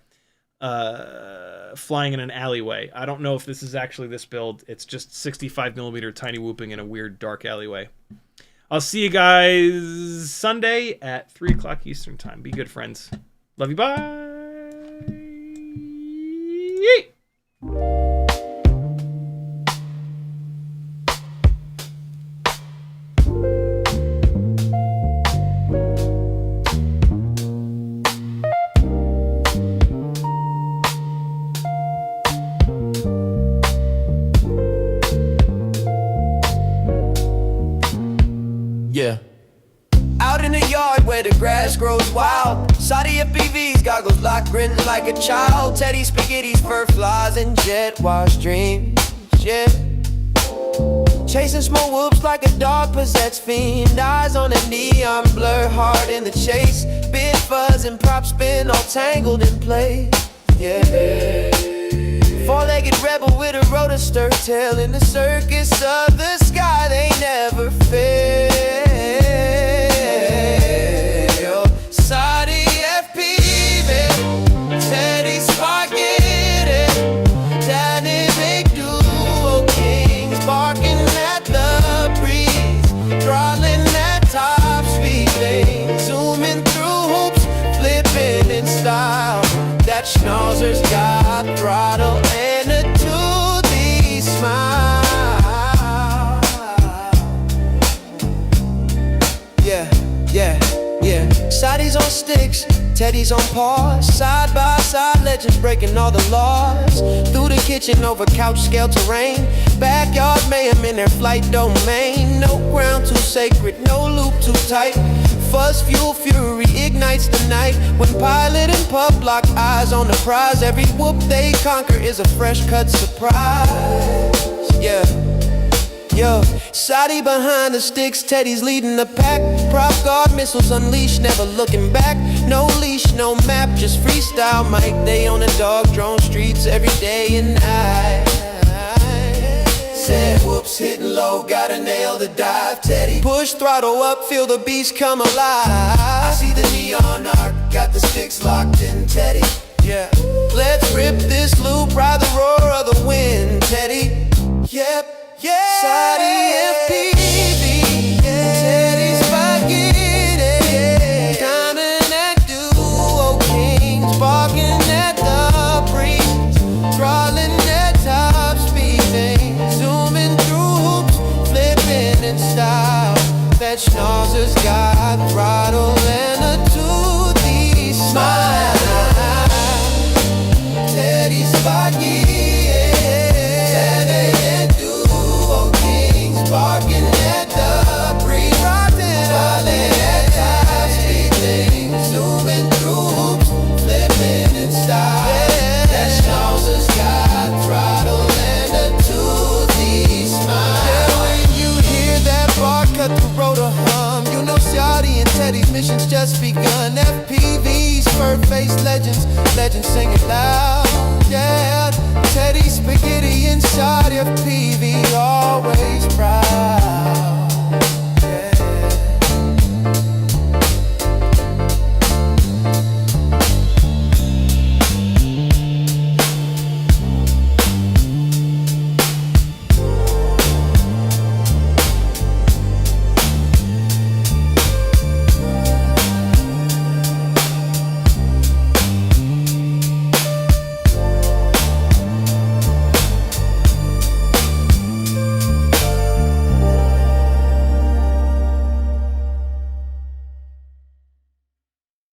flying in an alleyway. I don't know if this is actually this build. It's just 65mm tiny whooping in a weird dark alleyway. I'll see you guys Sunday at 3 o'clock Eastern time. Be good, friends. Love you. Bye. Yeah. Out in the yard where the grass grows wild, CiottiFPV's goggles locked, grinning like a child. Teddy spaghetti's, fur flies, and jet wash dreams. Yeah. Chasing small whoops like a dog possessed fiend. Eyes on a neon blur, hard in the chase. Big fuzz and prop spin, all tangled in place. Yeah. Four-legged rebel with a rotor stir tail in the circus of the sky. They never fail. CiottiFPV, Teddy spaghetti, dynamic duo kings, barking at the breeze, throttling at top speed things, zooming through hoops, flipping in style. That schnauzer's got throttle and a toothy smile. Yeah, yeah, yeah. Sighties on sticks, Teddy's on paws, side by side legends breaking all the laws. Through the kitchen over couch scale terrain, backyard mayhem in their flight domain. No ground too sacred, no loop too tight. Fuzz fuel fury ignites the night. When pilot and pup lock eyes on the prize, every whoop they conquer is a fresh cut surprise. Yeah. Yo, Saudi behind the sticks, Teddy's leading the pack. Prop guard missiles unleashed, never looking back. No leash, no map, just freestyle Mike. They on the dog drone streets every day and night. Said whoops, hitting low, gotta nail the dive, Teddy. Push throttle up, feel the beast come alive. I see the neon arc, got the sticks locked in, Teddy. Yeah, let's rip this loop, ride the roar of the wind, Teddy. Yep. Yeah, CiottiFPV, Teddy spaghetti, diamond at duo kings, barking at the breeze, throttling at top speed things, zooming through hoops, flipping in style. That schnauzer's got throttle and a toothy smile. Teddy spaghetti. Barking at the breeze, rolling at top speed things, zooming through hoops, flipping in style. That schnauzer's got throttle and a toothy smile. Yeah, when you hear that bar cut the rotor hum, you know Ciotti and Teddy's mission's just begun. FPVs, fur-faced legends, legends singing loud. Yeah, Teddy spaghetti and CiottiFPV always proud.